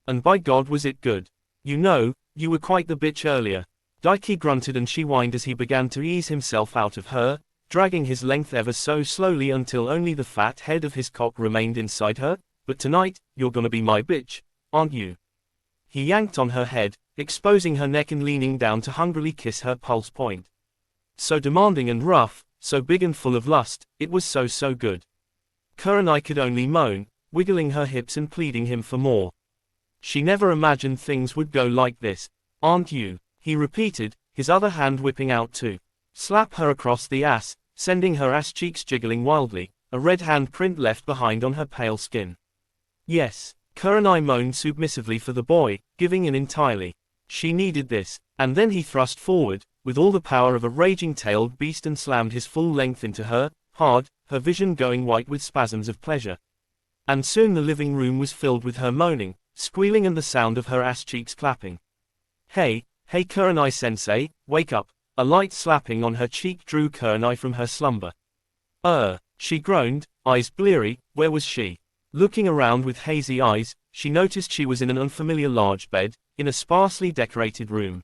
And by God was it good. You know, you were quite the bitch earlier. Daiki grunted and she whined as he began to ease himself out of her, dragging his length ever so slowly until only the fat head of his cock remained inside her. But tonight, you're gonna be my bitch, aren't you? He yanked on her head, exposing her neck and leaning down to hungrily kiss her pulse point. So demanding and rough, so big and full of lust, it was so good. Kurenai could only moan, wiggling her hips and pleading him for more. She never imagined things would go like this. Aren't you? He repeated, his other hand whipping out to slap her across the ass, sending her ass cheeks jiggling wildly, a red handprint left behind on her pale skin. Yes, Kurenai moaned submissively for the boy, giving in entirely. She needed this, and then he thrust forward, with all the power of a raging-tailed beast and slammed his full length into her, hard, her vision going white with spasms of pleasure. And soon the living room was filled with her moaning, squealing and the sound of her ass cheeks clapping. Hey Kurenai-sensei, wake up. A light slapping on her cheek drew Kurenai from her slumber. She groaned, eyes bleary. Where was she? Looking around with hazy eyes, she noticed she was in an unfamiliar large bed, in a sparsely decorated room.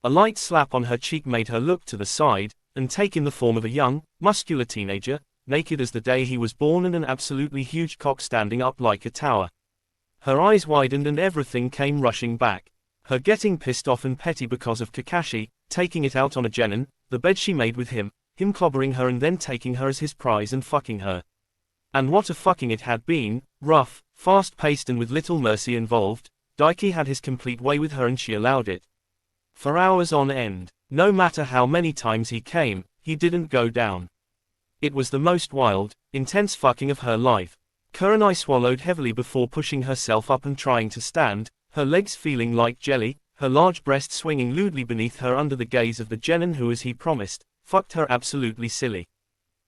A light slap on her cheek made her look to the side, and take in the form of a young, muscular teenager, naked as the day he was born and an absolutely huge cock standing up like a tower. Her eyes widened and everything came rushing back. Her getting pissed off and petty because of Kakashi, taking it out on a genin, the bed she made with him clobbering her and then taking her as his prize and fucking her. And what a fucking it had been, rough, fast-paced and with little mercy involved. Daiki had his complete way with her and she allowed it. For hours on end, no matter how many times he came, he didn't go down. It was the most wild, intense fucking of her life. Kurenai swallowed heavily before pushing herself up and trying to stand, her legs feeling like jelly, her large breast swinging lewdly beneath her under the gaze of the genin who, as he promised, fucked her absolutely silly.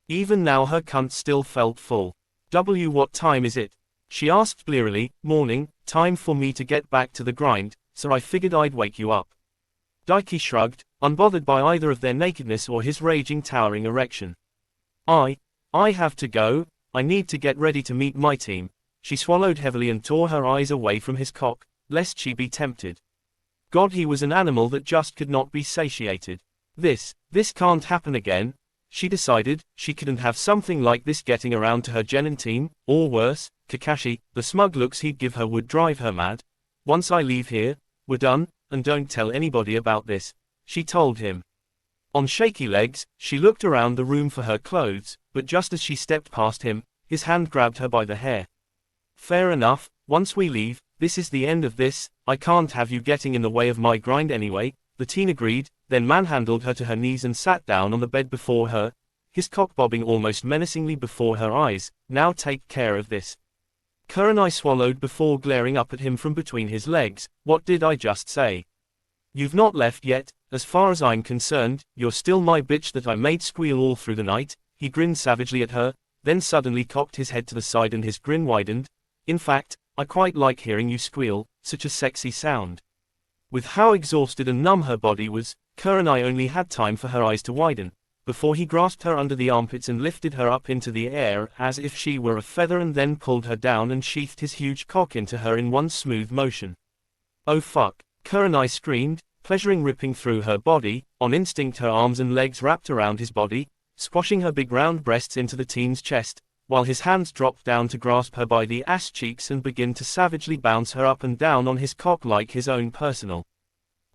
Even now her cunt still felt full. What time is it? She asked blearily. Morning, time for me to get back to the grind, so I figured I'd wake you up. Daiki shrugged, unbothered by either of their nakedness or his raging towering erection. I have to go, I need to get ready to meet my team. She swallowed heavily and tore her eyes away from his cock, lest she be tempted. God, he was an animal that just could not be satiated. This can't happen again. She decided, she couldn't have something like this getting around to her genin team, or worse, Kakashi. The smug looks he'd give her would drive her mad. Once I leave here, we're done, and don't tell anybody about this, she told him. On shaky legs, she looked around the room for her clothes, but just as she stepped past him, his hand grabbed her by the hair. Fair enough, once we leave, this is the end of this, I can't have you getting in the way of my grind anyway, the teen agreed, then manhandled her to her knees and sat down on the bed before her, his cock bobbing almost menacingly before her eyes. Now take care of this. Kurenai swallowed before glaring up at him from between his legs. What did I just say? You've not left yet, as far as I'm concerned, you're still my bitch that I made squeal all through the night. He grinned savagely at her, then suddenly cocked his head to the side and his grin widened. In fact, I quite like hearing you squeal, such a sexy sound. With how exhausted and numb her body was, Kurenai only had time for her eyes to widen, before he grasped her under the armpits and lifted her up into the air as if she were a feather and then pulled her down and sheathed his huge cock into her in one smooth motion. Oh fuck, Kurenai screamed, pleasuring ripping through her body. On instinct her arms and legs wrapped around his body, squashing her big round breasts into the teen's chest, while his hands dropped down to grasp her by the ass cheeks and begin to savagely bounce her up and down on his cock like his own personal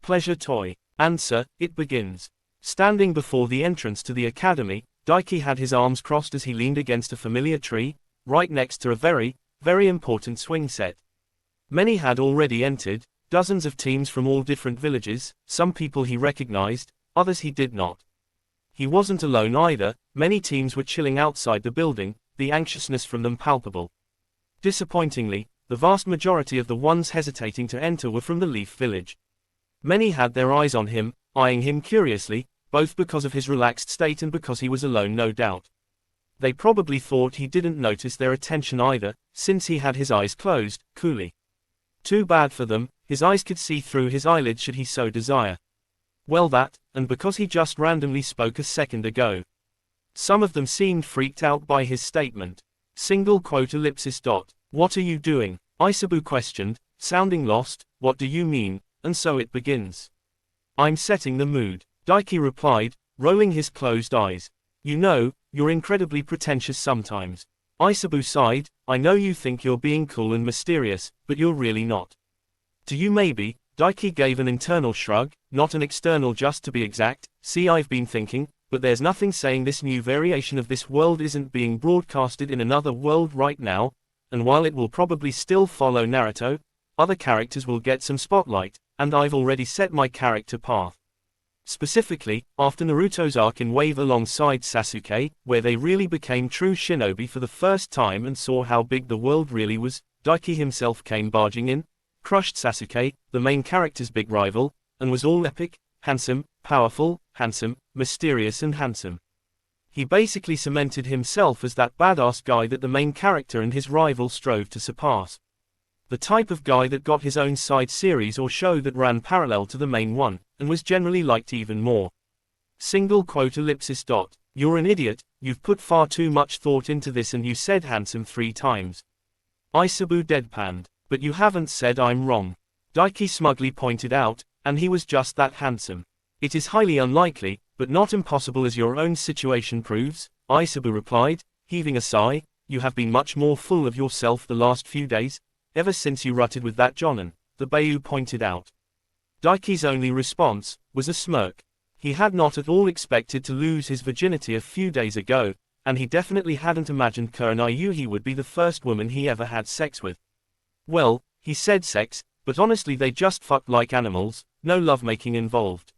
pleasure toy. Answer, it begins. Standing before the entrance to the academy, Daiki had his arms crossed as he leaned against a familiar tree, right next to a very, very important swing set. Many had already entered, dozens of teams from all different villages, some people he recognized, others he did not. He wasn't alone either, many teams were chilling outside the building, the anxiousness from them palpable. Disappointingly, the vast majority of the ones hesitating to enter were from the Leaf Village. Many had their eyes on him, eyeing him curiously, both because of his relaxed state and because he was alone no doubt. They probably thought he didn't notice their attention either, since he had his eyes closed, coolly. Too bad for them, his eyes could see through his eyelids should he so desire. Well that, and because he just randomly spoke a second ago. Some of them seemed freaked out by his statement. What are you doing? Isabu questioned, sounding lost. What do you mean? And so it begins. I'm setting the mood, Daiki replied, rolling his closed eyes. You know, you're incredibly pretentious sometimes. Isabu sighed, I know you think you're being cool and mysterious, but you're really not. Do you maybe? Daiki gave an internal shrug, not an external just to be exact. See, I've been thinking, but there's nothing saying this new variation of this world isn't being broadcasted in another world right now, and while it will probably still follow Naruto, other characters will get some spotlight, and I've already set my character path. Specifically, after Naruto's arc in Wave alongside Sasuke, where they really became true shinobi for the first time and saw how big the world really was, Daiki himself came barging in, crushed Sasuke, the main character's big rival, and was all epic, handsome, powerful, handsome, mysterious and handsome. He basically cemented himself as that badass guy that the main character and his rival strove to surpass. The type of guy that got his own side series or show that ran parallel to the main one, and was generally liked even more. You're an idiot, you've put far too much thought into this and you said handsome 3 times. Isabu deadpanned, but you haven't said I'm wrong. Daiki smugly pointed out, and he was just that handsome. It is highly unlikely, but not impossible as your own situation proves, Isabu replied, Heaving a sigh, "You have been much more full of yourself the last few days, ever since you rutted with that Jonin," the Bayou pointed out. Daiki's only response was a smirk. He had not at all expected to lose his virginity a few days ago, and he definitely hadn't imagined Kurenai Yuhi would be the first woman he ever had sex with. Well, he said sex, but honestly they just fucked like animals, no lovemaking involved.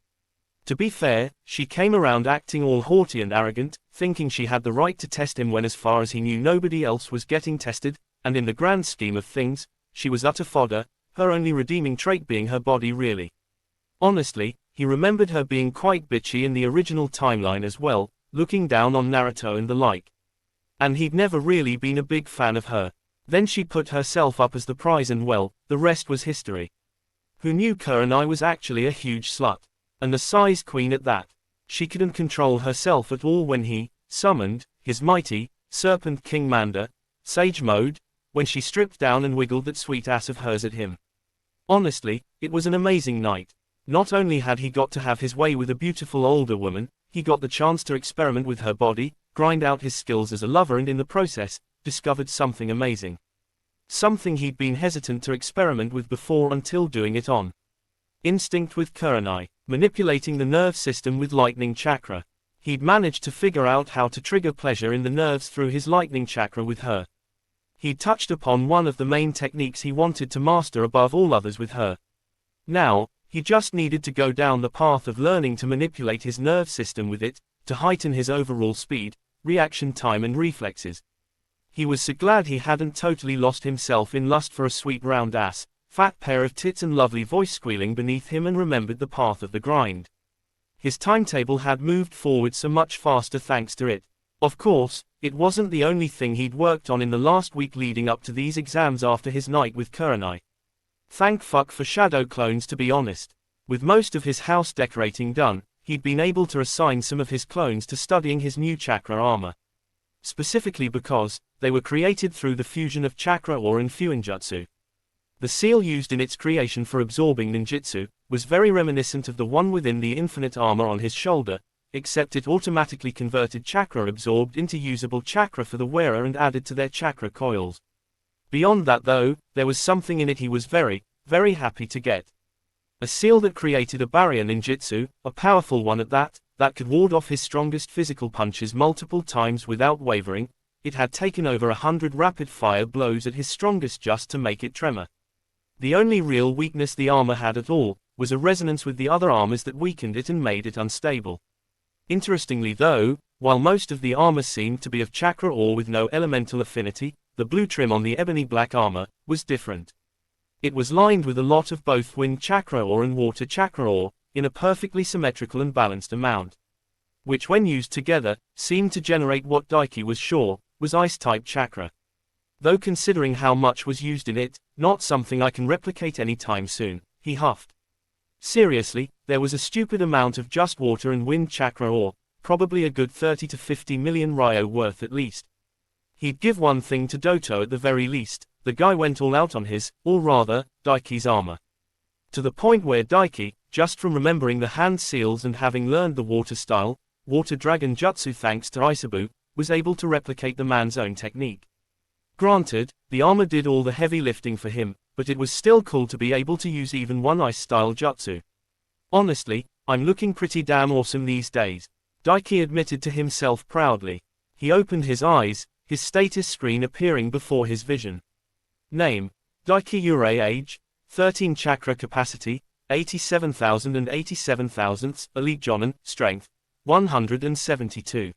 To be fair, she came around acting all haughty and arrogant, thinking she had the right to test him when as far as he knew nobody else was getting tested, and in the grand scheme of things, she was utter fodder, her only redeeming trait being her body really. Honestly, he remembered her being quite bitchy in the original timeline as well, looking down on Naruto and the like. And he'd never really been a big fan of her. Then she put herself up as the prize and well, the rest was history. Who knew Kurenai was actually a huge slut? And the size queen at that. She couldn't control herself at all when he summoned his mighty Serpent King Manda, Sage Mode, when she stripped down and wiggled that sweet ass of hers at him. Honestly, it was an amazing night. Not only had he got to have his way with a beautiful older woman, he got the chance to experiment with her body, grind out his skills as a lover and in the process, discovered something amazing. Something he'd been hesitant to experiment with before until doing it on instinct with Kurenai, manipulating the nerve system with lightning chakra. He'd managed to figure out how to trigger pleasure in the nerves through his lightning chakra with her. He'd touched upon one of the main techniques he wanted to master above all others with her. Now, he just needed to go down the path of learning to manipulate his nerve system with it, to heighten his overall speed, reaction time and reflexes. He was so glad he hadn't totally lost himself in lust for a sweet round ass, fat pair of tits and lovely voice squealing beneath him and remembered the path of the grind. His timetable had moved forward so much faster thanks to it. Of course, it wasn't the only thing he'd worked on in the last week leading up to these exams after his night with Kurenai. Thank fuck for shadow clones to be honest. With most of his house decorating done, he'd been able to assign some of his clones to studying his new chakra armor. Specifically because, they were created through the fusion of chakra ore and fuinjutsu. The seal used in its creation for absorbing ninjutsu was very reminiscent of the one within the infinite armor on his shoulder, except it automatically converted chakra absorbed into usable chakra for the wearer and added to their chakra coils. Beyond that though, there was something in it he was very, very happy to get. A seal that created a barrier ninjutsu, a powerful one at that could ward off his strongest physical punches multiple times without wavering. It had taken over 100 rapid-fire blows at his strongest just to make it tremor. The only real weakness the armor had at all, was a resonance with the other armors that weakened it and made it unstable. Interestingly though, while most of the armor seemed to be of chakra ore with no elemental affinity, the blue trim on the ebony black armor was different. It was lined with a lot of both wind chakra ore and water chakra ore, in a perfectly symmetrical and balanced amount. Which when used together, seemed to generate what Daiki was sure, was ice-type chakra. Though considering how much was used in it, not something I can replicate anytime soon, he huffed. Seriously, there was a stupid amount of just water and wind chakra ore, probably a good 30 to 50 million ryo worth at least. He'd give one thing to Doto at the very least. The guy went all out on his, or rather, Daiki's armor. To the point where Daiki, just from remembering the hand seals and having learned the water style, water dragon jutsu thanks to Isabu, was able to replicate the man's own technique. Granted, the armor did all the heavy lifting for him, but it was still cool to be able to use even one ice-style jutsu. Honestly, I'm looking pretty damn awesome these days, Daiki admitted to himself proudly. He opened his eyes, his status screen appearing before his vision. Name: Daiki Urei. Age: 13 chakra capacity, 87,087 thousandths, elite jonin, strength, 172.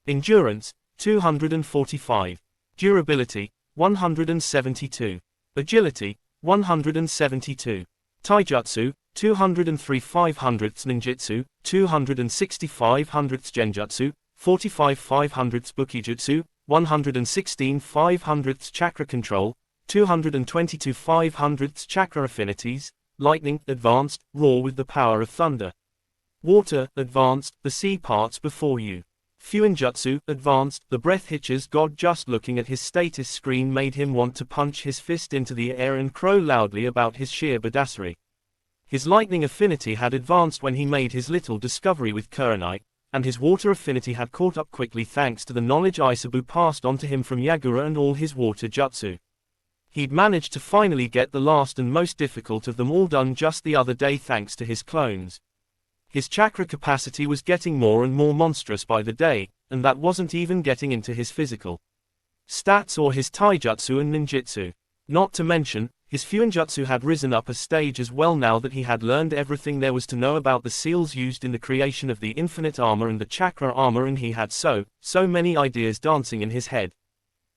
Endurance, 245. Durability, 172. Agility, 172. Taijutsu, 203 500ths ninjutsu, 265 500ths genjutsu, 45 500ths bukijutsu, 116 500ths chakra control, 222 500ths chakra affinities, lightning, advanced, raw with the power of thunder. Water, advanced, the sea parts before you. Fuinjutsu, advanced, the breath hitches. God, just looking at his status screen made him want to punch his fist into the air and crow loudly about his sheer badassery. His lightning affinity had advanced when he made his little discovery with Kurenai, and his water affinity had caught up quickly thanks to the knowledge Isabu passed on to him from Yagura and all his water jutsu. He'd managed to finally get the last and most difficult of them all done just the other day thanks to his clones. His chakra capacity was getting more and more monstrous by the day, and that wasn't even getting into his physical stats or his taijutsu and ninjutsu. Not to mention, his fuinjutsu had risen up a stage as well now that he had learned everything there was to know about the seals used in the creation of the infinite armor and the chakra armor, and he had so many ideas dancing in his head.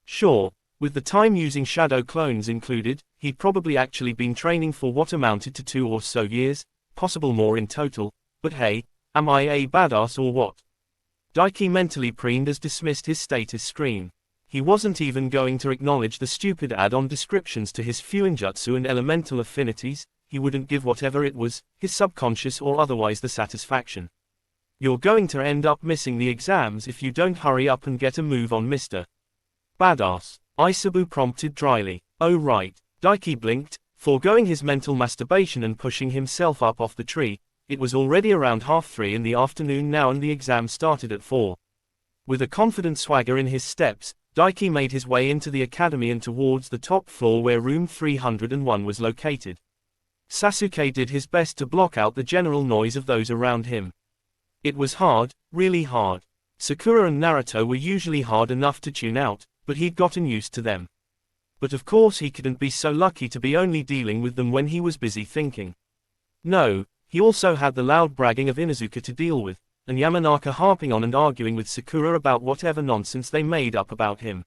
Sure, with the time using shadow clones included, he'd probably actually been training for what amounted to 2 or so years, possible more in total, but hey, am I a badass or what? Daiki mentally preened as dismissed his status screen. He wasn't even going to acknowledge the stupid add-on descriptions to his fuinjutsu and elemental affinities. He wouldn't give whatever it was, his subconscious or otherwise, the satisfaction. You're going to end up missing the exams if you don't hurry up and get a move on, Mr. Badass. Isabu prompted dryly. Oh right. Daiki blinked, foregoing his mental masturbation and pushing himself up off the tree. It was already around 3:30 in the afternoon now and the exam started at 4. With a confident swagger in his steps, Daiki made his way into the academy and towards the top floor where room 301 was located. Sasuke did his best to block out the general noise of those around him. It was hard, really hard. Sakura and Naruto were usually hard enough to tune out, but he'd gotten used to them. But of course he couldn't be so lucky to be only dealing with them when he was busy thinking. No, he also had the loud bragging of Inuzuka to deal with, and Yamanaka harping on and arguing with Sakura about whatever nonsense they made up about him.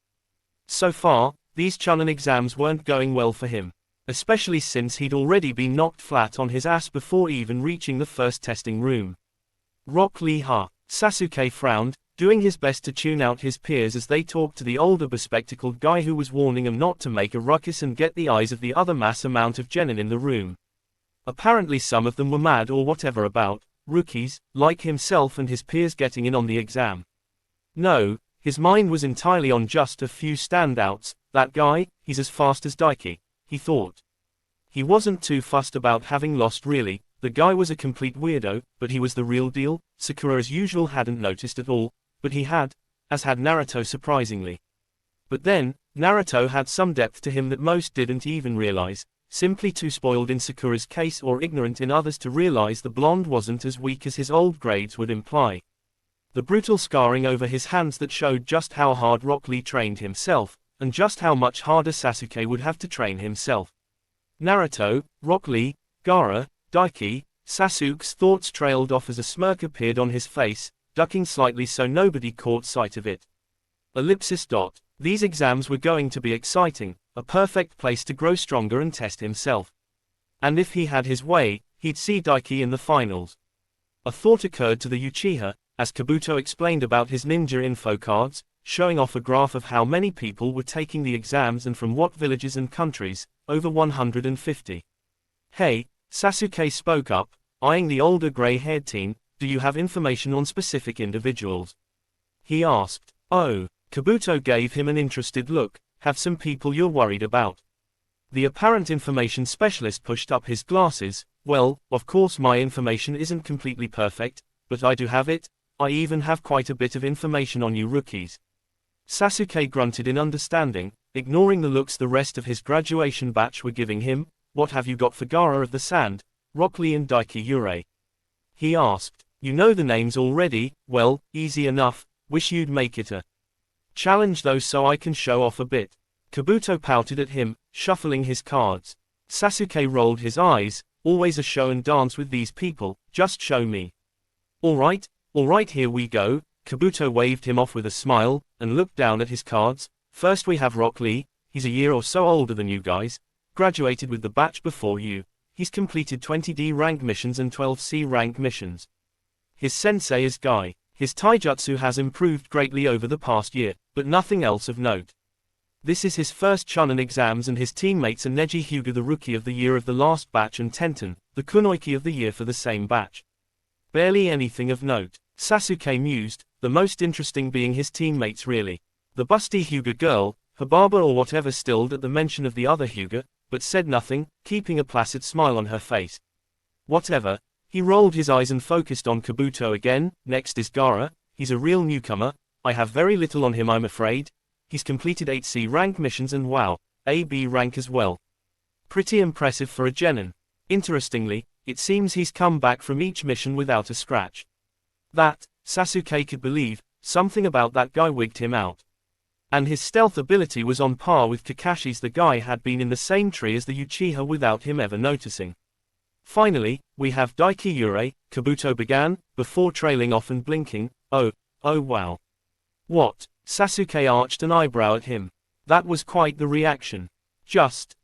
So far, these Chunin exams weren't going well for him, especially since he'd already been knocked flat on his ass before even reaching the first testing room. Rock Lee ha! Sasuke frowned, doing his best to tune out his peers as they talked to the older bespectacled guy who was warning them not to make a ruckus and get the eyes of the other mass amount of genin in the room. Apparently some of them were mad or whatever about rookies, like himself and his peers getting in on the exam. No, his mind was entirely on just a few standouts. That guy, he's as fast as Daiki, he thought. He wasn't too fussed about having lost really, the guy was a complete weirdo, but he was the real deal. Sakura as usual hadn't noticed at all, but he had, as had Naruto surprisingly. But then, Naruto had some depth to him that most didn't even realize, simply too spoiled in Sakura's case or ignorant in others to realize the blonde wasn't as weak as his old grades would imply. The brutal scarring over his hands that showed just how hard Rock Lee trained himself, and just how much harder Sasuke would have to train himself. Naruto, Rock Lee, Gaara, Daiki, Sasuke's thoughts trailed off as a smirk appeared on his face, ducking slightly so nobody caught sight of it. Ellipsis. These exams were going to be exciting, a perfect place to grow stronger and test himself. And if he had his way, he'd see Daiki in the finals. A thought occurred to the Uchiha, as Kabuto explained about his ninja info cards, showing off a graph of how many people were taking the exams and from what villages and countries, over 150. Hey, Sasuke spoke up, eyeing the older gray-haired teen, do you have information on specific individuals? He asked. Oh, Kabuto gave him an interested look, have some people you're worried about? The apparent information specialist pushed up his glasses. Well, of course my information isn't completely perfect, but I do have it. I even have quite a bit of information on you rookies. Sasuke grunted in understanding, ignoring the looks the rest of his graduation batch were giving him. What have you got for Gaara of the Sand, Rock Lee and Daiki Yurei? He asked. You know the names already. Well, easy enough, wish you'd make it a challenge though so I can show off a bit. Kabuto pouted at him, shuffling his cards. Sasuke rolled his eyes, always a show and dance with these people, just show me. Alright, here we go. Kabuto waved him off with a smile, and looked down at his cards. First we have Rock Lee, he's a year or so older than you guys, graduated with the batch before you, he's completed 20 D rank missions and 12 C rank missions. His sensei is Guy. His taijutsu has improved greatly over the past year, but nothing else of note. This is his first Chunin exams and his teammates are Neji Hyuga the Rookie of the Year of the last batch and Tenten, the Kunoichi of the Year for the same batch. Barely anything of note. Sasuke mused, the most interesting being his teammates really. The busty Hyuga girl, Hababa or whatever stilled at the mention of the other Hyuga, but said nothing, keeping a placid smile on her face. Whatever, He rolled his eyes and focused on Kabuto again. Next is Gaara. He's a real newcomer. I have very little on him, I'm afraid. He's completed 8 C rank missions and wow, a B rank as well. Pretty impressive for a genin. Interestingly, it seems he's come back from each mission without a scratch. That, Sasuke could believe, something about that guy wigged him out. And his stealth ability was on par with Kakashi's. The guy had been in the same tree as the Uchiha without him ever noticing. Finally, we have Daiki Yurei, Kabuto began, before trailing off and blinking. Oh wow. What? Sasuke arched an eyebrow at him. That was quite the reaction.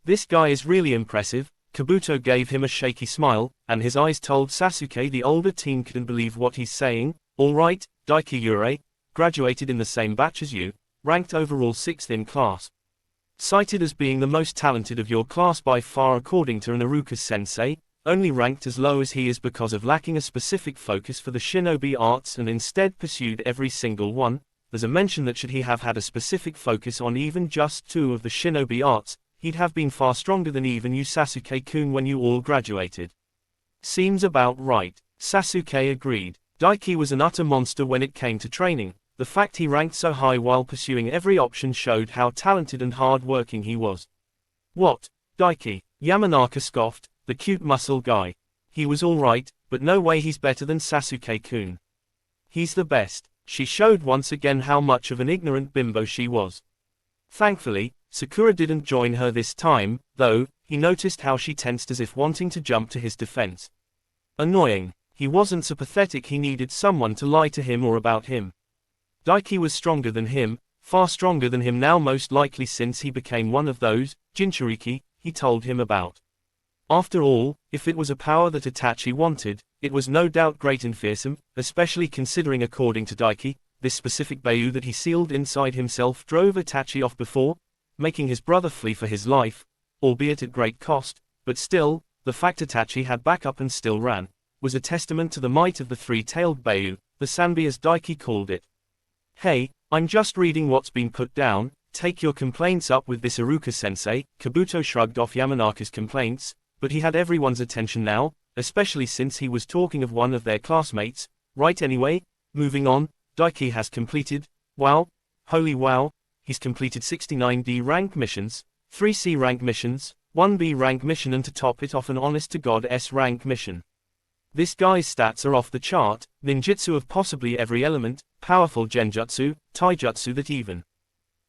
This guy is really impressive. Kabuto gave him a shaky smile, and his eyes told Sasuke the older teen couldn't believe what he's saying. Alright, Daiki Yurei, graduated in the same batch as you, ranked overall 6th in class. Cited as being the most talented of your class by far according to Naruto-sensei, only ranked as low as he is because of lacking a specific focus for the shinobi arts and instead pursued every single one. There's a mention that should he have had a specific focus on even just 2 of the shinobi arts, he'd have been far stronger than even you Sasuke-kun when you all graduated. Seems about right. Sasuke agreed. Daiki was an utter monster when it came to training. The fact he ranked so high while pursuing every option showed how talented and hard-working he was. What? Daiki? Yamanaka scoffed, the cute muscle guy. He was alright, but no way he's better than Sasuke-kun. He's the best. She showed once again how much of an ignorant bimbo she was. Thankfully, Sakura didn't join her this time, though. He noticed how she tensed as if wanting to jump to his defense. Annoying. He wasn't so pathetic he needed someone to lie to him or about him. Daiki was stronger than him, far stronger than him now, most likely since he became one of those Jinchuriki he told him about. After all, if it was a power that Itachi wanted, it was no doubt great and fearsome, especially considering according to Daiki, this specific Bayu that he sealed inside himself drove Itachi off before, making his brother flee for his life, albeit at great cost, but still, the fact Itachi had backup and still ran, was a testament to the might of the three-tailed Bayu, the Sanbi as Daiki called it. Hey, I'm just reading what's been put down, take your complaints up with this Iruka-sensei. Kabuto shrugged off Yamanaka's complaints, but he had everyone's attention now, especially since he was talking of one of their classmates. Right, anyway, moving on, Daiki has completed, wow, holy wow, he's completed 69 D rank missions, 3 C rank missions, 1 B rank mission and to top it off an honest-to-God S rank mission. This guy's stats are off the chart, ninjutsu of possibly every element, powerful genjutsu, taijutsu that even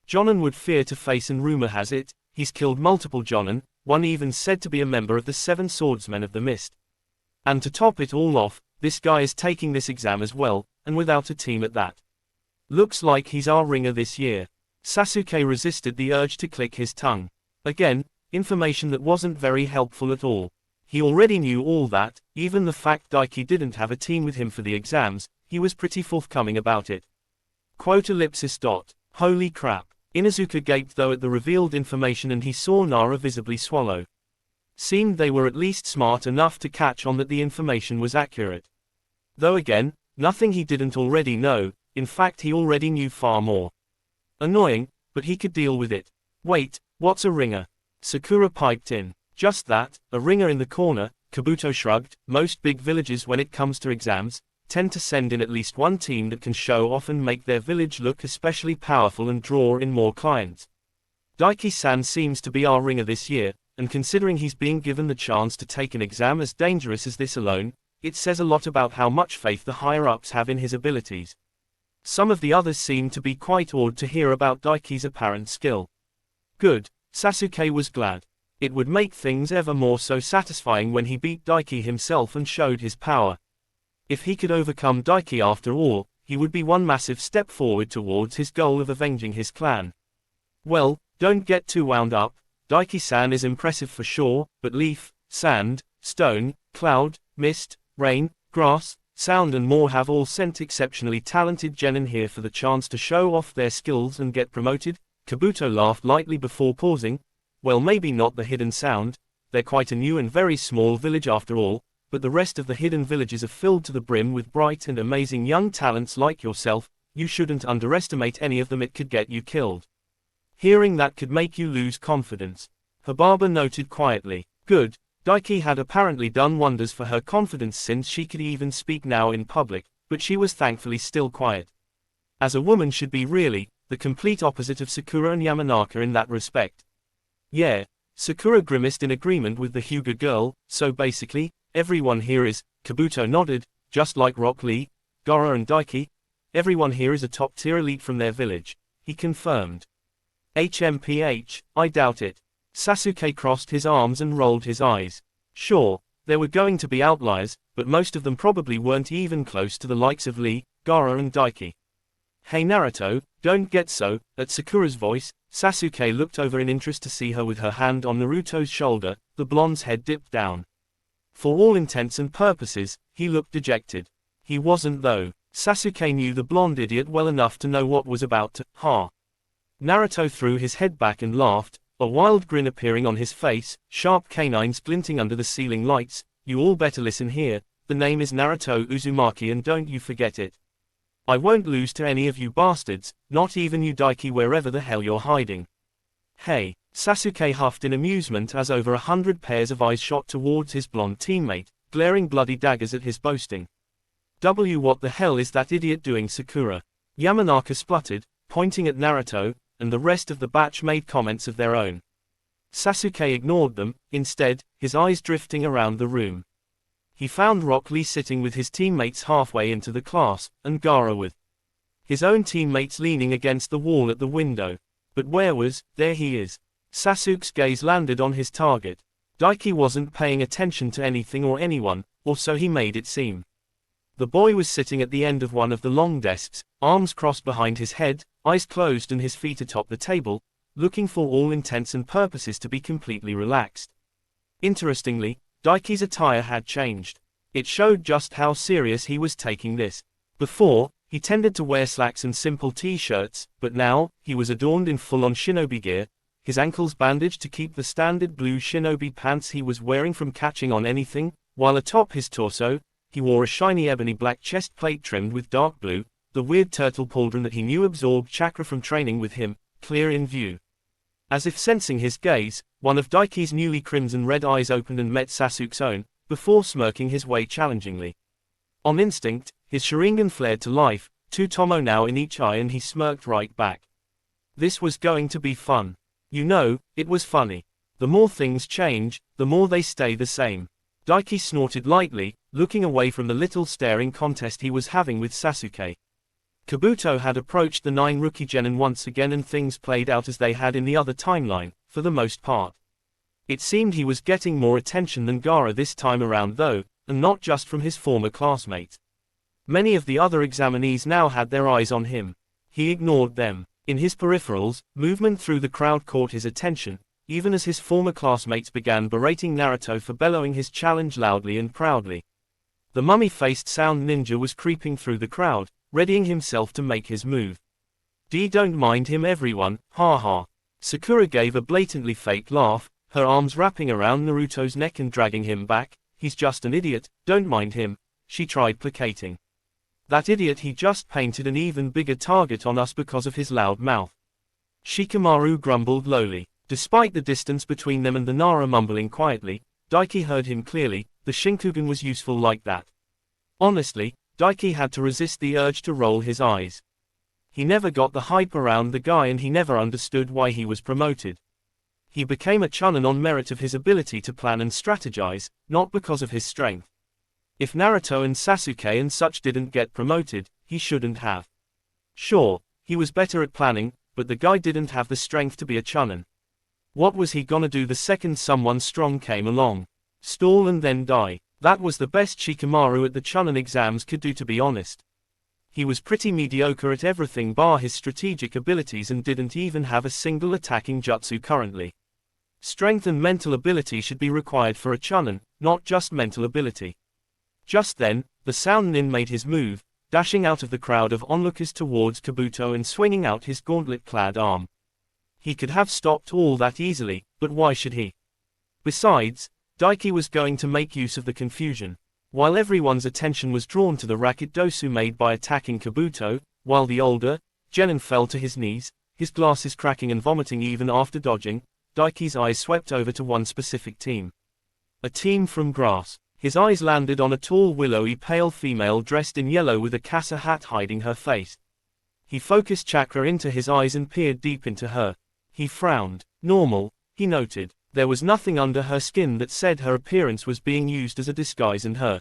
Jonin would fear to face, and rumor has it, he's killed multiple Jonin, one even said to be a member of the 7 Swordsmen of the Mist. And to top it all off, this guy is taking this exam as well, and without a team at that. Looks like he's our ringer this year. Sasuke resisted the urge to click his tongue. Again, information that wasn't very helpful at all. He already knew all that, even the fact Daiki didn't have a team with him for the exams, he was pretty forthcoming about it. Quote ellipsis dot. Holy crap. Inuzuka gaped though at the revealed information, and he saw Nara visibly swallow. Seemed they were at least smart enough to catch on that the information was accurate. Though again, nothing he didn't already know, in fact he already knew far more. Annoying, but he could deal with it. Wait, what's a ringer? Sakura piped in. Just that, a ringer in the corner, Kabuto shrugged. Most big villages when it comes to exams, tend to send in at least one team that can show off and make their village look especially powerful and draw in more clients. Daiki-san seems to be our ringer this year, and considering he's being given the chance to take an exam as dangerous as this alone, it says a lot about how much faith the higher-ups have in his abilities. Some of the others seem to be quite awed to hear about Daiki's apparent skill. Good, Sasuke was glad. It would make things ever more so satisfying when he beat Daiki himself and showed his power. If he could overcome Daiki after all, he would be one massive step forward towards his goal of avenging his clan. Well, don't get too wound up. Daiki-san is impressive for sure, but leaf, sand, stone, cloud, mist, rain, grass, sound and more have all sent exceptionally talented genin here for the chance to show off their skills and get promoted. Kabuto laughed lightly before pausing. Well, maybe not the hidden sound, they're quite a new and very small village after all, but the rest of the hidden villages are filled to the brim with bright and amazing young talents like yourself. You shouldn't underestimate any of them, it could get you killed. Hearing that could make you lose confidence. Hababa noted quietly. Good, Daiki had apparently done wonders for her confidence since she could even speak now in public, but she was thankfully still quiet. As a woman should be really, the complete opposite of Sakura and Yamanaka in that respect. Yeah, Sakura grimaced in agreement with the Hyuga girl, so basically, everyone here is, Kabuto nodded, just like Rock Lee, Gaara and Daiki, everyone here is a top-tier elite from their village, he confirmed. HMPH, I doubt it. Sasuke crossed his arms and rolled his eyes. Sure, there were going to be outliers, but most of them probably weren't even close to the likes of Lee, Gaara and Daiki. Hey Naruto, don't get so. At Sakura's voice, Sasuke looked over in interest to see her with her hand on Naruto's shoulder, the blonde's head dipped down. For all intents and purposes, he looked dejected. He wasn't though. Sasuke knew the blonde idiot well enough to know what was about to, Naruto threw his head back and laughed, a wild grin appearing on his face, sharp canines glinting under the ceiling lights. You all better listen here, the name is Naruto Uzumaki and don't you forget it. I won't lose to any of you bastards, not even you Daiki wherever the hell you're hiding. Hey, Sasuke huffed in amusement as over 100 pairs of eyes shot towards his blonde teammate, glaring bloody daggers at his boasting. What the hell is that idiot doing, Sakura? Yamanaka spluttered, pointing at Naruto, and the rest of the batch made comments of their own. Sasuke ignored them, instead, his eyes drifting around the room. He found Rock Lee sitting with his teammates halfway into the class, and Gaara with his own teammates leaning against the wall at the window. But there he is. Sasuke's gaze landed on his target. Daiki wasn't paying attention to anything or anyone, or so he made it seem. The boy was sitting at the end of one of the long desks, arms crossed behind his head, eyes closed and his feet atop the table, looking for all intents and purposes to be completely relaxed. Interestingly, Daiki's attire had changed. It showed just how serious he was taking this. Before, he tended to wear slacks and simple t-shirts, but now, he was adorned in full-on shinobi gear, his ankles bandaged to keep the standard blue shinobi pants he was wearing from catching on anything, while atop his torso, he wore a shiny ebony black chest plate trimmed with dark blue, the weird turtle pauldron that he knew absorbed chakra from training with him, clear in view. As if sensing his gaze, one of Daiki's newly crimson-red eyes opened and met Sasuke's own, before smirking his way challengingly. On instinct, his Sharingan flared to life, 2 tomo now in each eye, and he smirked right back. This was going to be fun. You know, it was funny. The more things change, the more they stay the same. Daiki snorted lightly, looking away from the little staring contest he was having with Sasuke. Kabuto had approached the 9 rookie genin once again and things played out as they had in the other timeline, for the most part. It seemed he was getting more attention than Gaara this time around though, and not just from his former classmates. Many of the other examinees now had their eyes on him. He ignored them. In his peripherals, movement through the crowd caught his attention, even as his former classmates began berating Naruto for bellowing his challenge loudly and proudly. The mummy-faced sound ninja was creeping through the crowd, readying himself to make his move. Don't mind him everyone, ha. Sakura gave a blatantly fake laugh, her arms wrapping around Naruto's neck and dragging him back. He's just an idiot, don't mind him, she tried placating. That idiot, he just painted an even bigger target on us because of his loud mouth. Shikamaru grumbled lowly. Despite the distance between them and the Nara mumbling quietly, Daiki heard him clearly. The Shinkugan was useful like that. Honestly, Daiki had to resist the urge to roll his eyes. He never got the hype around the guy and he never understood why he was promoted. He became a chunin on merit of his ability to plan and strategize, not because of his strength. If Naruto and Sasuke and such didn't get promoted, he shouldn't have. Sure, he was better at planning, but the guy didn't have the strength to be a chunin. What was he gonna do the second someone strong came along? Stall and then die. That was the best Shikamaru at the chunin exams could do, to be honest. He was pretty mediocre at everything bar his strategic abilities and didn't even have a single attacking jutsu currently. Strength and mental ability should be required for a chunin, not just mental ability. Just then, the sound nin made his move, dashing out of the crowd of onlookers towards Kabuto and swinging out his gauntlet-clad arm. He could have stopped all that easily, but why should he? Besides, Daiki was going to make use of the confusion. While everyone's attention was drawn to the racket Dosu made by attacking Kabuto, while the older genin fell to his knees, his glasses cracking and vomiting even after dodging, Daiki's eyes swept over to one specific team. A team from grass. His eyes landed on a tall willowy pale female dressed in yellow with a casa hat hiding her face. He focused chakra into his eyes and peered deep into her. He frowned. Normal, he noted. There was nothing under her skin that said her appearance was being used as a disguise, and her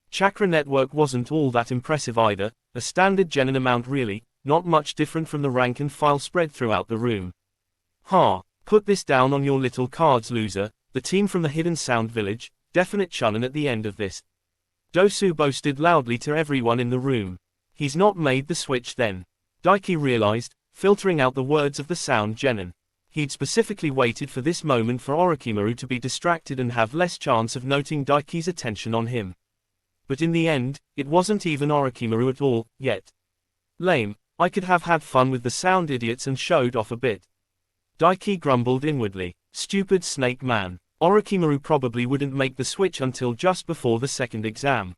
chakra network wasn't all that impressive either, a standard genin amount really, not much different from the rank and file spread throughout the room. Ha, put this down on your little cards, loser. The team from the Hidden Sound Village, definite chunin at the end of this. Dosu boasted loudly to everyone in the room. He's not made the switch then. Daiki realized, filtering out the words of the sound genin. He'd specifically waited for this moment for Orochimaru to be distracted and have less chance of noting Daiki's attention on him. But in the end, it wasn't even Orochimaru at all, yet. Lame, I could have had fun with the sound idiots and showed off a bit. Daiki grumbled inwardly. Stupid snake man. Orochimaru probably wouldn't make the switch until just before the second exam.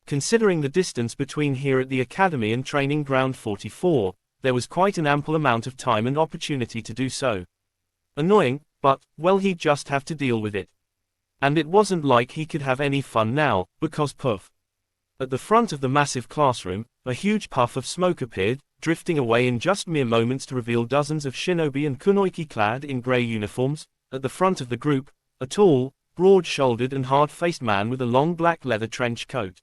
Considering the distance between here at the academy and training ground 44, there was quite an ample amount of time and opportunity to do so. Annoying, but, well, he'd just have to deal with it. And it wasn't like he could have any fun now, because poof. At the front of the massive classroom, a huge puff of smoke appeared, drifting away in just mere moments to reveal dozens of shinobi and kunoichi clad in grey uniforms. At the front of the group, a tall, broad-shouldered and hard-faced man with a long black leather trench coat.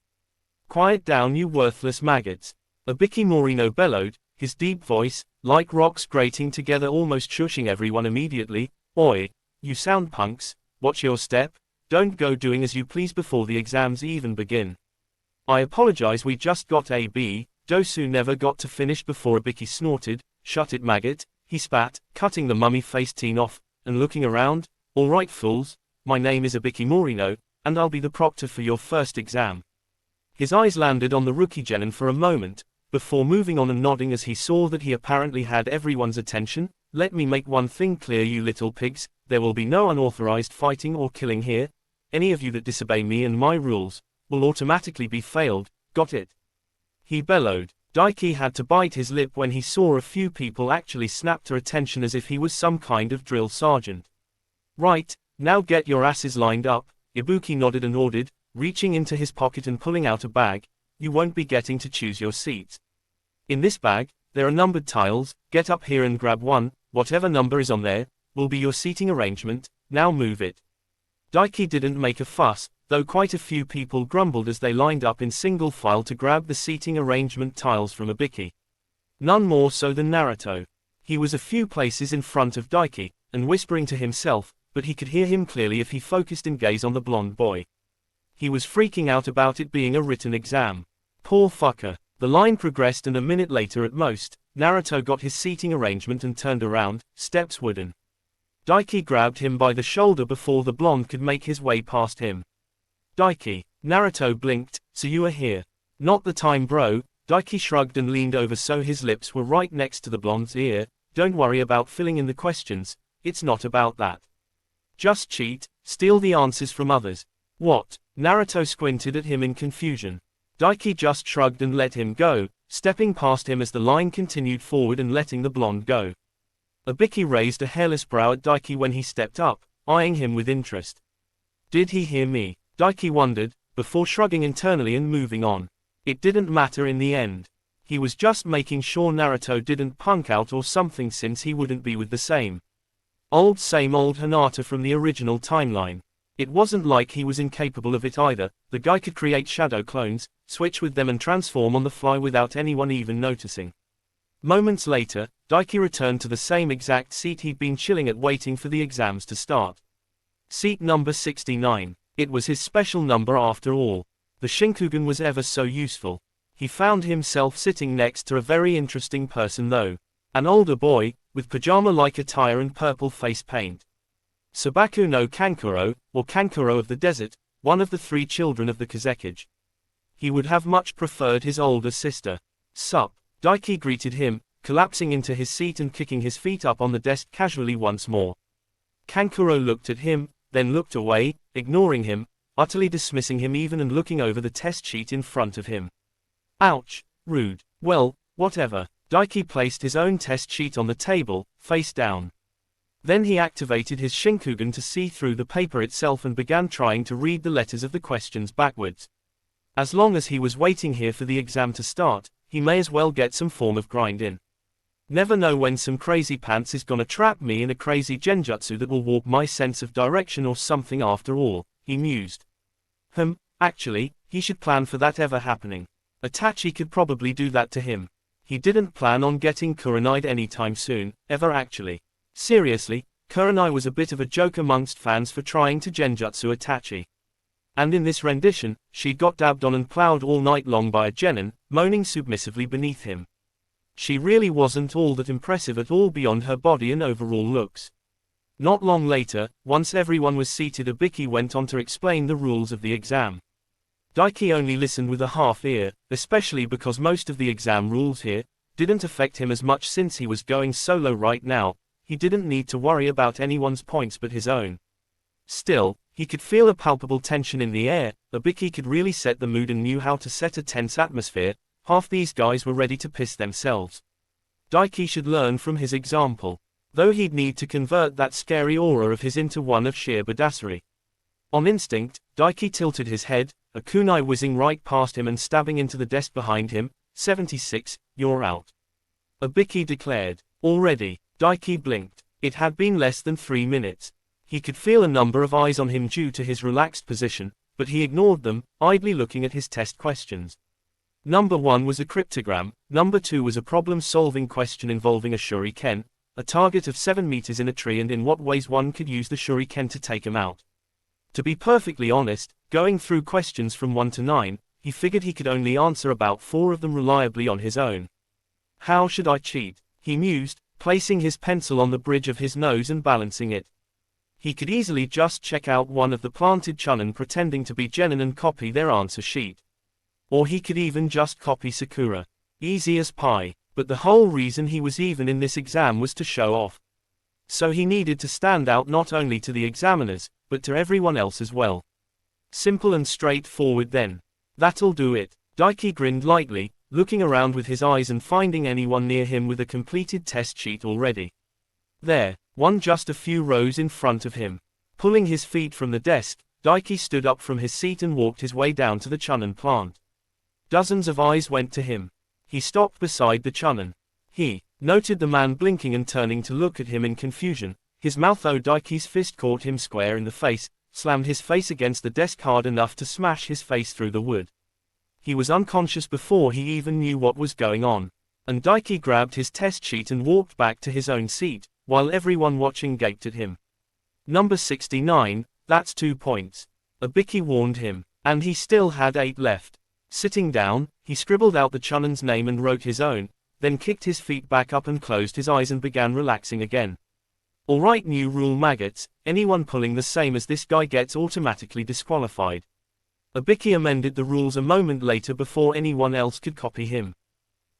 Quiet down, you worthless maggots. Ibiki Morino bellowed, his deep voice, like rocks grating together, almost shushing everyone immediately. Oi, you sound punks, watch your step, don't go doing as you please before the exams even begin. I apologize, we just got a B. Dosu never got to finish before Ibiki snorted. Shut it, maggot, he spat, cutting the mummy-faced teen off, and looking around. All right, fools, my name is Ibiki Morino, and I'll be the proctor for your first exam. His eyes landed on the rookie genin for a moment, before moving on and nodding as he saw that he apparently had everyone's attention. Let me make one thing clear, you little pigs, there will be no unauthorized fighting or killing here. Any of you that disobey me and my rules, will automatically be failed, got it? He bellowed. Daiki had to bite his lip when he saw a few people actually snap to attention as if he was some kind of drill sergeant. Right, now get your asses lined up, Ibuki nodded and ordered, reaching into his pocket and pulling out a bag. You won't be getting to choose your seats. In this bag, there are numbered tiles. Get up here and grab one, whatever number is on there, will be your seating arrangement, now move it. Daiki didn't make a fuss, though quite a few people grumbled as they lined up in single file to grab the seating arrangement tiles from Ibiki. None more so than Naruto. He was a few places in front of Daiki, and whispering to himself, but he could hear him clearly if he focused and gazed on the blonde boy. He was freaking out about it being a written exam. Poor fucker. The line progressed, and a minute later at most, Naruto got his seating arrangement and turned around, steps wooden. Daiki grabbed him by the shoulder before the blonde could make his way past him. Daiki. Naruto blinked, so you are here. Not the time, bro. Daiki shrugged and leaned over so his lips were right next to the blonde's ear. Don't worry about filling in the questions, it's not about that. Just cheat, steal the answers from others. What? Naruto squinted at him in confusion. Daiki just shrugged and let him go, stepping past him as the line continued forward and letting the blonde go. Ibiki raised a hairless brow at Daiki when he stepped up, eyeing him with interest. Did he hear me? Daiki wondered, before shrugging internally and moving on. It didn't matter in the end. He was just making sure Naruto didn't punk out or something, since he wouldn't be with the same old Hinata from the original timeline. It wasn't like he was incapable of it either. The guy could create shadow clones, switch with them and transform on the fly without anyone even noticing. Moments later, Daiki returned to the same exact seat he'd been chilling at, waiting for the exams to start. Seat number 69. It was his special number after all. The Shinkugan was ever so useful. He found himself sitting next to a very interesting person though. An older boy, with pajama-like attire and purple face paint. Sabaku no Kankuro, or Kankuro of the desert, one of the 3 children of the Kazekage. He would have much preferred his older sister. Sup? Daiki greeted him, collapsing into his seat and kicking his feet up on the desk casually once more. Kankuro looked at him, then looked away, ignoring him, utterly dismissing him even, and looking over the test sheet in front of him. Ouch, rude. Well, whatever. Daiki placed his own test sheet on the table, face down. Then he activated his Shinkugan to see through the paper itself and began trying to read the letters of the questions backwards. As long as he was waiting here for the exam to start, he may as well get some form of grind in. Never know when some crazy pants is gonna trap me in a crazy genjutsu that will warp my sense of direction or something after all, he mused. Actually, he should plan for that ever happening. Itachi could probably do that to him. He didn't plan on getting Kurenai'd anytime soon, ever actually. Seriously, Kurenai was a bit of a joke amongst fans for trying to genjutsu Itachi. And in this rendition, she got dabbed on and plowed all night long by a genin, moaning submissively beneath him. She really wasn't all that impressive at all beyond her body and overall looks. Not long later, once everyone was seated, Ibiki went on to explain the rules of the exam. Daiki only listened with a half ear, especially because most of the exam rules here didn't affect him as much since he was going solo right now. He didn't need to worry about anyone's points but his own. Still, he could feel a palpable tension in the air. Ibiki could really set the mood and knew how to set a tense atmosphere. Half these guys were ready to piss themselves. Daiki should learn from his example, though he'd need to convert that scary aura of his into one of sheer badassery. On instinct, Daiki tilted his head, a kunai whizzing right past him and stabbing into the desk behind him. 76, you're out. Ibiki declared. Already, Daiki blinked. It had been less than 3 minutes. He could feel a number of eyes on him due to his relaxed position, but he ignored them, idly looking at his test questions. Number 1 was a cryptogram, number 2 was a problem-solving question involving a shuriken, a target of 7 meters in a tree, and in what ways one could use the shuriken to take him out. To be perfectly honest, going through questions from 1 to 9, he figured he could only answer about 4 of them reliably on his own. How should I cheat? He mused, placing his pencil on the bridge of his nose and balancing it. He could easily just check out one of the planted chunin pretending to be genin and copy their answer sheet. Or he could even just copy Sakura. Easy as pie, but the whole reason he was even in this exam was to show off. So he needed to stand out not only to the examiners, but to everyone else as well. Simple and straightforward then. That'll do it. Daiki grinned lightly, looking around with his eyes and finding anyone near him with a completed test sheet already. There, one just a few rows in front of him. Pulling his feet from the desk, Daiki stood up from his seat and walked his way down to the chunin plant. Dozens of eyes went to him. He stopped beside the chunin. He noted the man blinking and turning to look at him in confusion. His mouth. Daiki's fist caught him square in the face, slammed his face against the desk hard enough to smash his face through the wood. He was unconscious before he even knew what was going on. And Daiki grabbed his test sheet and walked back to his own seat, while everyone watching gaped at him. Number 69, that's 2 points. Ibiki warned him, and he still had 8 left. Sitting down, he scribbled out the chunin's name and wrote his own, then kicked his feet back up and closed his eyes and began relaxing again. Alright, new rule maggots, anyone pulling the same as this guy gets automatically disqualified. Ibiki amended the rules a moment later before anyone else could copy him.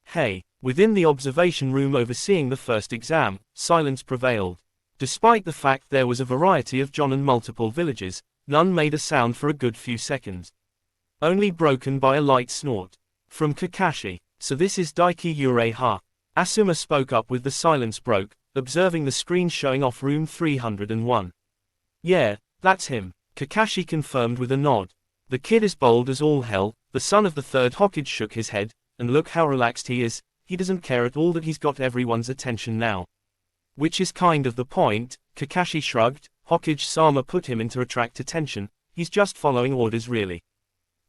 Hey, within the observation room overseeing the first exam, silence prevailed. Despite the fact there was a variety of John and multiple villages, none made a sound for a good few seconds. Only broken by a light snort. From Kakashi. So this is Daiki Yurei ha? Asuma spoke up with the silence broke, observing the screen showing off room 301. Yeah, that's him, Kakashi confirmed with a nod. The kid is bold as all hell. The son of the third Hokage shook his head, and look how relaxed he is. He doesn't care at all that he's got everyone's attention now. Which is kind of the point, Kakashi shrugged. Hokage-sama put him in to attract attention, he's just following orders really.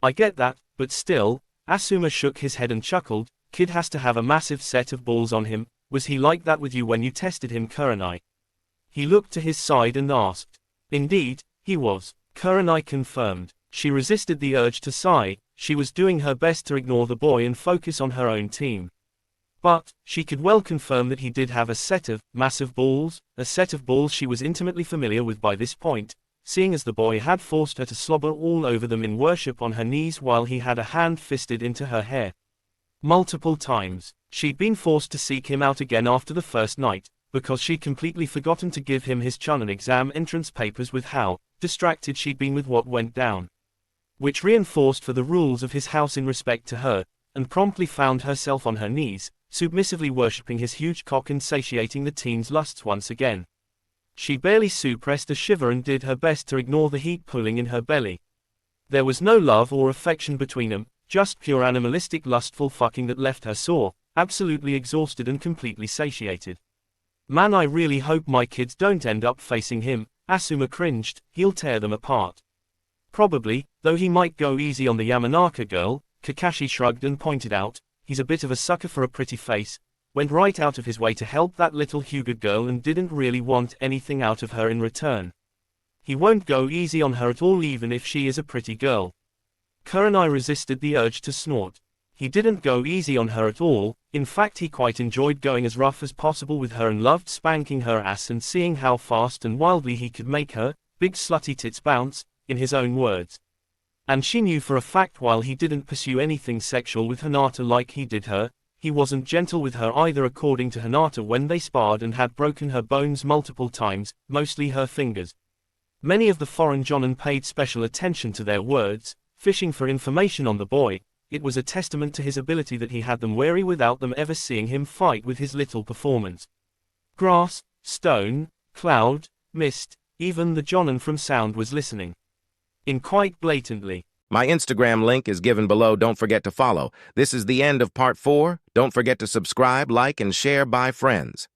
I get that, but still, Asuma shook his head and chuckled. Kid has to have a massive set of balls on him. Was he like that with you when you tested him, Kurenai? He looked to his side and asked. Indeed, he was, Kurenai confirmed. She resisted the urge to sigh. She was doing her best to ignore the boy and focus on her own team. But, she could well confirm that he did have a set of massive balls, a set of balls she was intimately familiar with by this point, seeing as the boy had forced her to slobber all over them in worship on her knees while he had a hand fisted into her hair. Multiple times, she'd been forced to seek him out again after the first night, because she'd completely forgotten to give him his chunin exam entrance papers with how distracted she'd been with what went down. Which reinforced for the rules of his house in respect to her, and promptly found herself on her knees, submissively worshipping his huge cock and satiating the teen's lusts once again. She barely suppressed a shiver and did her best to ignore the heat pulling in her belly. There was no love or affection between them, just pure animalistic lustful fucking that left her sore, absolutely exhausted and completely satiated. Man, I really hope my kids don't end up facing him, Asuma cringed, he'll tear them apart. Probably, though he might go easy on the Yamanaka girl, Kakashi shrugged and pointed out, he's a bit of a sucker for a pretty face, went right out of his way to help that little Hyuga girl and didn't really want anything out of her in return. He won't go easy on her at all even if she is a pretty girl. Kurenai resisted the urge to snort. He didn't go easy on her at all, in fact he quite enjoyed going as rough as possible with her and loved spanking her ass and seeing how fast and wildly he could make her, big slutty tits bounce, in his own words. And she knew for a fact while he didn't pursue anything sexual with Hinata like he did her, he wasn't gentle with her either according to Hinata when they sparred and had broken her bones multiple times, mostly her fingers. Many of the foreign jonin paid special attention to their words, fishing for information on the boy. It was a testament to his ability that he had them wary without them ever seeing him fight with his little performance. Grass, stone, cloud, mist, even the jonin from sound was listening. In quite blatantly. My Instagram link is given below. Don't forget to follow. This is the end of part 4. Don't forget to subscribe, like, and share. Bye, friends.